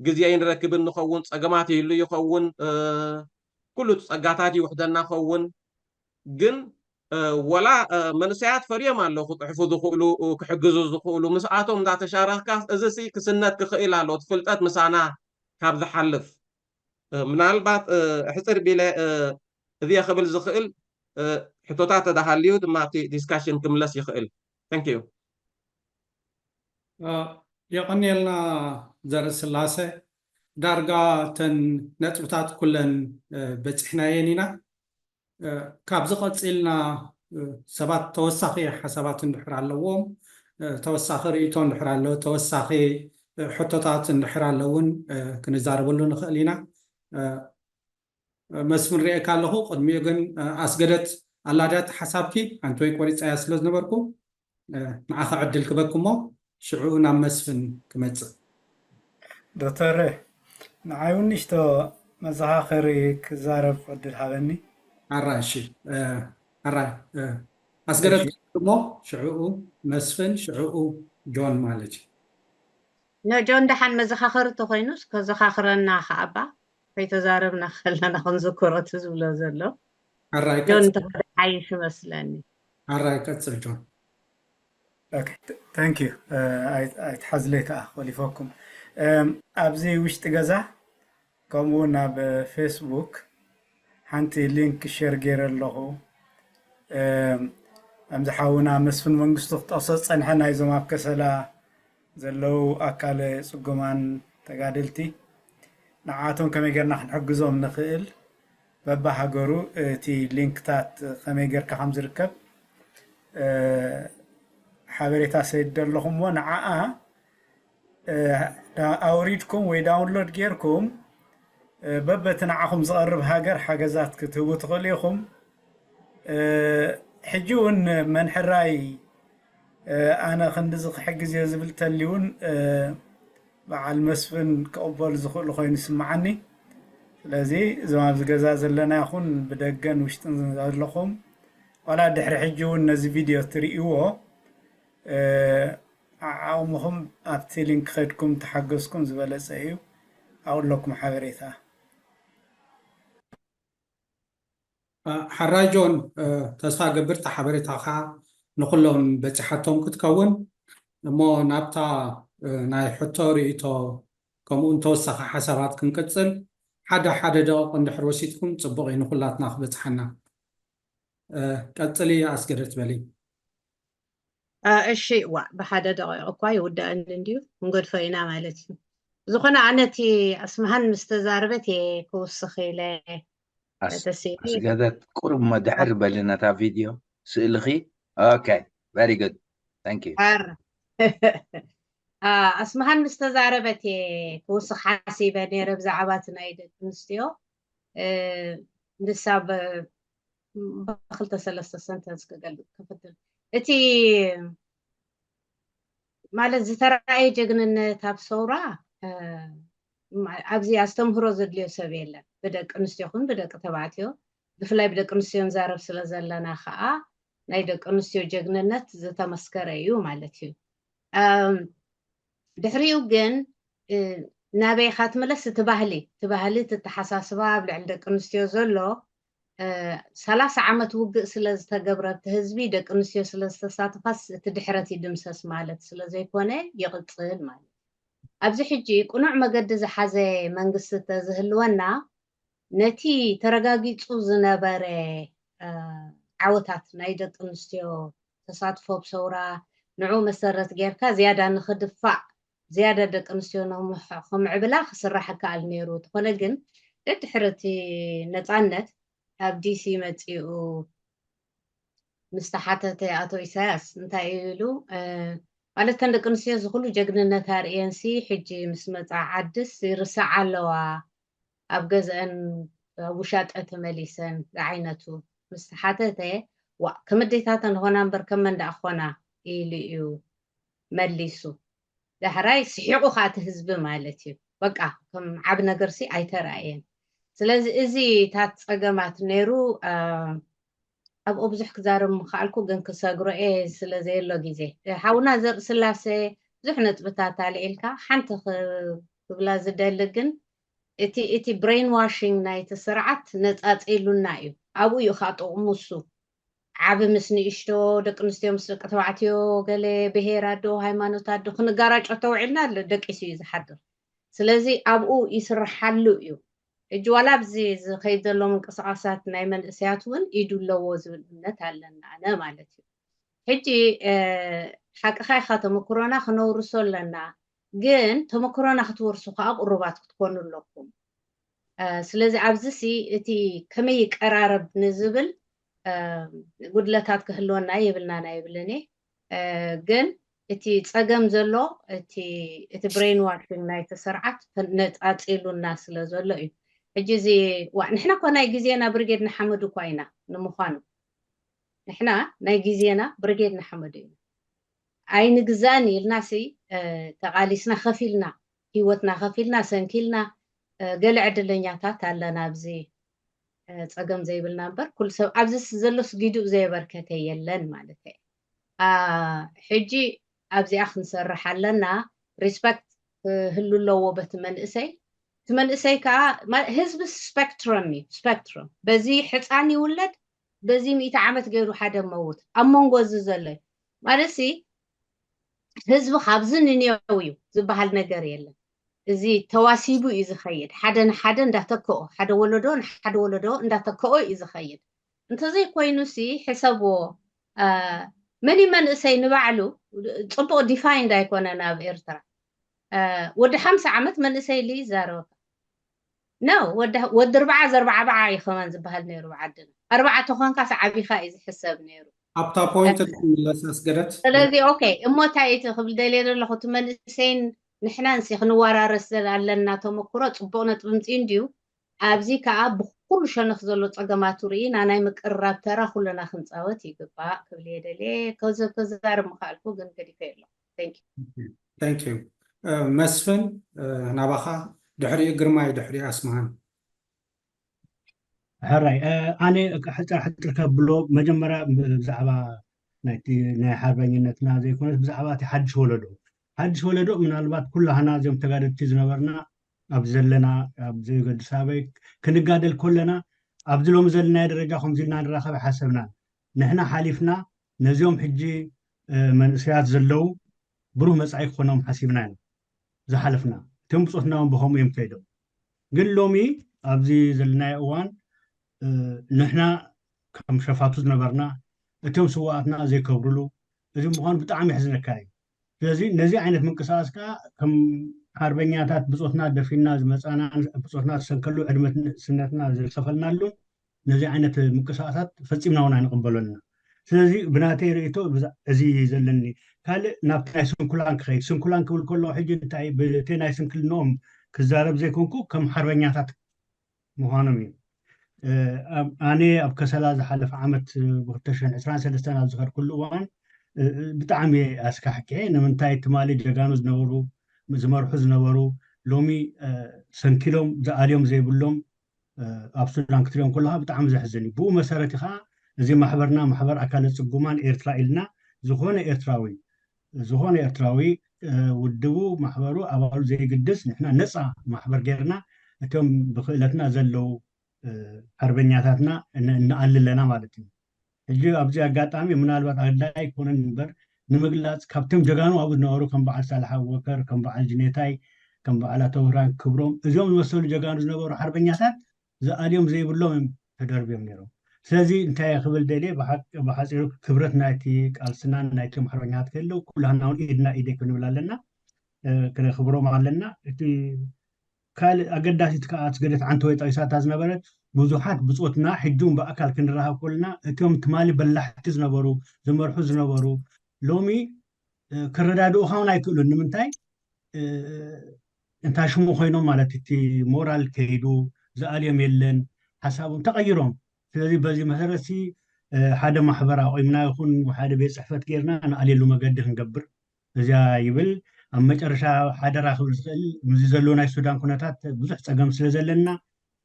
ግዜ ንረክብ ንኸውን ፀገማት ይህሉ ይኸውን ኩሉ ፀጋታት ይውሕደና ኸውን ግን ወላ መንእሰያት ፈርዮም ኣለዉ ክፅሕፉ ዝኽእሉ ክሕግዙ ዝኽእሉ ምስኣቶም እንዳተሻረኽካ እዚ ሲ ክስነት ክኽእል ኣሎ እቲ ፍልጠት ምሳና ካብ ዝሓልፍ ምናልባት ሕፅር ቢለ እዚ የኽብል ዝኽእል ሕቶታት ተዳሃልዩ ድማ ኣብቲ ዲስካሽን ክምለስ ይኽእል ታንክ ዩ የቀኒልና ዘርእስላሴ ዳርጋ ተን ነጥብታት ኩለን በፂሕናየን ኢና ካብዚ ቀፂልና ሰባት ተወሳኺ ሓሳባት እንድሕር ኣለዎም ተወሳኺ ርእቶ እንድሕር ኣለዎ ተወሳኺ ሕቶታት እንድሕር ኣለውን ክንዛረበሉ ንኽእል ኢና መስፍን ሪኤካ ኣለኹ ቅድሚኡ ግን ኣስገደት ኣላዳት ሓሳብኪ ኣንቲ ወይ ቆሪፃያ ስለ ዝነበርኩ ንዓኸ ዕድል ክበክሞ ሽዑ ናብ መስፍን ክመፅእ ዶክተር ንዓይ እውን ንሽቶ መዘኻኸሪ ክዛረብ ዕድል ሃበኒ ኣራይ እሺ ኣራይ ኣስገደት ክሞ ሽዑኡ መስፍን ሽዑኡ ጆን ማለት እዩ ጆን ደሓን መዘኻኸሪ ተኮይኑስ ከዘኻኽረና ከኣባ ከይተዛረብና ከለና ክንዝክሮት ዝብሎ ዘሎ ኣራይ ጆን ተሓይሽ ይመስለኒ ኣራይ ቀፅል ጆን ታንክ ዩ ኣይትሓዝለይ ከዓ ከሊፈኩም ኣብዚ ውሽጢ ገዛ ከምኡ ናብ ፌስቡክ ሓንቲ ሊንክ ሸር ገይረ ኣለኹ ኣምዝሓውና መስፍን መንግስቱ ክጠቕሶ ፀንሐ ናይዞም ኣብ ከሰላ ዘለው ኣካል ፅጉማን ተጋደልቲ ንዓቶም ከመይ ጌርና ክንሕግዞም ንኽእል በባሃገሩ እቲ ሊንክታት ከመይ ጌርካ ከም ዝርከብ ሓበሬታ ሰይድ ኣለኹም ሞ ንዓኣ ኣውሪድኩም ወይ ዳውንሎድ ጌርኩም በበቲ ንዓኹም ዝቐርብ ሃገር ሓገዛት ክትህቡ ትኽእሉ ኢኹም ሕጂ እውን መንሕራይ ኣነ ክንዲዚ ክሕግዝ እየ ዝብል ተሊ እውን በዓል መስፍን ክቕበሉ ዝኽእሉ ኮይኑ ይስማዓኒ ስለዚ እዞም ኣብዚ ገዛ ዘለና ይኹን ብደገን ውሽጥን ዘለኹም ዋላ ድሕሪ ሕጂ እውን ነዚ ቪድዮ ትርእይዎ ዓቕምኹም ኣብቲ ሊንክ ከድኩም ተሓገዝኩም ዝበለፀ እዩ ኣውለኩም ሓበሬታ ሓራይ ጆን ተስፋ ገብርታ ሓበሬታኻ ንኩሎም በፂሓቶም ክትከውን እሞ ናብታ ናይ ሕቶ ርእቶ ከምኡውን ተወሳኺ ሓሳባት ክንቅፅል ሓደ ደቂቕ እንድሕር ወሲድኩም ፅቡቕ እዩ ንኩላትና ክበፅሐና ቀፅሊ ኣስገደት በሊ እሺ ብሓደ ደቂቕ እኳ ይውዳእኒ እንድዩ ክንገድፎ ኢና ማለት እዩ ዝኾነ ኣነ እቲ ኣስማሃን ምስ ተዛረበት እየ ክውስኽ ኢለ ተሲእኒ ኣስገደት ቁርብ መድሕር በልና እታ ቪድዮ ስእልኺ ኦኬ ቨሪ ጉድ ታንክ ዩ ኣስማሃን ምስ ተዛረበት እየ ክውስኽ ሓሲበ ነይረ ብዛዕባ እቲ ናይ ደቂ ኣንስትዮ ንሳ ብክልተ ሰለስተ ሰንተንስ ክገልፅ ክፍትል እቲ ማለት ዝተረኣየ ጀግንነት ኣብ ሰውራ ኣብዚ ኣስተምህሮ ዘድልዮ ሰብ የለን ብደቂ ኣንስትዮ ይኹን ብደቂ ተባዕትዮ ብፍላይ ብደቂ ኣንስትዮ ንዛረብ ስለ ዘለና ከዓ ናይ ደቂ ኣንስትዮ ጀግንነት ዝተመስከረ እዩ ማለት እዩ ድሕሪኡ ግን ናበይካ ትመለስ እቲ ባህሊ እተተሓሳስባ ኣብ ልዕሊ ደቂ ኣንስትዮ ዘሎ 30 ዓመት ውግእ ስለ ዝተገብረ እቲ ህዝቢ ደቂ ኣንስትዮ ስለ ዝተሳተፋስ እቲ ድሕረት ይድምሰስ ማለት ስለ ዘይኮነ ይቕፅል ማለት ኣብዚ ሕጂ ቁኑዕ መገዲ ዝሓዘ መንግስቲ ተዝህልወና ነቲ ተረጋጊፁ ዝነበረ ዓወታት ናይ ደቂ ኣንስትዮ ተሳትፎ ብሰውራ ንዑ መሰረት ጌርካ ዝያዳ ንክድፋእ ዝያዳ ደቂ ኣንስትዮ ከምዕብላ ክስራሕ ከኣል ነይሩ ትኾነ ግን ድሕርቲ ነፃነት ኣብ ዲሲ መፂኡ ምስተሓተተ ኣቶ ኢሳያስ እንታይ ኢሉ ማለት ከን ደቂ ኣንስትዮ ዝኩሉ ጀግንነት ኣርእየንሲ ሕጂ ምስ መፃ ዓድስ ይርስዕ ኣለዋ ኣብ ገዝአን ኣብ ውሻጠ ተመሊሰን ዓይነቱ ምስተሓተተ ከመዴታተን ኾና እምበር ከመ እንዳእ ኾና ኢሉ እዩ መሊሱ ዳሕራይ ስሒቑ ከዓ እቲ ህዝቢ ማለት እዩ በቃ ከም ዓብ ነገርሲ ኣይተረኣየን ስለዚ እዚ ታት ፀገማት ነይሩ ኣብኡ ብዙሕ ክዛረብ ምኽኣልኩ ግን ክሰግሮ እየ ስለዘየሎ ግዜ ሓውና ዘርኢ ስላሴ ብዙሕ ነጥብታት ኣልዒልካ ሓንቲ ክብላ ዝደሊ ግን እቲ ብሬን ዋሽንግ ናይቲ ስርዓት ነፃፂሉና እዩ ኣብኡ እዩ ከዓ ጥቕሙ እሱ ዓብ ምስ ንእሽቶ ደቂ ኣንስትዮ ምስ ደቂ ተባዕትዮ ገለ ብሄር ኣዶ ሃይማኖት ኣዶ ክንጋራጮ ተውዒልና ደቂሱ እዩ ዝሓድር ስለዚ ኣብኡ ይስርሓሉ እዩ ሕጂ ዋላ ኣብዚ ዝኸይድ ዘሎ ምንቅስቃሳት ናይ መንእሰያት እውን ኢዱ ኣለዎ ዝብል እምነት ኣለና ኣነ ማለት እዩ ሕጂ ሓቂኻ ኢኻ ተመክሮና ክነውርሶ ኣለና ግን ተመክሮና ክትወርሱ ከዓ ቁሩባት ክትኮኑ ኣለኩም ስለዚ ኣብዚ እቲ ከመይ ይቀራረብ ንዝብል ጉድለታት ክህልወና የብልናና የብልኒ ግን እቲ ፀገም ዘሎ እቲ ብሬን ዋሽንግ ናይቲ ስርዓት ነፃፂሉና ስለ ዘሎ እዩ ሕጂ እዚ ንሕና እኳ ናይ ግዜና ብርጌድ ንሓመዱ እኳ ኢና ንምዃኑ ንሕና ናይ ግዜና ብርጌድ ንሓመዱ ኢና ኣይንግዛእን ኢልናሲ ተቃሊስና ከፊልና ሂወትና ከፊልና ሰንኪልና ገለ ዕድለኛታት ኣለና ኣብዚ ፀገም ዘይብልና እምበር ኩሉ ሰብ ኣብዚ ዘሎ ስጊዱእ ዘይበርከተ የለን ማለት እዩ ሕጂ ኣብዚኣ ክንሰርሕ ኣለና ሪስፔክት ክህሉ ኣለዎ በቲ መንእሰይ እቲ መንእሰይ ከዓ ህዝቢ ስፔክትረም እዩ ስፔክትረም በዚ ሕፃን ይውለድ በዚ 100 ዓመት ገይሩ ሓደ መውት ኣብ መንጎ እዚ ዘሎ ማለት ህዝቢ ካብዚ ንንየው እዩ ዝበሃል ነገር የለን እዚ ተዋሲቡ እዩ ዝኸይድ ሓደ ንሓደ እንዳተክኦ ሓደ ወለዶ ንሓደ ወለዶ እንዳተክኦ እዩ ዝኸይድ እንተዘይኮይኑሲ ሕሰብዎ መኒ መንእሰይ ንባዕሉ ፅቡቅ ዲፋይንድ ኣይኮነን ኣብ ኤርትራ ወዲ 50 ዓመት መንእሰይ ኢሉ ይዛረበካ ነው ወዲ 4 ዘርባዕባዓ ይኸመን ዝበሃል ነይሩ ዓድና 4 ኮንካስ ዓቢኻ እዩ ዝሕሰብ ነይሩ ኣብታ ፖይንት ለሰስገደት ስለዚ ኦኬ እሞታይ እቲ ክብል ደልየ ዘለኹ እቲ መንእሰይን ንሕና እንሲ ክንወራረስ ኣለና ተመክሮ ፅቡቅ ነጥቢ ምፅኡ እንድዩ ኣብዚ ከዓ ብኩሉ ሸነኽ ዘሎ ፀገማት ርኢና ናይ ምቅርራብ ተራ ኩለና ክንፃወት ይግባእ ክብል የደልየ ከዛርብ ምኽኣልኩ ግን ገዲፈ የሎ ታንክ ዩ መስፍን ናባኻ ድሕሪኡ ግርማይ ድሕሪኡ ኣስማሃን ሕራይ ኣነ ሕፅር ከብሎ መጀመርያ ብዛዕባ ናይ ሓርበኝነትና ዘይኮነስ ብዛዕባ እቲ ሓድሽ ወለዶ ምናልባት ኩላህና እዚኦም ተጋደልቲ ዝነበርና ኣብ ዘለና ኣብ ዘይገድስ ኣበይ ክንጋደል ከለና ኣብዚ ሎሚ ዘለና ደረጃ ከምዚ ኢልና ንራኸብ ሓሰብና ንሕና ሓሊፍና ነዚኦም ሕጂ መንእሰያት ዘለው ብሩህ መፃኢ ክኾኖም ሓሲብና ኢና ዝሓለፍና እቲ تمصوتنا بهم يمكيدو قل لومي أبزي زلنا أوان نحنا كم شفاتو نبرنا اتم سواتنا زي كبرلو إذا مهان بتعمي حزن كاي لذي نزي عينت من قصاص كم حربينياتات بصوتنا دفينا زمصانا بصوتنا سنكلو عدمت سنتنا زي سفلنا له نزي عينت من قصاصات فصيمنا ونا نقبلنا ስለዚህ ብናተይ ርእቶ እዚ ዘለኒ ካልእ ናብቲ ናይ ስንኩላን ክኸይድ ስንኩላን ክብል ከሎ ሕጂ እንታይ ብቲ ናይ ስንክልኖም ክዛረብ ዘይኮንኩ ከም ሓርበኛታት ምዃኖም እዩ ኣነ ኣብ ከሰላ ዝሓለፈ ዓመት ብ2023 ኣብ ዝኸድኩሉ እዋን ብጣዕሚ ኣስካሕከ ንምንታይ ትማሊ ጀጋኑ ዝነበሩ ዝመርሑ ዝነበሩ ሎሚ ሰንኪሎም ዝኣልዮም ዘይብሎም ኣብ ሱዳን ክትሪኦም ከለካ ብጣዕሚ ዘሕዝን እዩ ብኡ መሰረት ኢኻ እዚ ማሕበርና ማሕበር ኣካላት ጽጉማን ኤርትራ ኢልና ዝኾነ ኤርትራዊ ውድቡ ማሕበሩ ኣባሉ ዘይግድስ ንሕና ነፃ ማሕበር ጌርና እቶም ብክእለትና ዘለው ሓርበኛታትና ንኣልለና ማለት እዩ ሕጂ ኣብዚ ኣጋጣሚ ምናልባት ኣድላይ ኣይኮነን እምበር ንምግላፅ ካብቶም ጀጋኑ ኣብኡ ዝነበሩ ከም በዓል ሳልሓ ወከር ከም በዓል ጅኔታይ ከም በዓል ኣቶ ብርሃን ክብሮም እዚኦም ዝመሰሉ ጀጋኑ ዝነበሩ ሓርበኛታት ዝኣልዮም ዘይብሎም ተደርብዮም ነይሮም ስለዚ እንታይ ክብል ደልየ ብሓፂሩ ክብረት ናይቲ ቃልስናን ናይቶም ሓርበኛታት ከለው ኩላህና እውን ኢድና ኢደ ክንብል ኣለና ክነኽብሮም ኣለና እቲ ካልእ ኣገዳሲት ከዓ ስገደት ዓንቲ ወይ ጠቂሳታ ዝነበረት ብዙሓት ብፆትና ሕጂውን ብኣካል ክንራኸብ ከለና እቶም ትማሊ በላሕቲ ዝነበሩ ዝመርሑ ዝነበሩ ሎሚ ክረዳድኡ ኻውን ኣይክእሉን ንምንታይ እንታይ ሽሙ ኮይኖም ማለት እቲ ሞራል ከይዱ ዝኣልዮም የለን ሓሳቦም ተቐይሮም ስለዚህ በዚህ መሰረት ሓደ ማሕበር ኣቆይምና ይኹን ሓደ ቤት ፅሕፈት ጌርና ንኣልየሉ መገዲ ክንገብር እዚያ ይብል ኣብ መጨረሻ ሓደራ ክብል ዝኽእል ምዚ ዘለዎ ናይ ሱዳን ኩነታት ብዙሕ ፀገም ስለ ዘለና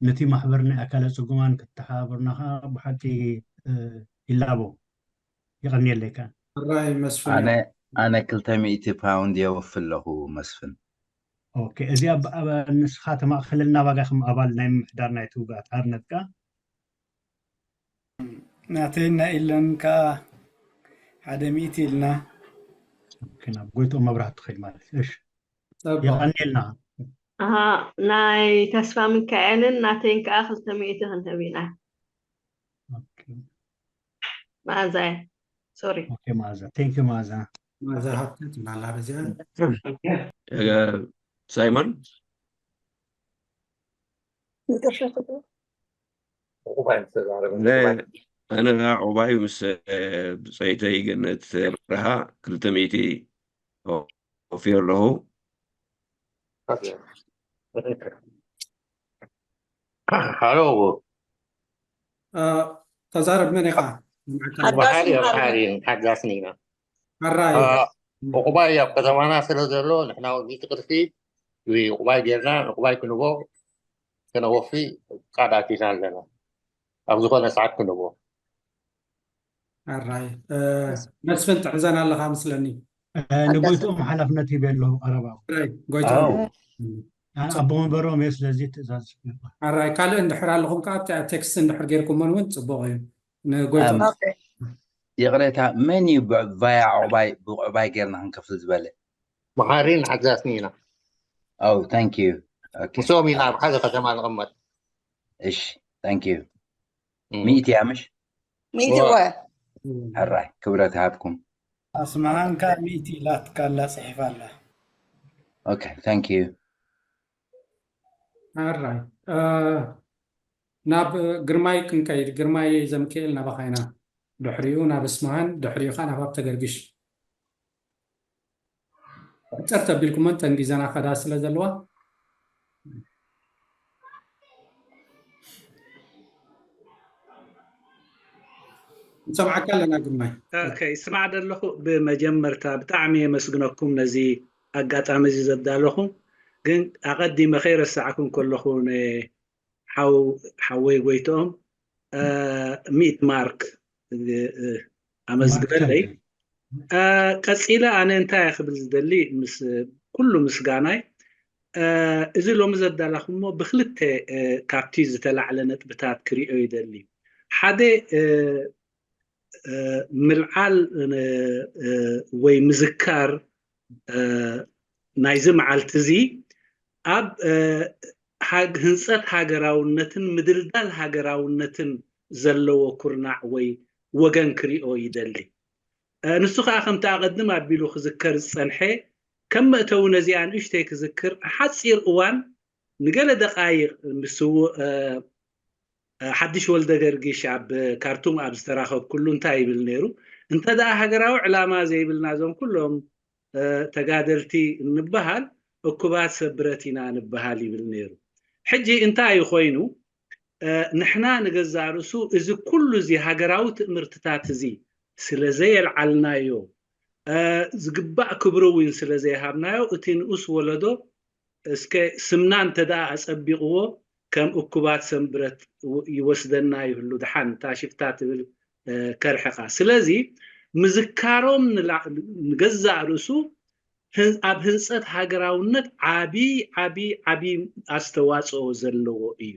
ነቲ ማሕበር ናይ ኣካላት ፅጉማን ክትተሓባበርናኻ ብሓቂ ይላቦ ይቐኒየለይካ ራይ መስፍን ኣነ 200 ፓውንድ የወፍር ኣለኹ መስፍን ኦኬ እዚኣ ንስኻ ተማእኸለልና ባጋ ከም ኣባል ናይ ምምሕዳር ናይቲ ውግኣት ሓርነትካ ናተይና ኢለን ከዓ ሓደ ሚእቲ ኢልና كنا قلتوا ما براح تخيل مالك ايش يغني لنا ناي تسفى من كائن ناتين كاخذ تميته انت بينا اوكي مازا سوري اوكي مازا ثانك يو مازا حطيت مع العربية سايمون أنا عباي مس صيتي جنة رها كل تميتي وفير له هلو تزارب من إخا بحالي حدثنينا الرأي وقباي كتمانا سلوزلو نحن وديت كرسي وقباي جيرنا وقباي كنوبو كنوفي قاداتي لنا أبغى نساعد كنوبو الرأي مسفن تحزن الله خامس لني نقولتهم حلفنتي بينهم أربعة قلتهم أنا أبغى بروم يسلزي تزاز الرأي قال إن حرا لهم كات تكست إن حرجيركم من وين تبغين نقولتهم يغريتها من يبايع عباي غيرنا هنكفل زبالة مهارين عزاسنينا أو ثانك يو اوكي مسومينا بحاجة كمان غمت إيش ثانك يو ميتي عمش ميتي وين الرأي كبرتها بكم أسمعان كميتي لا تكلا صحيفة الله اوكي ثانك يو الرأي ناب قرماي كنكايد قرماي زمكيل نبخينا دحريو ناب اسمعان دحريو خان هباب تقرقش ترتب لكم أنت انجزانا خداس لزلوا سمعك لنا قرماي اوكي سمع دلخو بمجمرتا بتعمي مسجنكم نزي أقاطع مزي زدالخو ግን ኣቐዲመ ከይረሳዓኩም ከለኹን ሓወይ ጎይቶኦም 100 ማርክ ኣመዝግበለይ ቀፂለ ኣነ እንታይ ክብል ዝደሊ ምስ ኩሉ ምስጋናይ እዚ ሎሚ ዘዳላኹሞ ብክልተ ካብቲ ዝተላዕለ ነጥብታት ክሪኦ ይደሊ ሓደ ምልዓል ወይ ምዝካር ናይዚ መዓልቲ እዚ ኣብ ህንፀት ሃገራውነትን ምድልዳል ሃገራውነትን ዘለዎ ኩርናዕ ወይ ወገን ክሪኦ ይደሊ ንሱ ከዓ ከምቲ ኣቀድም ኣቢሉ ክዝከር ዝፀንሐ ከም መእተው ነዚኣ ንእሽተይ ክዝክር ሓፂር እዋን ንገለ ደቃይቅ ምስው ሓድሽ ወልደ ገርጊሽ ኣብ ካርቱም ኣብ ዝተራኸብ ኩሉ እንታይ ይብል ነይሩ እንተዳ ሃገራዊ ዕላማ ዘይብልና ዞም ኩሎም ተጋደልቲ እንበሃል እኩባት ሰብረት ኢና ንበሃል ይብል ነይሩ ሕጂ እንታይ ኮይኑ ንሕና ንገዛእ ርእሱ እዚ ኩሉ እዚ ሃገራዊ ትእምርትታት እዚ ስለዘየልዓልናዮ ዝግባእ ክብሪ እውን ስለዘይሃብናዮ እቲ ንኡስ ወለዶ እስከ ስምና እንተዳ ኣፀቢቕዎ ከም እኩባት ሰንብረት ይወስደና ይህሉ ድሓን ታሽፍታ ትብል ከርሕኻ ስለዚ ምዝካሮም ንገዛእ ርእሱ ኣብ ህንፀት ሃገራውነት ዓቢ ኣስተዋፅኦ ዘለዎ እዩ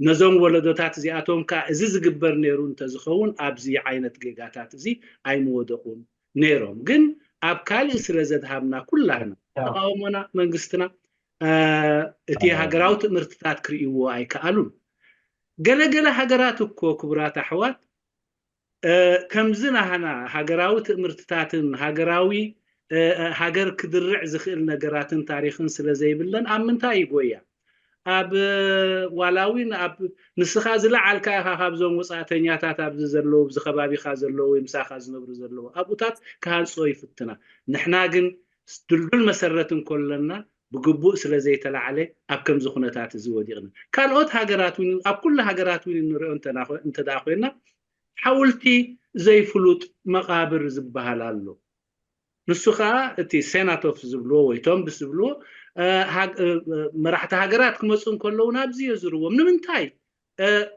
ነዞም ወለዶታት እዚኣቶም ከዓ እዚ ዝግበር ነይሩ እንተዝኸውን ኣብዚ ዓይነት ጌጋታት እዚ ኣይምወደቁን ነይሮም ግን ኣብ ካልእ ስለ ዘድሃብና ኩላህና ተቃውሞና መንግስትና እቲ ሃገራዊ ትምህርትታት ክርእይዎ ኣይከኣሉን ገለገለ ሃገራት እኮ ክቡራት ኣሕዋት ከምዚ ናህና ሃገራዊ ትምህርትታትን ሃገራዊ ሃገር ክድርዕ ዝኽእል ነገራትን ታሪኽን ስለ ዘይብለን ኣብ ምንታይ ይጎያ ኣብ ዋላዊን ኣብ ንስኻ ዝለዓልካ ኢኻ ካብዞም ወፃእተኛታት ኣብዚ ዘለዉ ብዝኸባቢኻ ዘለዉ ምሳኻ ዝነብሩ ዘለዉ ኣብኡታት ክሃንፅኦ ይፍትና ንሕና ግን ድልዱል መሰረት እንኮለና ብግቡእ ስለ ዘይተላዓለ ኣብ ከምዚ ኩነታት እዚ ወዲቕና ካልኦት ሃገራት እውን ኣብ ኩሉ ሃገራት እውን እንሪኦ እንተዳ ኮይና ሓውልቲ ዘይፍሉጥ መቃብር ዝበሃል ኣሎ ንሱ ከዓ እቲ ሴናቶፍ ዝብልዎ ወይ ቶምብስ ዝብልዎ መራሕቲ ሃገራት ክመፁ እንከለዉ ናብዚ የዝርዎም ንምንታይ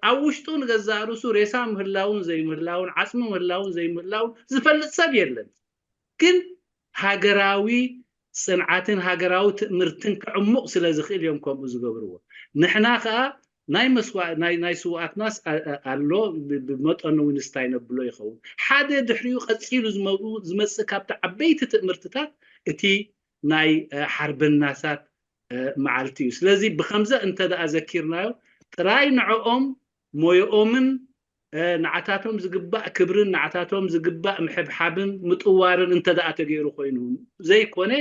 ኣብ ውሽጡ ንገዛእ ርእሱ ሬሳ ምህላውን ዘይምህላውን ዓፅሚ ምህላውን ዘይምህላውን ዝፈልጥ ሰብ የለን ግን ሃገራዊ ጽንዓትን ሃገራዊ ትእምርትን ክዕሙቕ ስለ ዝኽእል እዮም ከምኡ ዝገብርዎ ንሕና ከዓ ናይ ስዋኣትናስ ኣሎ ብመጠኑ ውንስታይ ነብሎ ይኸውን ሓደ ድሕሪኡ ቀፂሉ ዝመፅእ ካብቲ ዓበይቲ ትእምርትታት እቲ ናይ ሓርበናሳት መዓልቲ እዩ ስለዚ ብከምዘ እንተደኣ ዘኪርናዮ ጥራይ ንዕኦም ሞዮኦምን ንዓታቶም ዝግባእ ክብርን ንዓታቶም ዝግባእ ምሕብሓብን ምጥዋርን እንተደኣ ተገይሩ ኮይኑ ዘይኮነ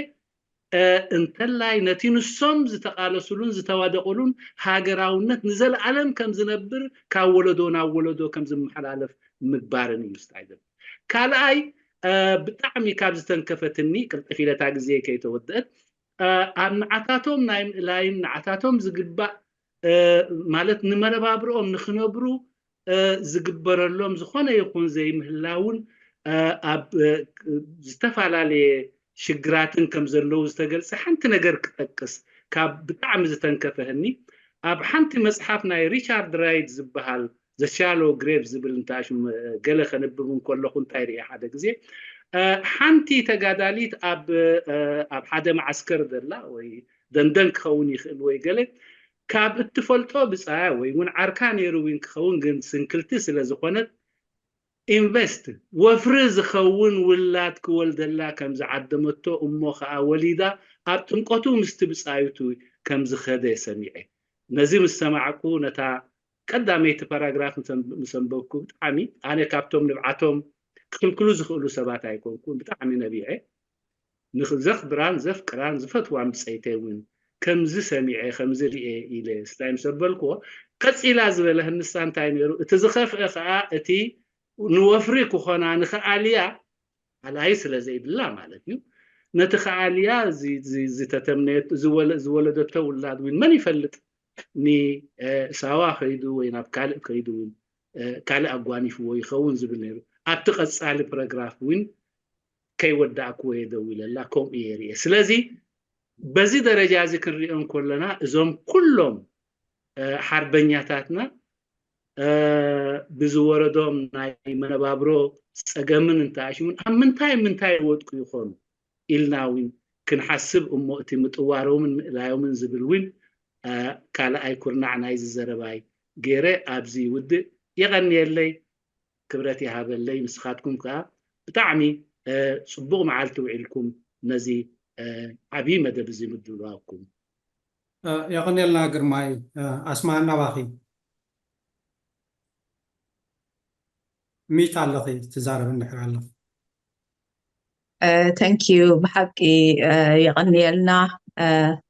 እንተላይ ነቲ ንሶም ዝተቃለሱሉን ዝተዋደቁሉን ሃገራውነት ንዘለዓለም ከም ዝነብር ካብ ወለዶ ናብ ወለዶ ከም ዝመሓላለፍ ምግባርን እዩ ስታይደል ካልኣይ ብጣዕሚ ካብ ዝተንከፈትኒ ቅልጥፊለታ ግዜ ከይተወደአት ኣብ ንዓታቶም ናይ ምእላይን ንዓታቶም ዝግባእ ማለት ንመነባብሮኦም ንኽነብሩ ዝግበረሎም ዝኾነ ይኹን ዘይምህላውን ኣብ ዝተፈላለየ ሽግራትን ከም ዘለዉ ዝተገልጸ ሓንቲ ነገር ክጠቅስ ካብ ብጣዕሚ ዝተንከፈህኒ ኣብ ሓንቲ መጽሓፍ ናይ ሪቻርድ ራይት ዝበሃል ዘ ሻሎ ግሬቭ ዝብል እንታሽ ገለ ከንብብ እንከለኹ እንታይ ርኢ ሓደ ግዜ ሓንቲ ተጋዳሊት ኣብ ሓደ ማዓስከር ዘላ ወይ ደንደን ክኸውን ይኽእል ወይ ገለ ካብ እትፈልጦ ብፃያ ወይ እውን ዓርካ ነይሩ እውን ክኸውን ግን ስንክልቲ ስለ ዝኾነት ኢንቨስት ወፍሪ ዝኸውን ውላድ ክወልደላ ከም ዝዓደመቶ እሞ ከዓ ወሊዳ ኣብ ጥምቀቱ ምስቲ ብፃዩቱ ከም ዝኸደ ሰሚዐ ነዚ ምስ ሰማዕኩ ነታ ቀዳመይቲ ፓራግራፍ ምሰንበብኩ ብጣዕሚ ኣነ ካብቶም ንብዓቶም ክልክሉ ዝኽእሉ ሰባት ኣይኮንኩን ብጣዕሚ ነቢዐ ንዘኽብራን ዘፍቅራን ዝፈትዋን ብፀይተ እውን ከምዚ ሰሚዐ ከምዚ ርኤ ኢለ ስታይ ምሰበልክዎ ቀፂላ ዝበለ ንሳ እንታይ ነይሩ እቲ ዝኸፍአ ከዓ እቲ ንወፍሪ ክኾና ንኽኣልያ ኣላይ ስለ ዘይብላ ማለት እዩ ነቲ ኸኣልያ ዝተተምነየት ዝወለደቶ ውላድ እውን መን ይፈልጥ ንሳዋ ኸይዱ ወይ ናብ ካልእ ከይዱ እውን ካልእ ኣጓኒፍዎ ይኸውን ዝብል ነይሩ ኣብቲ ቀፃሊ ፕሮግራፍ እውን ከይወዳእክዎ የደው ኢለላ ከምኡ እየ ርኤ ስለዚ በዚ ደረጃ እዚ ክንሪኦም ከለና እዞም ኩሎም ሓርበኛታትና ብዝወረዶም ናይ መነባብሮ ፀገምን እንተኣሽሙን ኣብ ምንታይ ወድቁ ይኾኑ ኢልና እውን ክንሓስብ እሞ እቲ ምጥዋሮምን ምእላዮምን ዝብል እውን ካልኣይ ኩርናዕ ናይ ዝዘረባይ ገይረ ኣብዚ ውድእ የቐኒየለይ ክብረት ይሃበለይ ምስኻትኩም ከዓ ብጣዕሚ ፅቡቕ መዓልቲ ውዒልኩም ነዚ ዓብይ መደብ እዚ ምድልዋኩም يغني لنا قرماي أسمعنا باخي ميت على تزارب النحر على ثانك يو بحقي يغني لنا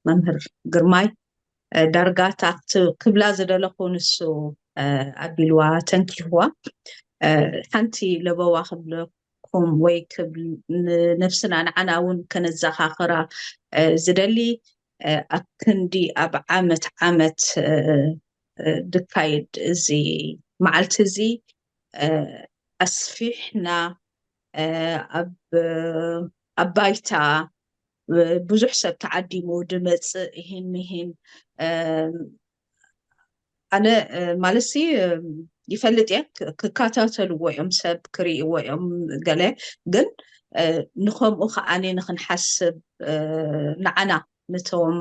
ممهر قرماي درجات قبل زدلكو نسو أبيلوا تنكيوا حنتي لبوا خبلكم ويكب نفسنا عناون كانت زخاخرة زدلي أكندي أب عمت دكايد زي معلت زي أسفيحنا أب بايتا ብዙሕ ሰብ ተዓዲሙ ድመፅእ ይህን ኣነ ማለሲ ይፈልጥ እየ ክከታተልዎ እዮም ሰብ ክሪእዎ እዮም ገለ ግን ንከምኡ ከዓኒ ንክንሓስብ ንዓና ነቶም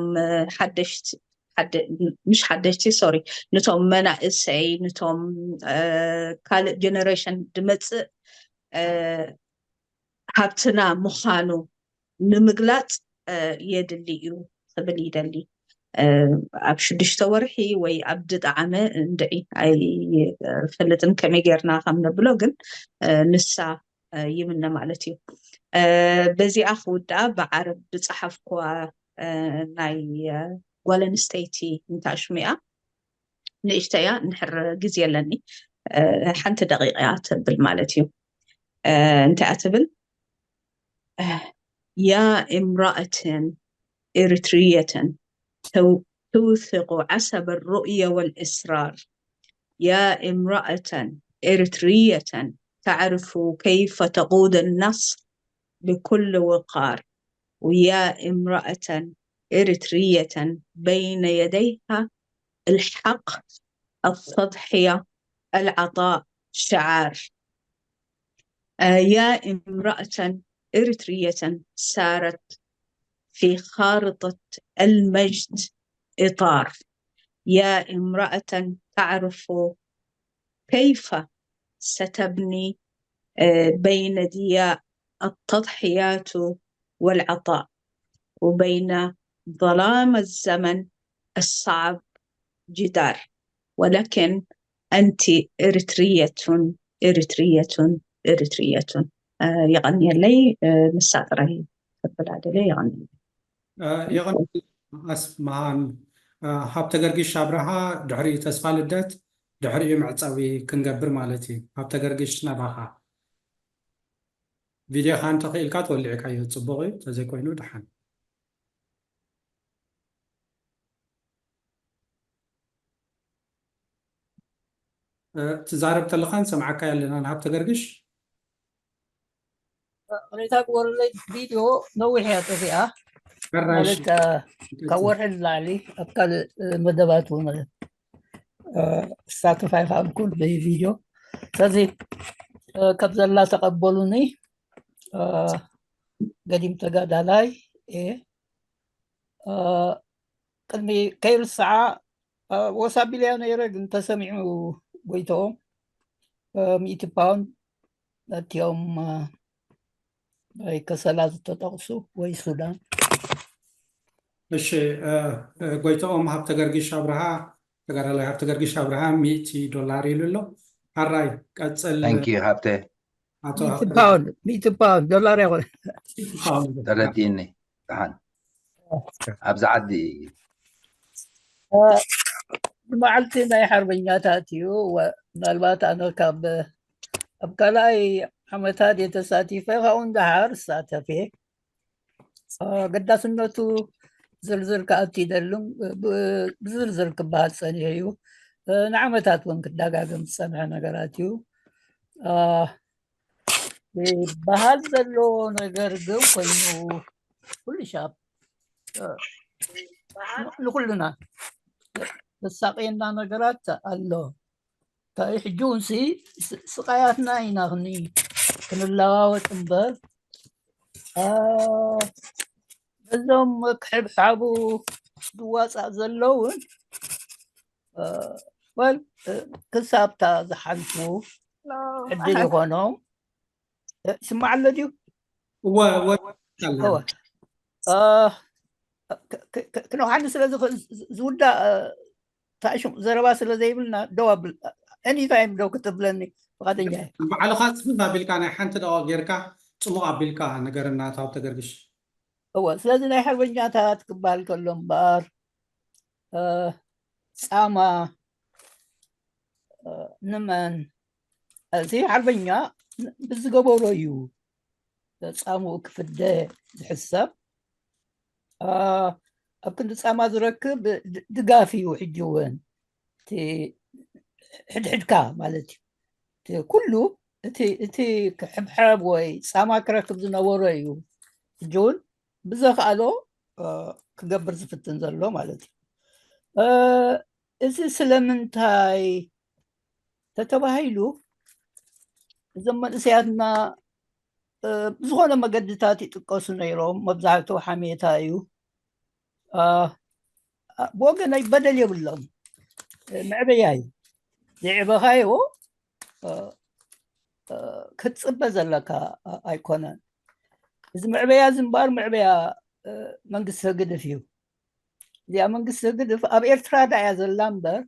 مش حدشتي سوري نتوم مناقسي نتوم ካልእ ጀነሬሽን ድመፅእ ሃብትና ምዃኑ ንምግላፅ የድሊ እዩ ክብል ይደሊ ኣብ 6 ወርሒ ወይ ኣብ ድጣዕመ እንድዒ ኣይፈልጥን ከመይ ጌርና ከም ነብሎ ግን ንሳ ይምነ ማለት እዩ በዚኣ ክውዳእ ብዓረብ ብፅሓፍኳ ናይ ጓል ኣንስተይቲ እንታሽሚኣ ንእሽተይ እያ ንሕር ግዜ ኣለኒ ሓንቲ ደቂቃ እያ ትብል ማለት እዩ እንታይ እያ ትብል يا امرأة إريترية توثق عصب الرؤية والإصرار يا امرأة إريترية تعرف كيف تقود النصر بكل وقار ويا امرأة إريترية بين يديها الحق التضحية العطاء شعار يا امرأة إريترية سارت في خارطة المجد إطار يا امرأة تعرف كيف ستبني بين دياء التضحيات والعطاء وبين ظلام الزمن الصعب جدار ولكن أنت إريترية إريترية إريترية يغني لي مساطره تقبل عليه يغني اسمعان هابت غرغش ابرها دحري تسفى لدت دحري معصوي كنغبر مالتي هابت غرغش نباها فيديو خان تخيل كات ولعك ايو صبغي تزي كوينو دحن تزارب تلخان سمعك يلنا هابت غرغش ريتاك ورلي فيديو نوي حياتي مالك كور اللالي أبكال مدبات ومالك ساتفاي خام كل بي فيديو تزي كبز الله تقبلوني قديم تقاد علي قدمي كير الساعة وصابي لي أنا يرق انت سمعوا بيتهم 100 باوند ذات يوم كسلات تطقسو ወይ ሱዳን እሺ ጎይቶም ሃብተ ገርግሽ አብርሃ ተጋራላይ ሃብተ ገርግሽ አብርሃ $100 ይልሎ አራይ ቀጽል ታንኪ ሃብተ አቶ 100 ፓውንድ ዶላር ያቆ ተረዲኒ ታን ኣብዛ ዓዲ መዓልቲ ናይ ሓርበኛታት እዩ ምናልባት ኣነ ካብ ኣብ ካልኣይ ዓመታት የተሳቲፈ ካብኡ እንዳሓር ሳተፈ ገዳስነቱ ዝርዝር ከኣቲ ይደሉም ብዝርዝር ክበሃል ፀኒሐ እዩ ንዓመታት እውን ክደጋገም ዝፀንሐ ነገራት እዩ ባህል ዘለዎ ነገር ግን ኮይኑ ኩሉ ሻብ ንኩሉና ዘሳቀየና ነገራት ኣሎ ሕጂ እውን ስቃያትና ኢና ክንለዋወጥ እምበር እዞም ክሕብሓቡ ዝዋፃእ ዘለውን ወል ክሳብታ ዝሓልፉ ዕድል ይኮኖም ስማዕ ኣሎ ድዩ كنو حد سلا زودا تاشم زربا سلا زي بلنا دوابل اني تايم دو كتب لني غادي جاي على خاص ما بالكان حنت دو غيركا صمو بالكا نغرنا تاو تغرغش هو سلازي ناي حربኛታት ክባል ከሎ እምበር ፃማ ንመን እዚ ሓርበኛ ብዝገበሮ እዩ ፃምኡ ክፍደ ዝሕሰብ ኣብ ክንዲ ፃማ ዝረክብ ድጋፍ እዩ ሕጂ እውን እቲ ሕድሕድካ ማለት እዩ ኩሉ እቲ ክሕብሕብ ወይ ፃማ ክረክብ ዝነበሮ እዩ ሕጂ እውን ብዘኽኣሎ ክገብር ዝፍትን ዘሎ ማለት እዩ እዚ ስለምንታይ ተተባሂሉ እዞም መንእሰያትና ብዝኾነ መገድታት ይጥቀሱ ነይሮም መብዛሕትኡ ሓሜታ እዩ ብወገነይ በደል የብሎም ምዕበያ እዩ ዘይዕበኻዮ ክትፅበ ዘለካ ኣይኮነን እዚ ምዕበያ ዝምባር ምዕበያ መንግስቲ ግድፍ እዩ እዚኣ መንግስቲ ግድፍ ኣብ ኤርትራ ዳ እያ ዘላ እምበር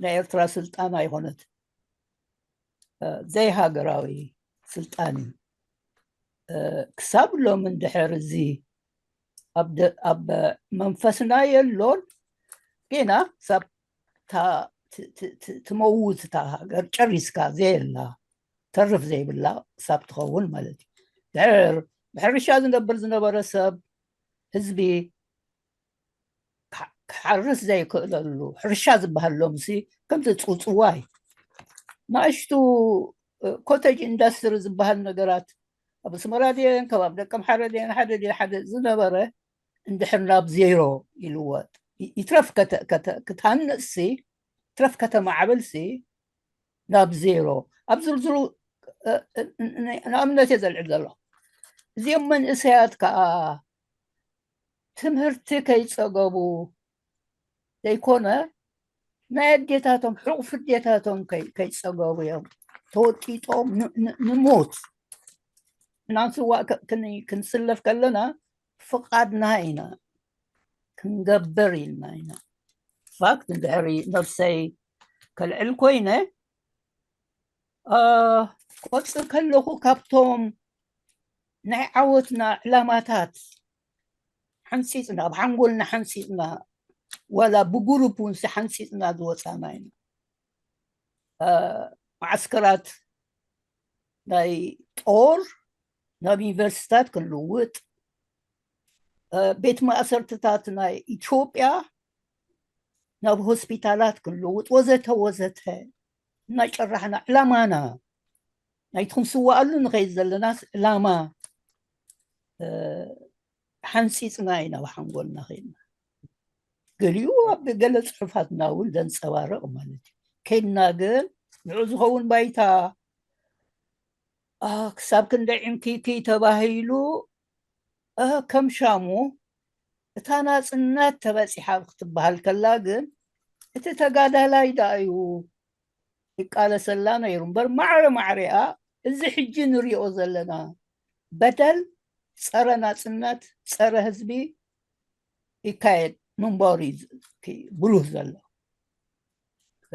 ናይ ኤርትራ ስልጣን ኣይኮነት ዘይ ሃገራዊ ስልጣን እዩ ክሳብ ሎም እንድሕር እዚ ኣብ መንፈስና የሎን ገና ሳብ ትመውት እታ ሃገር ጨሪስካ ዘየላ ተርፍ ዘይብላ ክሳብ ትኸውን ማለት እዩ ብሕርሻ ዝነብር ዝነበረ ሰብ ህዝቢ ክሓርስ ዘይክእለሉ ሕርሻ ዝበሃሎም ሲ ከምቲ ፅውፅዋይ ንእሽቱ ኮቴጅ ኢንዳስትሪ ዝበሃል ነገራት ኣብ ኣስመራ ድየን ከባቢ ደቀ ምሓረ ድየን ሓደ ዝነበረ እንድሕር ናብ ዜሮ ይልወጥ ይትረፍ ክትሃንፅ ሲ ትረፍ ከተማዕብል ሲ ናብ ዜሮ ኣብ ዝርዝሩ ንኣብነት እየ ዘልዕል ዘሎ እዚኦም መንእሰያት ከዓ ትምህርቲ ከይፀገቡ ዘይኮነ ናይ ኣዴታቶም ሕቑ ፍዴታቶም ከይፀገቡ እዮም ተወጢጦም ንሞት እናንስዋእ ክንስለፍ ከለና ፍቃድና ኢና ክንገብር ኢልና ኢና ፋክት እንድሕሪ ነፍሰይ ከልዕል ኮይነ ቆፅር ከለኹ ካብቶም ናይ ዓወትና ዕላማታት ሓንፂፅና ኣብ ሓንጎልና ሓንፂፅና ወላ ብጉሩፕ እውን ሓንፂፅና ዝወፃና ኢና ማዓስከራት ናይ ጦር ናብ ዩኒቨርሲታት ክንልውጥ ቤት ማእሰርትታት ናይ ኢትዮጵያ ናብ ሆስፒታላት ክንልውጥ ወዘተ ወዘተ እናጨራሕና ዕላማና ናይትኩም ስዋኣሉ ንኸይድ ዘለና ዕላማ ሓንፂፅና ኢና ብሓንጎልና ኸይድና ገሊኡ ኣብ ገለ ፅሑፋትና እውን ዘንፀባርቕ ማለት እዩ ከይድና ግን ንዑ ዝኸውን ባይታ ክሳብ ክንደይ ዕንኪኪ ተባሂሉ ከም ሻሙ እታ ናፅነት ተበፂሓ ክትበሃል ከላ ግን እቲ ተጋዳላይ ዳ እዩ ይቃለሰላ ነይሩ እምበር ማዕረ ማዕሪኣ እዚ ሕጂ ንሪኦ ዘለና በደል ፀረ ናፅነት ፀረ ህዝቢ ይካየድ ምንባሩ ብሉህ ዘሎ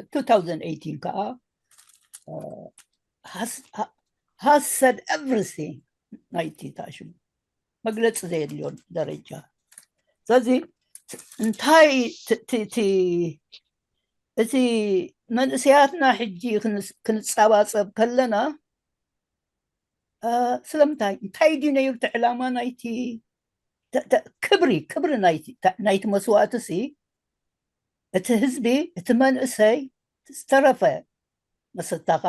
2018 ከዓ has said everything ናይቲ ታሽሙ መግለፂ ዘየድልዮ ደረጃ ስለዚ እንታይ እቲ መንእሰያትና ሕጂ ክንፀባፀብ ከለና ስለምንታይ እንታይ ድዩ ነይሩ እቲ ዕላማ ናይቲ ክብሪ ናይቲ መስዋእቲ ሲ እቲ ህዝቢ እቲ መንእሰይ ዝተረፈ መሰታኻ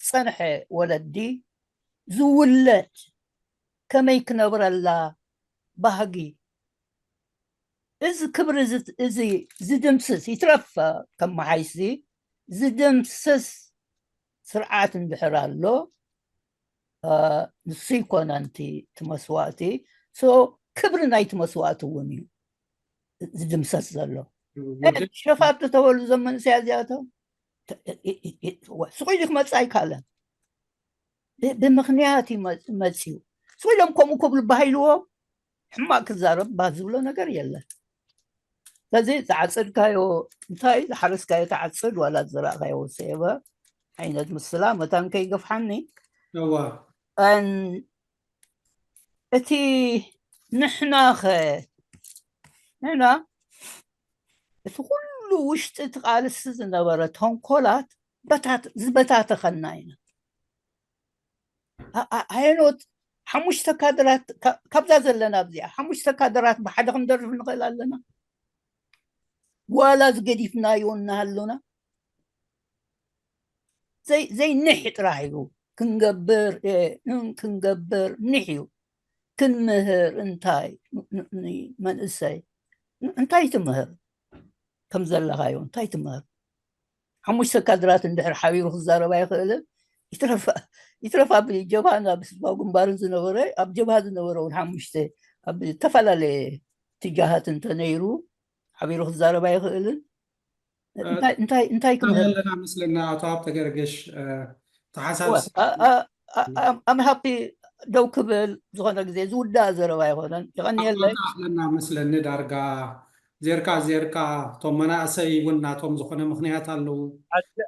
ፀንሐ ወለዲ ዝውለድ ከመይ ክነብረላ ባህጊ እዚ ክብሪ እዚ ዝድምስስ ይትረፍ ከም መሓይሲ ዝድምስስ ስርዓት እንድሕር ኣሎ ንሱ ይኮነ እቲ መስዋእቲ ክብሪ ናይቲ መስዋእቲ እውን እዩ ዝድምሰስ ዘሎ ሸፋት ተበሉ ዞም መንእሰያ እዚኣቶም ስቑኢሉ ክመፅእ ኣይከኣለን ብምክንያት መፅኡ ስቑኢሎም ከምኡ ክብሉ ባሂልዎ ሕማቅ ክዛረብ ዝብሎ ነገር የለን كذي تعصد كايو انتاي حرس كايو تعصد ولا زرع كايو سيبا عينت بالسلامة تان كي قفحني ان اتي نحنا هنا كل وشت تقال السزن ورتهم كولات زبتات خناينا هينوت حمش تكادرات كبدا زلنا بزيا حمش تكادرات بحد خندر نقل لنا ولا زقديفنا يونا هلنا زي نحت رايو كنقبر كنقبر نحيو كنمهر انتاي من اساي انتاي تمهر كم زل هايو انتاي تمهر حمش تكادرات اندحر حبيب خزاره بايخلم يترفع بالجبهة بس باقوم بارز نوري أب جبهة نورون حمشته أب تفعل لي اتجاهات انت نيرو حبيرو خزارة بايخلن انتاي كم لنا مثلنا أطاب تقرقش تحسب I'm happy دو كبل زغنا زي زود دازر بايخلن يغني لنا مثلنا دارقا زيركا توم مناسي ونا توم زخنا مخنيات اللو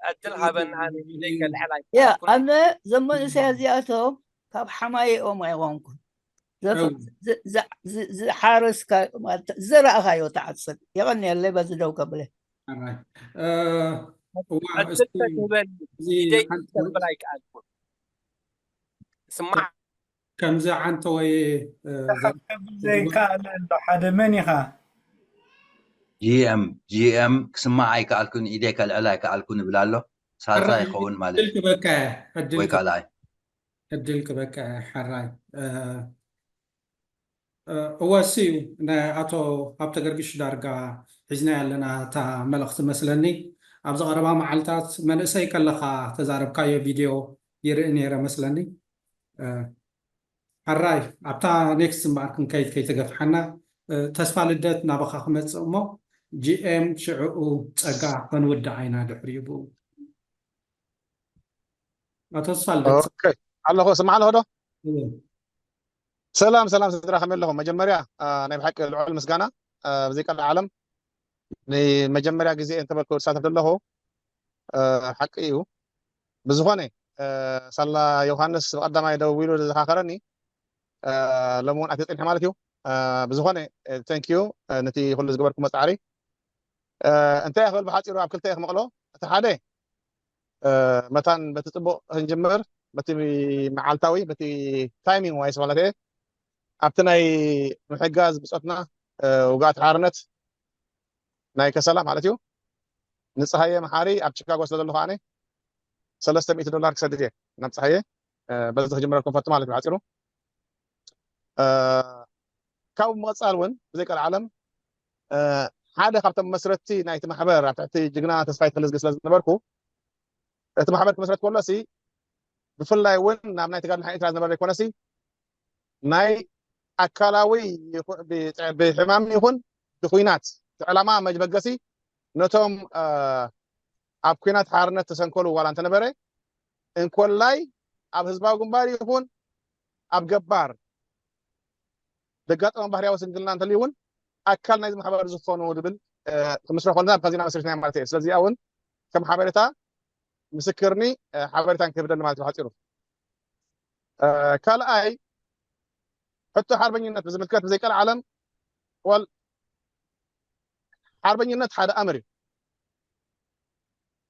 أدل هابن هاني ليك الحلاي يا أنا زمان سيازياتهم كاب حماي أو ما يغنكم حارس زرع هايو تعصب يغني اللي بس دو قبله سمع كم زعان توي زي قال حد منيخا جي ام كسمع اي كالكون ايديك العلاي كالكون بلالو سالسا يخون مالك هدلك بكا هدلك بكا حراي هو سيو نا اتو هابتا قرقش دارقا حزنا لنا تا ملخت مسلني ابز غربا معلتات من اساي كلخا تزارب كايو فيديو يرئني را مسلني حراي ابتا نيكست ماركن كي تقفحنا تسفى لدت نابخا خمس امو جي ام شعو تسقع كنود عينا دحريبو اتصل اوكي الله سمع له هذا سلام سدرا خمل لهم مجمريا انا بحق العلم مسغانا بزيك العالم ني مجمريا غزي انت بالكور ساتف له حق ايو بزخونه صلى يوحنس قدام يدويلو زخاخرني لمون اتطن حمالتيو بزخونه ثانك يو نتي كل زغبركم مصاري انت يا خل بحاطيرو اب كلتا مقلو تحاده متان بتطبق هنجمر بتي معالتاوي بتي تايمينج وايس مالته ابتناي محجاز بصتنا وقات حارنت ناي كسلام مالتيو نصحيه محاري اب شيكاغو سلالو خاني $300 كسديه نصحيه بس تجمركم فت مالك بعصيرو كاو مصالون بزيك العالم حدا خبط مسرتي نايت محبر تحتي جغنا تسفاي خلص نبركو እቲ ማሕበር ክመስረት ከሎ ሲ ብፍላይ እውን ናብ ናይ ትግራይ ሓይት ዝነበረ ይኮነሲ ናይ ኣካላዊ ብሕማም ይኹን ብኩናት ዕላማ መጅበገሲ ነቶም ኣብ ኩናት ሓርነት ተሰንከሉ ዋላ እንተነበረ እንኮላይ ኣብ ህዝባዊ ግንባር ይኹን ኣብ ገባር ደጋጠመ ባህርያዊ ስንግልና እንተልዩ እውን ኣካል ናይ ማሕበር ዝኾኑ ድብል ክምስረ ኮልና ከዚና መስርትና ማለት እዩ ስለዚ እውን ከም ሓበሬታ مسكرني حبرتان كيف بدنا ما تحصيرو كالاي حتى حربنينات بزمتكات زي العالم وال حربنينات حدا امري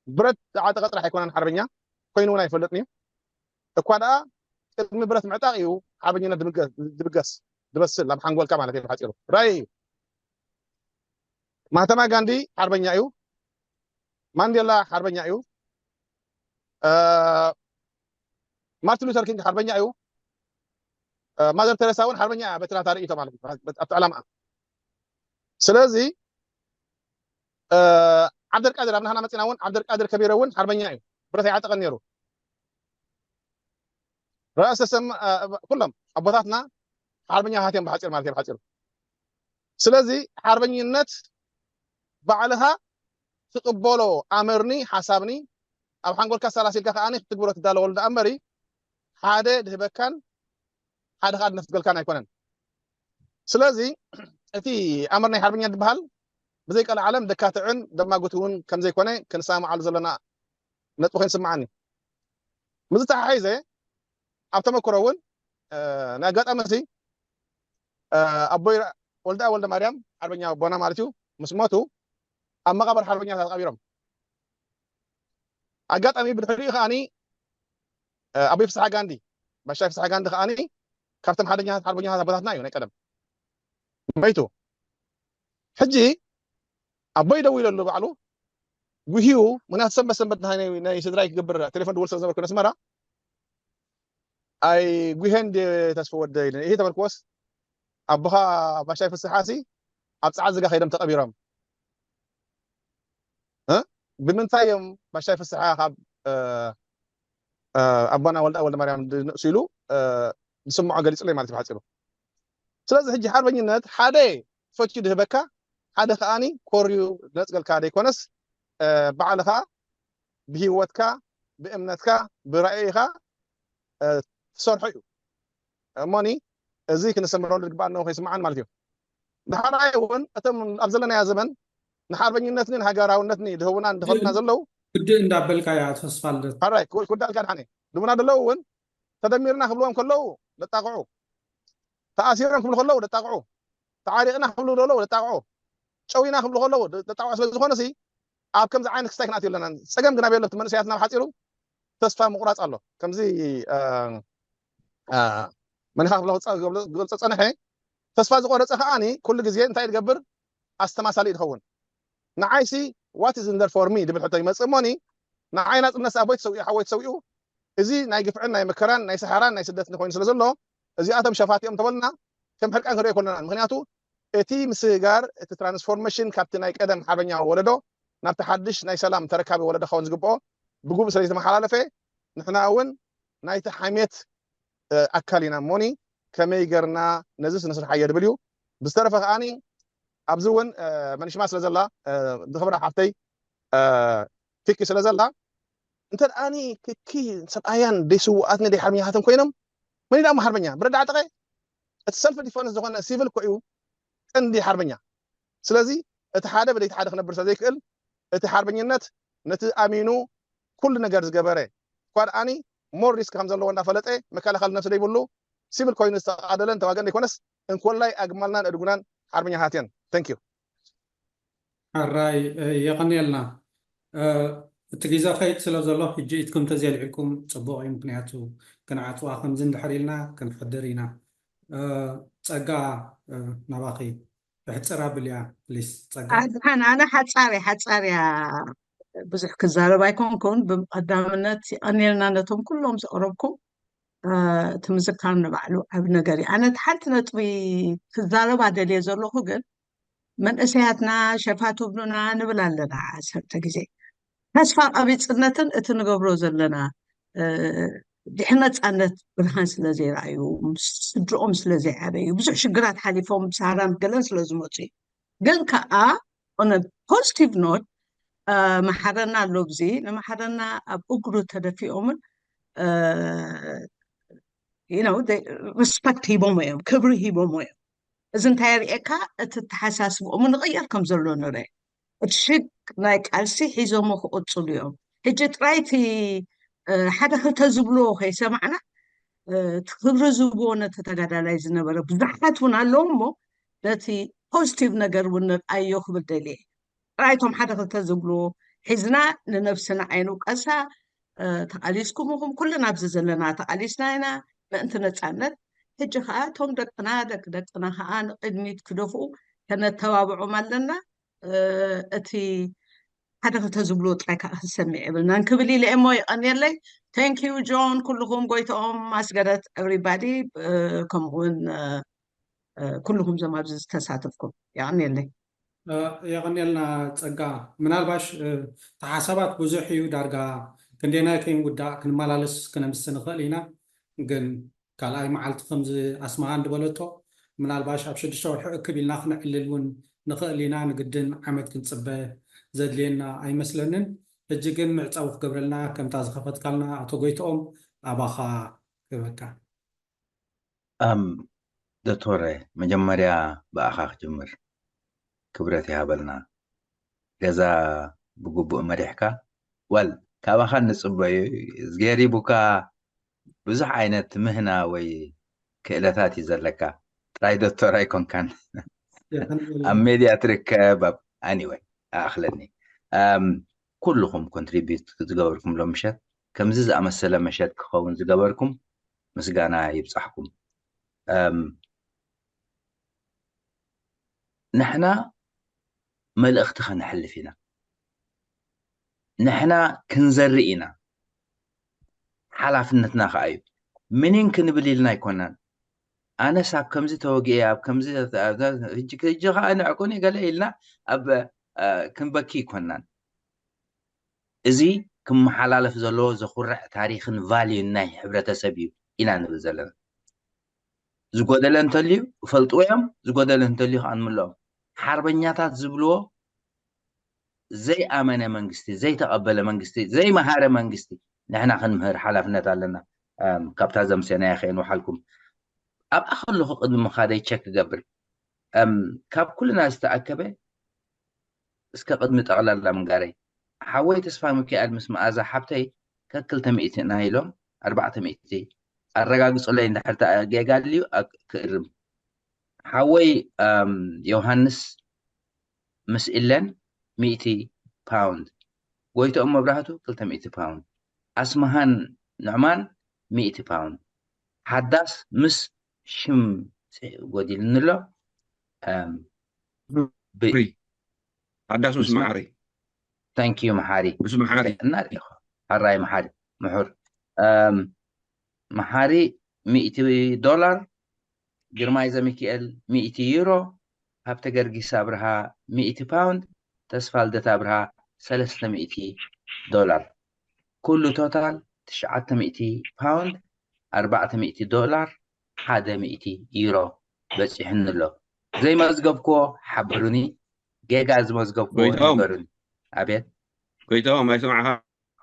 برت عاد قطر حيكون حربنيا كوينونا يفلطني اكوادا قدم برت معطاقيو حربنينات دبقس دبسل لام حنقول كما كيف حصيرو راي مهاتما غاندي حربنيا ايو مانديلا حربنيا ايو مارتن لوثر كينج حربنيا ايو مادر تيريسا ون حربنيا بترا تاريخ ማለት አላማ ስለዚህ عبد القادر ابننا مصينا ون عبد القادر كبير ون حربنيا ايو برت يعتق نيرو راس سم كلهم ابواتنا حربنيا هاتين بحصير ማለት بحصير ስለዚህ حربنيነት بعلها تقبلوا امرني حسابني ኣብ ሓንጎልካ ሰላሲልካ ከኣኒ ክትግብሮ ትዳለወ ወልዳ እምበሪ ሓደ ድህበካን ሓደ ካድ ነፍትገልካን ኣይኮነን ስለዚ እቲ ኣምር ናይ ሓርበኛ ዝበሃል بزي قال عالم دكاتعن دماغتون كم زي كونه كن سامع على زلنا نطبخين سمعني مزتا حيزه ابتما كرون ناقات امسي ابوي ولد مريم حربኛ ቦና ማለቱ مسموتو اما قبر حربኛ تقبيرم አጋጣሚ ብድሕሪ ኸኣኒ አቦይ ፍስሓ ጋንዲ ባሻይ ፍስሓ ጋንዲ ኸኣኒ ካብቶም ሓርበኛታት ኣቦታትና እዩ ናይ ቀደም መይቱ ሕጂ ኣቦይ ደው ኢለሉ ባዕሉ ጉሂዩ ምክንያቱ ሰንበት ናይ ስድራይ ክገብር ቴሌፎን ድወል ስለ ዝነበርኩ ነስመራ ኣይ ጉሄን ተስፋ ወደ ኢልን ይሄ ተመልክወስ ኣቦኻ ባሻይ ፍስሓሲ ኣብ ፀዓት ዝጋ ከይዶም ተቐቢሮም ብምንታይ እዮም ባሻይ ፍስሓ ካብ ኣቦና ወልደ ማርያም ንእሱ ኢሉ ዝስምዖ ገሊፁለይ ማለት እዩ ብሓፂሩ ስለዚ ሕጂ ሓርበኝነት ሓደ ፈትዩ ድህበካ ሓደ ከዓኒ ኮርዩ ነፅገልካ ደይኮነስ ባዕልኻ ብሂወትካ ብእምነትካ ብራእይኻ ትሰርሖ እዩ እሞኒ እዚ ክንሰምረሉ ዝግባእ ነው ከይስማዓን ማለት እዩ ንሓራይ እውን እቶም ኣብ ዘለናያ ዘመን ንሓርበኝነትን ንሃገራውነትን ድህቡና እንድኸሉና ዘለው ጉድእ እንዳበልካ ያ ተስፋለት ሓራይ ኩዳልካ ድሓነ ድቡና ደለው እውን ተደሚርና ክብልዎም ከለው ደጣቕዑ ተኣሲሮም ክብሉ ከለው ደጣቕዑ ተዓሪቕና ክብሉ ደለው ደጣቕዑ ጨዊና ክብሉ ከለው ደጣቕዑ ስለ ዝኾነ ሲ ኣብ ከምዚ ዓይነት ክስታይ ክንኣትዩ ኣለና ፀገም ግን ኣበየሎ መንእሰያትና ብሓፂሩ ተስፋ ምቁራፅ ኣሎ ከምዚ መንኻ ክብሎ ፀንሐ ተስፋ ዝቆረፀ ከዓኒ ኩሉ ግዜ እንታይ ዝገብር ኣስተማሳሊ ይትኸውን ንዓይሲ ዋት ኢዝ ኢን ዜር ፎር ሚ ድብል ሕቶ ይመፅእ እሞኒ ንዓይና ፅነስ ኣቦይ ተሰዊኡ ሓወይ ተሰዊኡ እዚ ናይ ግፍዕን ናይ መከራን ናይ ሰሓራን ናይ ስደትን ኮይኑ ስለ ዘሎ እዚኣቶም ሸፋቲኦም ተበልና ከም ሕርቃን ክንሪኦ ይኮነና ምክንያቱ እቲ ምስጋር እቲ ትራንስፎርሜሽን ካብቲ ናይ ቀደም ሓርበኛ ወለዶ ናብቲ ሓድሽ ናይ ሰላም ተረካቢ ወለዶ ክኸውን ዝግብኦ ብጉቡእ ስለ ዝተመሓላለፈ ንሕና እውን ናይቲ ሓሜት ኣካል ኢና እሞኒ ከመይ ገርና ነዚ ስነስርሓዮ ድብል እዩ ብዝተረፈ ከዓኒ ኣብዚ እውን መንሽማ ስለ ዘላ ዝኽብራ ሓፍተይ ፊኪ ስለ ዘላ እንተ ደኣኒ ክኪ ሰብኣያን ደይስውኣትን ደይ ሓርበኛታትን ኮይኖም መን ዳሞ ሓርበኛ ብረዳዕ ጠቐ እቲ ሰልፊ ዲፈረንስ ዝኾነ ሲቪል ኮ እዩ ቀንዲ ሓርበኛ ስለዚ እቲ ሓደ ብደይቲ ሓደ ክነብር ስለ ዘይክእል እቲ ሓርበኝነት ነቲ ኣሚኑ ኩሉ ነገር ዝገበረ እኳ ደኣኒ ሞር ሪስክ ከም ዘለዎ እንዳፈለጠ መከላኸሊ ነፍሲ ደይብሉ ሲቪል ኮይኑ ዝተቃደለን ተዋገን ደይኮነስ እንኮላይ ኣግማልናን እድጉናን ሓርበኛታት እየን ቴንክ ዩ ሓራይ የቐኒየልና እቲ ግዜ ከይድ ስለ ዘሎ ሕጂ ኢትኩም ተዘልዒልኩም ፅቡቅ እዩ ምክንያቱ ክንዓፅዋ ከምዚ እንድሕር ኢልና ክንሕድር ኢና ፀጋ ናባኺ ብሕፅር ኣብልያ ፕሊስ ፀጋ ኣነ ሓፃርያ ብዙሕ ክዛረብ ኣይኮንኩን ብቀዳምነት ይቐኒልና ነቶም ኩሎም ዘቕረብኩም እቲ ምዝካር ንባዕሉ ዓብ ነገር እዩ ኣነ እቲ ሓንቲ ነጥቢ ክዛረባ ደልየ ዘለኹ ግን መንእሰያትና ሸፋቱ ብሉና ንብል ኣለና ዓሰርተ ግዜ ተስፋ ቀቢፅነትን እቲ ንገብሮ ዘለና ድሕነት ነፃነት ብርሃን ስለ ዘይረኣዩ ስድሮኦም ስለ ዘይዓበዩ ብዙሕ ሽግራት ሓሊፎም ብሳሃራን ገለን ስለ ዝመፁ እዩ ግን ከዓ ኦነ ፖዚቲቭ ኖት መሓረና ኣሎ ብዚ ንመሓረና ኣብ እግሩ ተደፊኦምን ሪስፐክት ሂቦሞ እዮም ክብሪ ሂቦሞ እዮም እዚ እንታይ የርኤካ እቲ ተሓሳስብኦም ንቕየር ከም ዘሎ ንርአ እቲ ሽግ ናይ ቃልሲ ሒዞሞ ክቕፅሉ እዮም ሕጂ ጥራይቲ ሓደ ክልተ ዝብሎ ከይሰማዕና እቲ ክብሪ ዝህብዎ ነቲ ተጋዳላይ ዝነበረ ብዙሓት እውን ኣለዎ እሞ ነቲ ፖዚቲቭ ነገር እውን ንርኣዮ ክብል ደልየ ጥራይቶም ሓደ ክልተ ዝብሎ ሒዝና ንነብስና ዓይኑ ቀሳ ተቃሊስኩም ኢኹም ኩልና ኣብዚ ዘለና ተቃሊስና ኢና ምእንቲ ነፃነት ሕጂ ከዓ እቶም ደቅና ደቅና ከዓ ንቅድሚት ክደፍኡ ከነተባብዖም ኣለና እቲ ሓደ ክልተ ዝብሎ ጥራይ ከዓ ክሰሚዕ የብልናን ክብል ኢለ እሞ ይቐኒየለይ ቴንክ ዩ ጆን ኩልኩም ጎይቶኦም ማስገረት ኤቭሪባዲ ከምኡውን ኩልኩም ዞም ኣብዚ ዝተሳተፍኩም ይቐኒየለይ የቐኒየልና ፀጋ ምናልባሽ ተሓሳባት ብዙሕ እዩ ዳርጋ ክንደና ከይንጉዳእ ክንመላለስ ክነምስ ንኽእል ኢና ግን ካልኣይ መዓልቲ ከምዚ ኣስማሃ እንድበለቶ ምናልባሽ ኣብ 6 ወርሒ እክብ ኢልና ክነዕልል እውን ንኽእል ኢና ንግድን ዓመት ክንፅበ ዘድልየና ኣይመስለንን ሕጂ ግን ምዕፃው ክገብረልና ከምታ ዝኸፈትካልና ኣቶ ጎይቶኦም ኣባኻ ክበካ ዶክተር መጀመርያ ብኣኻ ክጅምር ክብረት ይሃበልና ገዛ ብግቡእ መሪሕካ ወል ካባኻ ንፅበዩ ዝገሪቡካ ብዙሕ ዓይነት ምህና ወይ ክእለታት እዩ ዘለካ ጥራይ ዶክተር ኣይኮንካን ኣብ ሜድያ ትርከብ ኣኒወይ ኣኽለኒ ኩልኩም ኮንትሪቢዩት ዝገበርኩም ሎም ምሸት ከምዚ ዝኣመሰለ መሸት ክኸውን ዝገበርኩም ምስጋና ይብፃሕኩም ንሕና መልእኽቲ ከነሕልፍ ኢና ንሕና ክንዘርኢ ኢና ሓላፍነትና ከዓ እዩ ምንን ክንብል ኢልና ኣይኮናን ኣነስ ኣብ ከምዚ ተወጊአ ኣብ ከምዚ ሕጂ ከዓ ንዕቁኒ ገለ ኢልና ኣብ ክንበኪ ይኮናን እዚ ክመሓላለፍ ዘለዎ ዘኹርዕ ታሪክን ቫልዩን ናይ ሕብረተሰብ እዩ ኢና ንብል ዘለና ዝጎደለ እንተልዩ ፈልጥዎ እዮም ዝጎደለ እንተልዩ ከዓ ንምልኦም ሓርበኛታት ዝብልዎ ዘይኣመነ መንግስቲ ዘይተቐበለ መንግስቲ ዘይመሃረ መንግስቲ ንሕና ክንምህር ሓላፍነት ኣለና ካብታ ዘምሰናያ ኸይን ወሓልኩም ኣብኣ ከለኹ ቅድሚ ምኻደይ ቸክ ክገብር ካብ ኩልና ዝተኣከበ እስከ ቅድሚ ጠቕላላ ምንጋረይ ሓወይ ተስፋ ሚካኤል ምስ መኣዛ ሓብተይ ከ200 ኢና ኢሎም 400 ኣረጋግፁለይ እንድሕር ተጌጋልዩ ክእርም ሓወይ ዮሃንስ ምስ ኢለን 100 ፓውንድ ጎይቶኦም መብራህቱ 200 ፓውንድ ኣስማሃን ንዕማን 100 ፓውንድ ሓዳስ ምስ ሽም ጎዲልንሎ ሓዳስ ምስ መሓሪ ታንክ ዩ መሓሪ ምስ መሓሪ እናሪኢኹ ሓራይ መሓሪ ምሑር መሓሪ $100 ግርማይ ዘሚካኤል 100 ዩሮ ሃብተ ገርጊስ አብርሃ 100 ፓውንድ ተስፋ ልደታ አብርሃ $300 ኩሉ ቶታል 900 ፓውንድ $400 100 ዩሮ በፂሕንሎ ዘይመዝገብኮ ሓብሩኒ ጌጋ ዝመዝገብኮ ይበሩኒ ኣቤት ጎይታኦም ኣይሰምዓኻ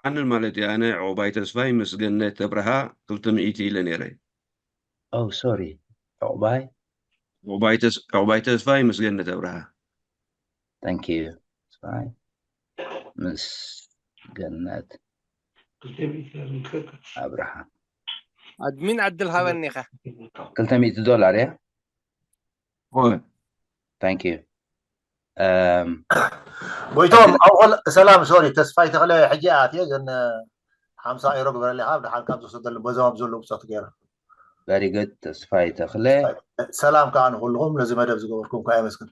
ዓንን ማለት እዩ ኣነ ዕቑባይ ተስፋይ ምስ ገነት አብርሃ 200 ኢለ ነይረ ሶሪ ዕቑባይ ተስፋይ ምስ ገነት አብርሃ ታንክ ዩ ተስፋይ ምስ ገነት አብርሃ أدمين عدل هاونيخه $200 يا ثانك يو بويتوم اول سلام سوري تسفاي تخلي حجات يا جن 50 يورو قبل اللي هذا حال كان تصدر البزوم بزلو بصوت غير فيري جود تسفاي تخلي سلام كان كلهم لازم ادب زغوركم كاي مسكن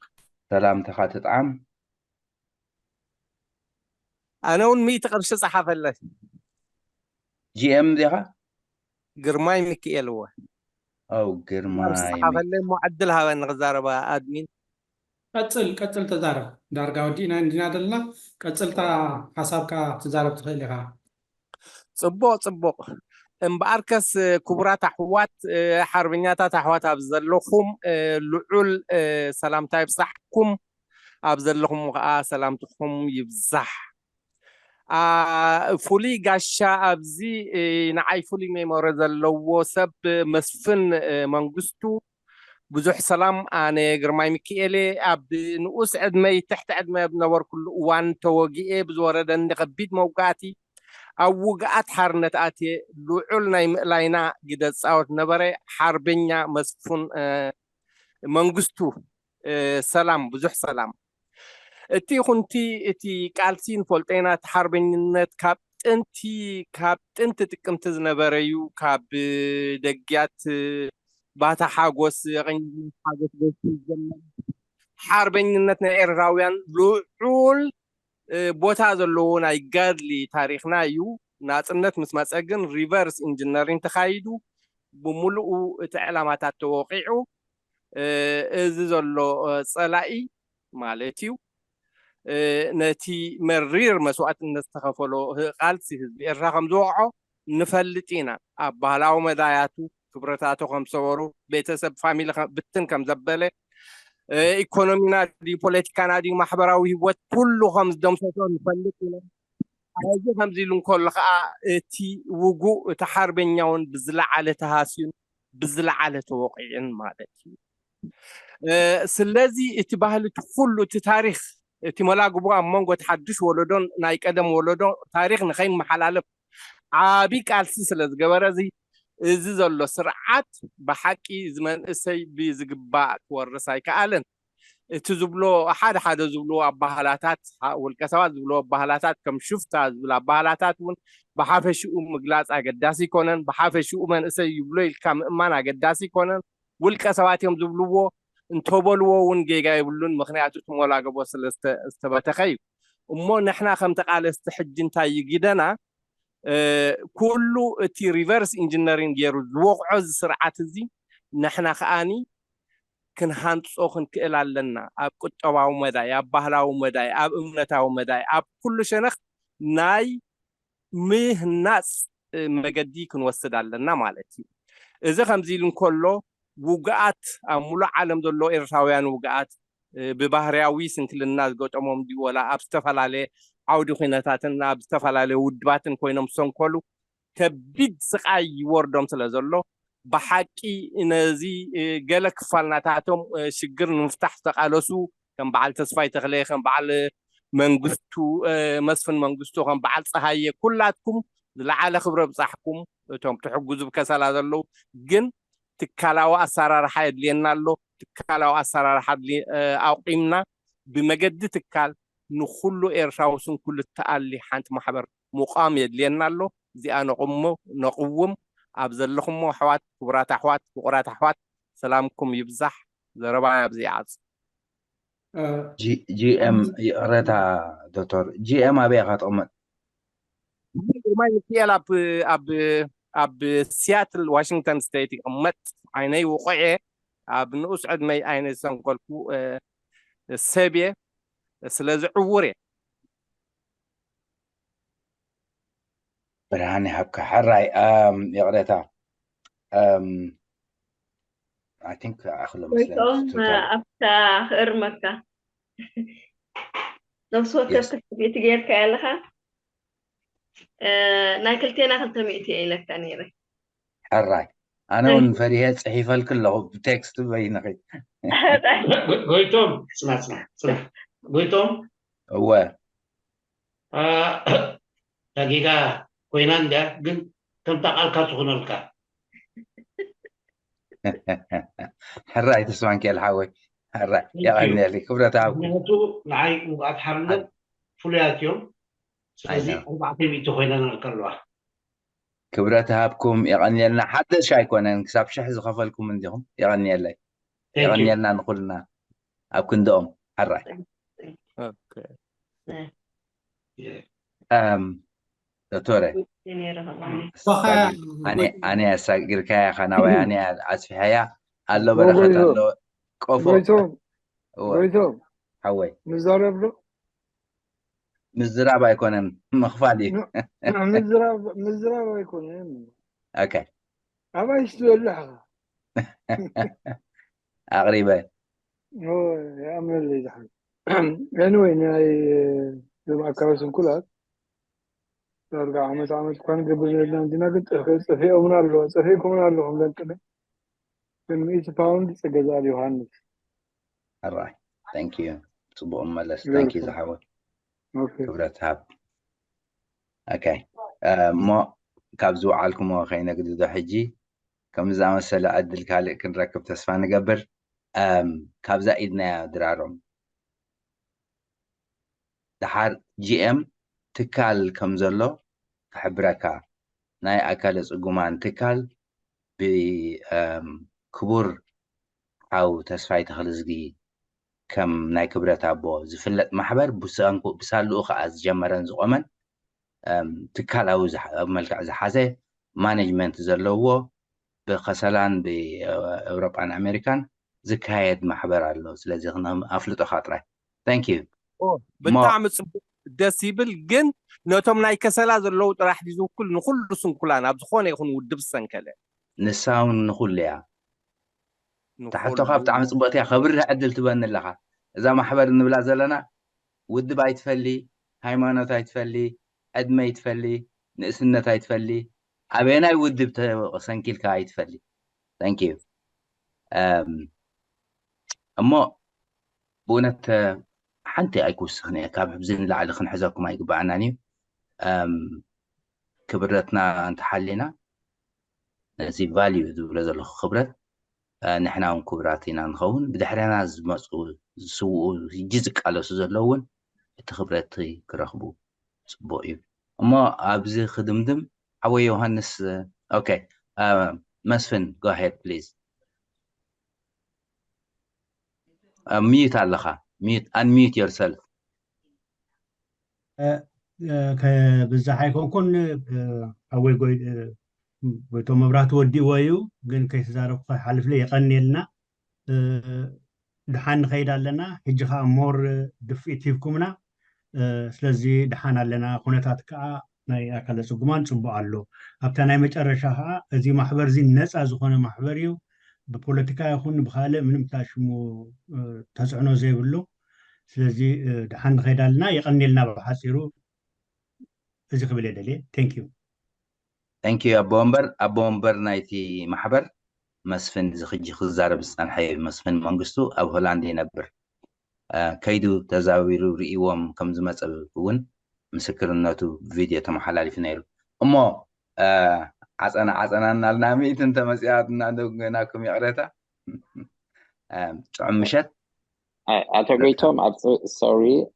سلام تخاتت عام انا ون 100 قرش صحافه الله جي ام ديها قرماي ميكيل هو قرماي صحافه اللي معدلها بان غزاربا ادمين ቀፅል ተዛረብ ዳርጋ ወዲና እንዲና ደልና ቀፅልታ ሓሳብካ ትዛረብ ትኽእል ኢኻ ፅቡቅ እምበኣርከስ ክቡራት ኣሕዋት ሓርበኛታት ኣሕዋት ኣብ ዘለኹም ልዑል ሰላምታ ይብፃሕኩም ኣብ ዘለኹም ከዓ ሰላምትኩም ይብዛሕ ፍሉይ ጋሻ ኣብዚ ንዓይ ፍሉይ ሜሞሪ ዘለዎ ሰብ መስፍን መንግስቱ ብዙሕ ሰላም ኣነ ግርማይ ሚካኤል ኣብ ንኡስ ዕድመይ ትሕቲ ዕድመይ ብነበርኩሉ እዋን ተወጊኤ ብዝወረደኒ ከቢድ መውጋእቲ ኣብ ውግኣት ሓርነት ኣትየ ልዑል ናይ ምእላይና ግደ ፃወት ነበረ ሓርበኛ መስፍን መንግስቱ ሰላም ብዙሕ ሰላም እቲ ኩንቲ እቲ ቃልሲ ንፈልጦና እቲ ሓርበኝነት ካብ ጥንቲ ጥቅምቲ ዝነበረ እዩ ካብ ደጊያት ባታ ሓጎስ ሓጎስ ዘመን ሓርበኝነት ናይ ኤርትራውያን ልዑል ቦታ ዘለዎ ናይ ጋድሊ ታሪክና እዩ ናፅነት ምስ መፀ ግን ሪቨርስ ኢንጂነሪንግ ተኻይዱ ብሙሉኡ እቲ ዕላማታት ተወቂዑ እዚ ዘሎ ፀላኢ ማለት እዩ ነቲ መሪር መስዋዕትነት ዝተኸፈሎ ቃልሲ ህዝቢ ኤርትራ ከም ዝወቅዖ ንፈልጥ ኢና ኣብ ባህላዊ መዳያቱ ክብረታቱ ከም ሰበሩ ቤተሰብ ፋሚሊ ብትን ከም ዘበለ ኢኮኖሚና ድዩ ፖለቲካና ድዩ ማሕበራዊ ሂወት ኩሉ ከም ዝደምሰሶ ንፈልጥ ኢና እዚ ከምዚ ኢሉ እንከሎ ከዓ እቲ ውጉእ እቲ ሓርበኛውን ብዝለዓለ ተሃስዩን ብዝለዓለ ተወቂዕን ማለት እዩ ስለዚ እቲ ባህሊ ኩሉ እቲ ታሪክ እቲ መላግቦ ኣብ መንጎ ተሓድሽ ወለዶን ናይ ቀደም ወለዶ ታሪክ ንኸይመሓላለፍ ዓብይ ቃልሲ ስለ ዝገበረ እዚ ዘሎ ስርዓት ብሓቂ ዝመንእሰይ ብዝግባእ ክወርስ ኣይከኣለን እቲ ዝብሎ ሓደ ዝብሎ ኣባህላታት ውልቀ ሰባት ዝብሎ ኣባህላታት ከም ሽፍታ ዝብል ኣባህላታት እውን ብሓፈሽኡ ምግላፅ ኣገዳሲ ይኮነን ብሓፈሽኡ መንእሰይ ይብሎ ኢልካ ምእማን ኣገዳሲ ይኮነን ውልቀ ሰባት እዮም ዝብልዎ እንተበልዎ እውን ጌጋ ይብሉን ምክንያቱ ትመላገቦ ስለ ዝተበተኸ እዩ እሞ ንሕና ከም ተቃለስቲ ሕጂ እንታይ ይግደና ኩሉ እቲ ሪቨርስ ኢንጂነሪንግ ገይሩ ዝወቕዖ ስርዓት እዚ ንሕና ከዓኒ ክንሃንፆ ክንክእል ኣለና ኣብ ቁጠባዊ መዳይ ኣብ ባህላዊ መዳይ ኣብ እምነታዊ መዳይ ኣብ ኩሉ ሸነኽ ናይ ምህናፅ መገዲ ክንወስድ ኣለና ማለት እዩ እዚ ከምዚ ኢሉ እንከሎ ውግኣት ኣብ ሙሉእ ዓለም ዘሎ ኤርትራውያን ውግኣት ብባህርያዊ ስንክልና ዝገጠሞም ድዩ ወላ ኣብ ዝተፈላለየ ዓውዲ ኩነታትን ኣብ ዝተፈላለየ ውድባትን ኮይኖም ዝሰንከሉ ከቢድ ስቃይ ይወርዶም ስለ ዘሎ ብሓቂ ነዚ ገለ ክፋልናታቶም ሽግር ንምፍታሕ ዝተቃለሱ ከም በዓል ተስፋይ ተክለ ከም በዓል መንግስቱ መስፍን መንግስቱ ከም በዓል ፀሃየ ኩላትኩም ዝለዓለ ክብረ ብፃሕኩም እቶም ትሕግዙ ብከሰላ ዘለው ግን ትካላዊ ኣሰራርሓ የድልየና ኣሎ ትካላዊ ኣሰራርሓ ኣውቂምና ብመገዲ ትካል ንኩሉ ኤርትራዊ ስንኩሉ ተኣሊ ሓንቲ ማሕበር ሙቃም የድልየና ኣሎ እዚኣ ነቁውም ኣብ ዘለኹም ኣሕዋት ክቡራት ኣሕዋት ፍቁራት ኣሕዋት ሰላምኩም ይብዛሕ ዘረባ ኣብዚ ይዓፅ ጂኤም ይቕረታ ዶክተር ጂኤም ኣበይ ኢኻ ትቕመጥ ግርማይ ሚካኤል ኣብ ሲያትል ዋሽንግተን ስቴት ይቕመጥ ዓይነይ ውቑዐ ኣብ ንኡስ ዕድመይ ዓይነይ ዝሰንኮልኩ ሰብየ ስለዚ ዕውር እየ ብርሃን ይሃብካ ሓራይ ይቕረታ I think أخذ ويتم أبتا خير مكة لو صوت كيف بيت غير كالها ناكلتين أخذت مئتي إلك تانيري حراي أنا ونفريات صحيفة الكل بتكست بينك قويتم اسمع قويتم هو دقيقة كوينان ده كم تقال كاتخون الكا حراي تسمعن كي الحاوي حراي يا غني لي كبرة تعب نتو نعي وقعد حرنا فليات يوم سلزي 400 خوينان الكلوا كبرة تعبكم يا غني لنا حتى شاي كون نكسب شحز خفلكم من ديهم يا غني لي يا غني لنا نقولنا أكون دوم حراي اوكي دكتورة أنا أسأل كيا خناوي أنا أسفي هيا الله بركة الله كفو قويتم حوي مزرعة يكون مخفالي مزرعة يكون أوكي أما يشتغل اللحظة أغريبة هو يعمل اللي دحين anyway يعني جماعة كراسون كلها ترجع عملت كان قبل عندنا قلت صفي أو منارلو صفي كمنارلو هم قلت من 100 باوند سجزال يوهانس alright thank you صبوا ملس thank you زحوة اوكي كبرت هاب اوكي ما كابزو عالكم وخينا قد ذا حجي كم زعما سلا أدل كالي كنركب تسفى نقبر كابزا إيدنا درارهم دحار جي ام تكال كم زلو كحبركا ناي أكال سقومان تكال بكبور أو تسفاي تخلصقي كم ناي كبرت أبو زفلت محبر بسالو أخاز جمران زقومن تكال أو ملكع زحازة مانجمنت زلوه بخسلان بأوروبا أمريكان زكايد محبر الله سلازي خنا أفلتو خاطره thank you بتعمل دسيبل جن نوتم ناي كسلا زلو راح يزو كل نخل سنكلان ابز خونه يكون ودب سنكله نساون نخل يا تحت خاب تعمل صبغتي خبر عدل تبان لها اذا محبر نبلا زلنا ود باي تفلي هايمانوت يتفلي ادمي يتفلي نسنت يتفلي ابينا يود سنكيل كا يتفلي thank you اما بونت حنتي أيكوسخني كاب بزين لعل خن حزاكم أي جبعناني كبرتنا أنت حلينا زي فاليو ذو زلخ خبرت نحنا ونكبراتنا نخون بدحرنا مسؤول سوء جزء على سوزلون تخبرتي كرخبو صبوي أما أبزي خدمدم حوي يوهانس أوكي مسفن go ahead please mute على mute unmute yourself كبزح يكون أول ጎይቶ መብራህቲ ወዲእዎ እዩ ግን ከይተዛረብኩ ሓልፍ ለ የቐኒልና ድሓን ንኸይድ ኣለና ሕጂ ከዓ ሞር ድፊት ሂብኩምና ስለዚ ድሓን ኣለና ኩነታት ከዓ ናይ ኣካለ ፅጉማን ፅቡቅ ኣሎ ኣብታ ናይ መጨረሻ ከዓ እዚ ማሕበር እዚ ነፃ ዝኾነ ማሕበር እዩ ብፖለቲካ ይኹን ብካልእ ምንም ታሽሙ ተፅዕኖ ዘይብሉ ስለዚ ድሓን ንኸይድ ኣለና የቐኒልና ብሓፂሩ እዚ ክብል የደልየ ቴንክ ዩ Thank you أبو أمبر نايتي محبر مسفن زخجي خزارة بستان حي مسفن منقصتو أو هولاندي نبر كيدو تزاويرو رئيوام كم زمت أبون مسكر الناتو فيديو تم حلالي في نيرو أمو عزانا نالنامي تنتا مسيحات نادو ناكم يقريتا عمشت أتوقيتهم sorry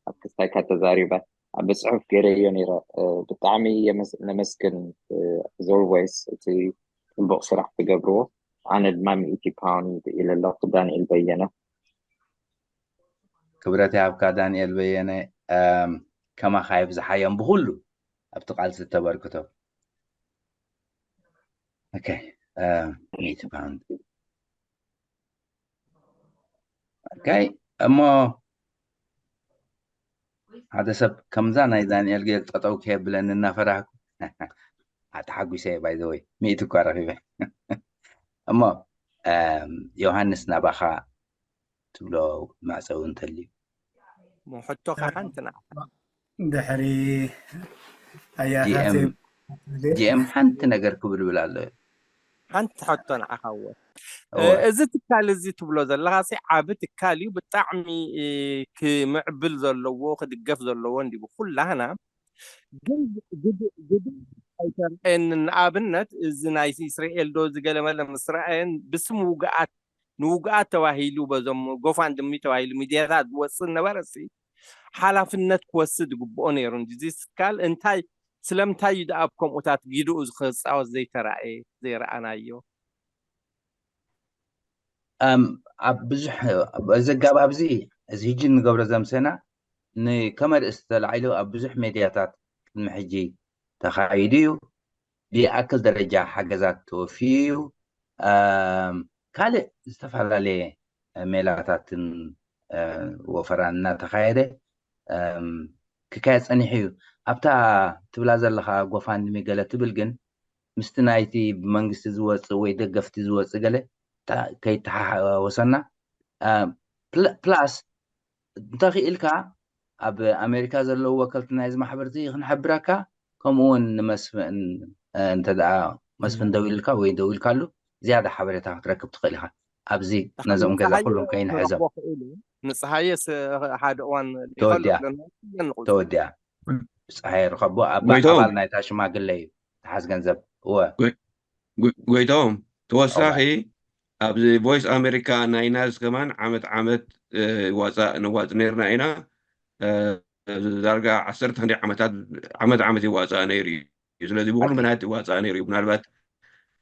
أبكستاي كاتزاريبا بصحف قرية نيرة بطعمي نمسكن as always تي البقصرح بقبروه عن المام 80 باوند إلى اللقب دانيال بيانة كبرتي عبكا دانيال بيانة كما خايف زحايا بغلو أبتقال 6 بركتو أوكي 80 باوند أوكي أما هذا سب كم زانا دانيال قال تطاو كيب لأننا فرحكم أتحقوا شيء باي ذا واي ميتو كارفي أما يوهانس نباخا تبلو ما سوون تلي مو حتى خانتنا دحري أياتي جي ام حنت نجر كبر بلاد حنت حطنا أخوة إذا تكال إذا تبلو زلها سي عابت كاليو بتعمي كمعبل زلوا خد الجف زلوا عندي بقول لهنا جد إن عابنت إذا نايس إسرائيل دوز قال ما لم إسرائيل بسم وقعت تواهيلو بزم قف عند مي تواهيلو ميديات وصلنا ورسي حالا في النت كوسد جبوني رندزيس قال انتاي سلام تاي دابكم وتات جيدو از خص او زي ترى زي رانا يو بزح زقاب ابزي از هيجي نقبر زمسنا ني كمر استلعيلو ابزح ميدياتات المحجي تخايديو بأكل درجة حجزات توفيو كالي استفعل عليه ميلاتات وفرانا تخايده كاس أني حيو أبتا تبلازر لها قفان ميقالة تبلغن مستنايتي بمنغس زوات ويدقفت زوات قالة كي وصلنا بلاس نتاقي إلكا أب أمريكا زلو وكالتنا إذا ما حبرتي خنحبراكا كمون مسفن انتدعا مسفن دويلكا ويدويلكا له زيادة حبرتها تركب تقلها أبزي نزم كذا كلهم كاين حزب نصحيس حاد وان تودع صحيح رخبو أبا نايتاش ما قال لي تحس جنزب هو قويتهم توساخي أبزي فويس أمريكا نايناز كمان عمت واسا نواز نيرنا هنا درجة عصرت هندي عمت واسا نيري يزلدي بقول من هات واسا نيري بنالبات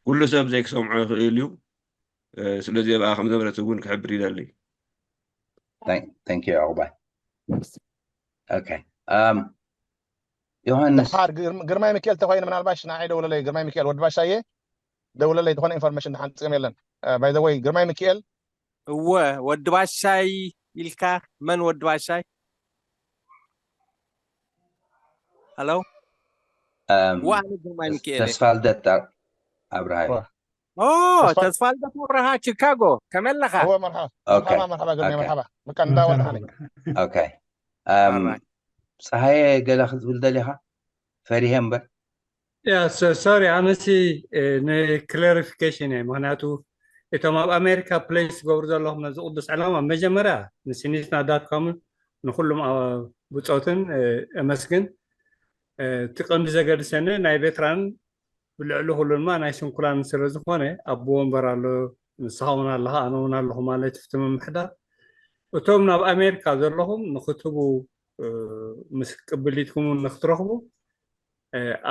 كل سبب زيك سمع اليوم سلزي بقى 5 مرات تقول كحبري للي thank you عقبال اوكي يوهانس قرماي ميكيل تخوين من الباش ناعي دولة لي قرماي ميكيل ود باشايه دولة لي تخون انفورميشن حن تسمي لنا باي ذا واي قرماي ميكيل هو ود باشاي يلكا من ود باشاي هلو وانا قرماي ميكيل تسفال دتا ابراهيم تسفال دتا ابراهيم شيكاغو كمل لك هو مرحبا مرحبا قرماي مرحبا مكان داول عليك اوكي صحيح قال اخذ ولدلها فريهم بر يا سوري امسي clarification معناته እቶም ኣብ ኣሜሪካ ፕሌስ ዝገብሩ ዘለኹም ነዚ ቅዱስ ዕላማ መጀመርያ ንሲኒትና ዳት ኮም ንኩሎም ብፆትን ኣመስግን እቲ ቀንዲ ዘገድሰኒ ናይ ቬትራን ብልዕሊ ኩሉ ድማ ናይ ስንኩላን ስለ ዝኾነ ኣቦ ወንበር ኣሎ ንስኻ እውን ኣለኻ ኣነ እውን ኣለኹ ማለት ፍቲ ምምሕዳር እቶም ናብ ኣሜሪካ ዘለኹም ንክትቡ ምስ ቅብሊትኩም ንክትረኽቡ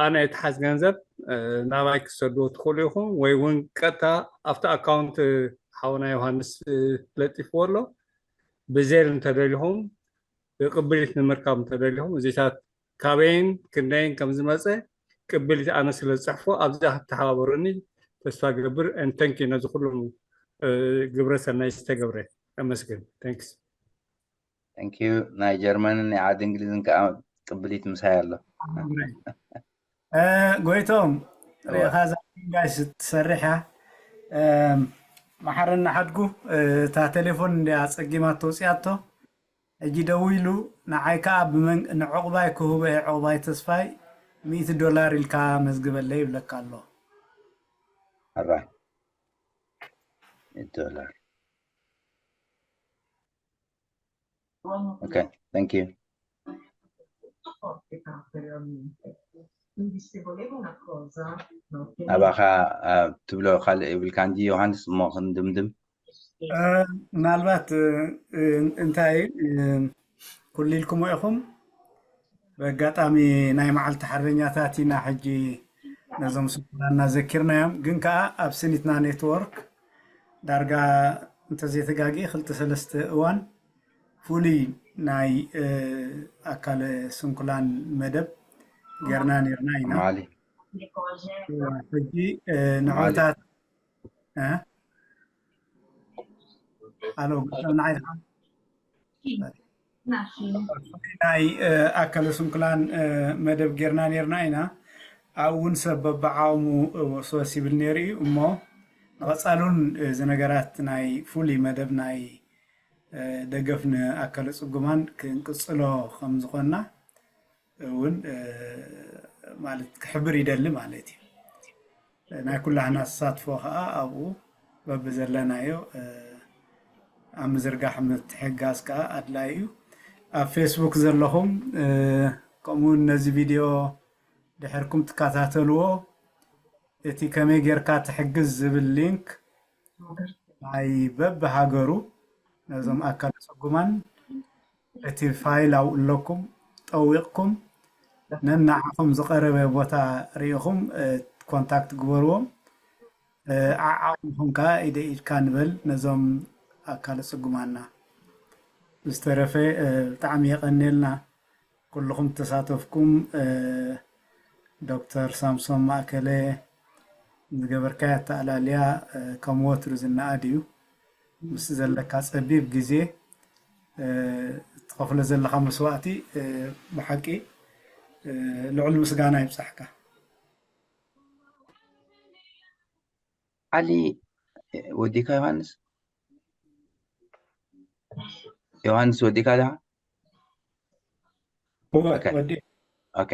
ኣነ እትሓዝ ገንዘብ ናባይ ክሰድዎ ትኽእሉ ኢኹም ወይ እውን ቀጥታ ኣብቲ ኣካውንት ሓውና ዮሃንስ ለጢፍዎ ኣሎ ብዜር እንተደሊኹም ቅብሊት ንምርካብ እንተደሊኹም እዚታት ካበይን ክንደይን ከም ዝመፀ ቅብሊት ኣነ ስለ ዝፅሕፎ ኣብዚ ክትተሓባበሩኒ ተስፋ ገብር እንተንኪ ነዚ ኩሎም ግብረ ሰናይ ዝተገብረ ኣመስግን ታንክስ ثانك يو ናይ ጀርመንን ናይ ዓዲ እንግሊዝን ከዓ ቅብሊት ምሳይ ኣሎ ጎይቶም ሪኢኻ ዛጋሽ ትሰርሕ ማሕረና ሓድጉ እታ ቴሌፎን እንድያ ፀጊማ ተውፅያቶ ሕጂ ደው ኢሉ ንዓይ ከዓ ንዕቑባይ ክህቦ ዕቑባይ ተስፋይ $100 ኢልካ መዝግበለይ ይብለካ ኣሎ alright $100 okay thank you ኣባኻ ትብሎ ካልእ ይብልካ እንጂ ዮሃንስ እሞ ክንድምድም ምናልባት እንታይ ኩሉ ኢልኩሞ ኢኹም በአጋጣሚ ናይ መዓልቲ ሓርበኛታት ኢና ሕጂ ነዞም ስኩላና ዘኪርናዮም ግን ከዓ ኣብ ስኒትና ኔትወርክ ዳርጋ እንተዘይተጋጊ 2-3 እዋን ፍሉይ ናይ ኣካል ስንኩላን መደብ ጌርና ነርና ኢና ሕጂ ንዕወታት ኣሎ ንዓይ ናይ ኣካል ስንኩላን መደብ ጌርና ነርና ኢና ኣብኡ እውን ሰብ በብዓቕሙ ወስወስ ይብል ነይሩ እዩ እሞ ንቐፃሉን እዚ ነገራት ናይ ፍሉይ መደብ ናይ ደገፍ ንኣካለ ፅጉማን ክንቅፅሎ ከም ዝኾንና እውን ማለት ክሕብር ይደሊ ማለት እዩ ናይ ኩላህና ተሳትፎ ከዓ ኣብኡ በቢ ዘለናዮ ኣብ ምዝርጋሕ ምትሕጋዝ ከዓ ኣድላይ እዩ ኣብ ፌስቡክ ዘለኹም ከምኡውን ነዚ ቪድዮ ድሕርኩም ትከታተልዎ እቲ ከመይ ጌርካ ትሕግዝ ዝብል ሊንክ ናይ በብሃገሩ ነዞም ኣካል ፅጉማን እቲ ፋይል ኣብኡ ኣለኩም ጠዊቕኩም ነናዓኹም ዝቐረበ ቦታ ሪኢኹም ኮንታክት ግበርዎም ዓዓኹም ከዓ ኢደ ኢድካ ንበል ነዞም ኣካል ፅጉማና ዝተረፈ ብጣዕሚ የቐኒልና ኩልኩም ተሳተፍኩም ዶክተር ሳምሶን ማእከለ ዝገበርካያ ኣተኣላልያ ከም ወትሩ ዝነኣድ እዩ ምስ ዘለካ ፀቢብ ግዜ ትኸፍሎ ዘለካ መስዋእቲ ብሓቂ ልዑል ምስጋና ይብፃሕካ ዓሊ ወዲካ ዮሃንስ ወዲካ ዳ ወዲ ኦኬ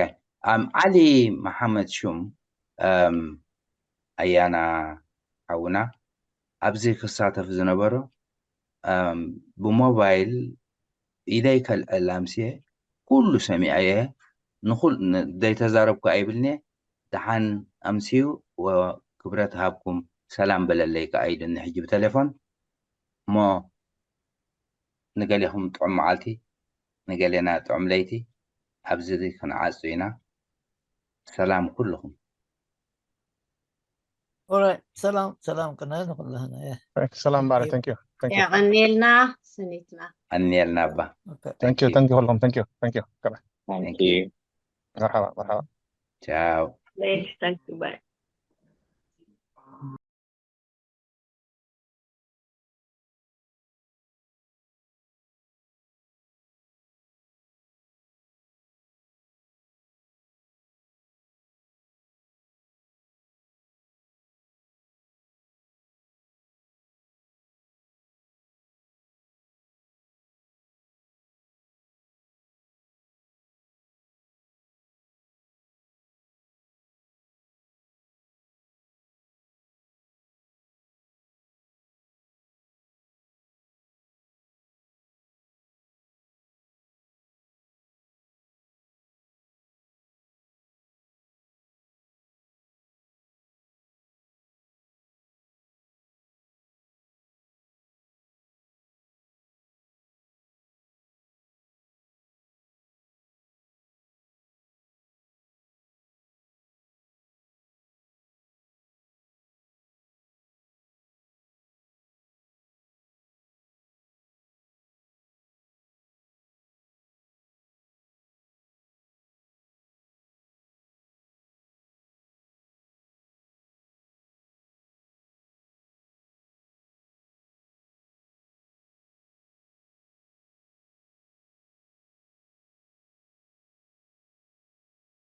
ዓሊ መሐመድ ሹም ኣያና ሓውና ኣብዚ ክሳተፍ ዝነበሮ ብሞባይል ኢደይ ከልዕል ኣምስየ ኩሉ ሰሚዐየ ዘይተዛረብኩ ኣይብልኒ ድሓን ኣምስዩ ክብረት ሃብኩም ሰላም በለለይ ከዓ ኢሉኒ ሕጂ ብቴሌፎን እሞ ንገሊኹም ጥዑም መዓልቲ ንገሌና ጥዑም ለይቲ ኣብዚ ክንዓፁ ኢና ሰላም ኩልኩም Alright, salam كنا كلنا. سلام بارك ثانك يو يغنيلنا سنتنا أنيلنا با ثانك يو كلكم ثانك يو مرحبا مرحبا ciao Thank you. Bye.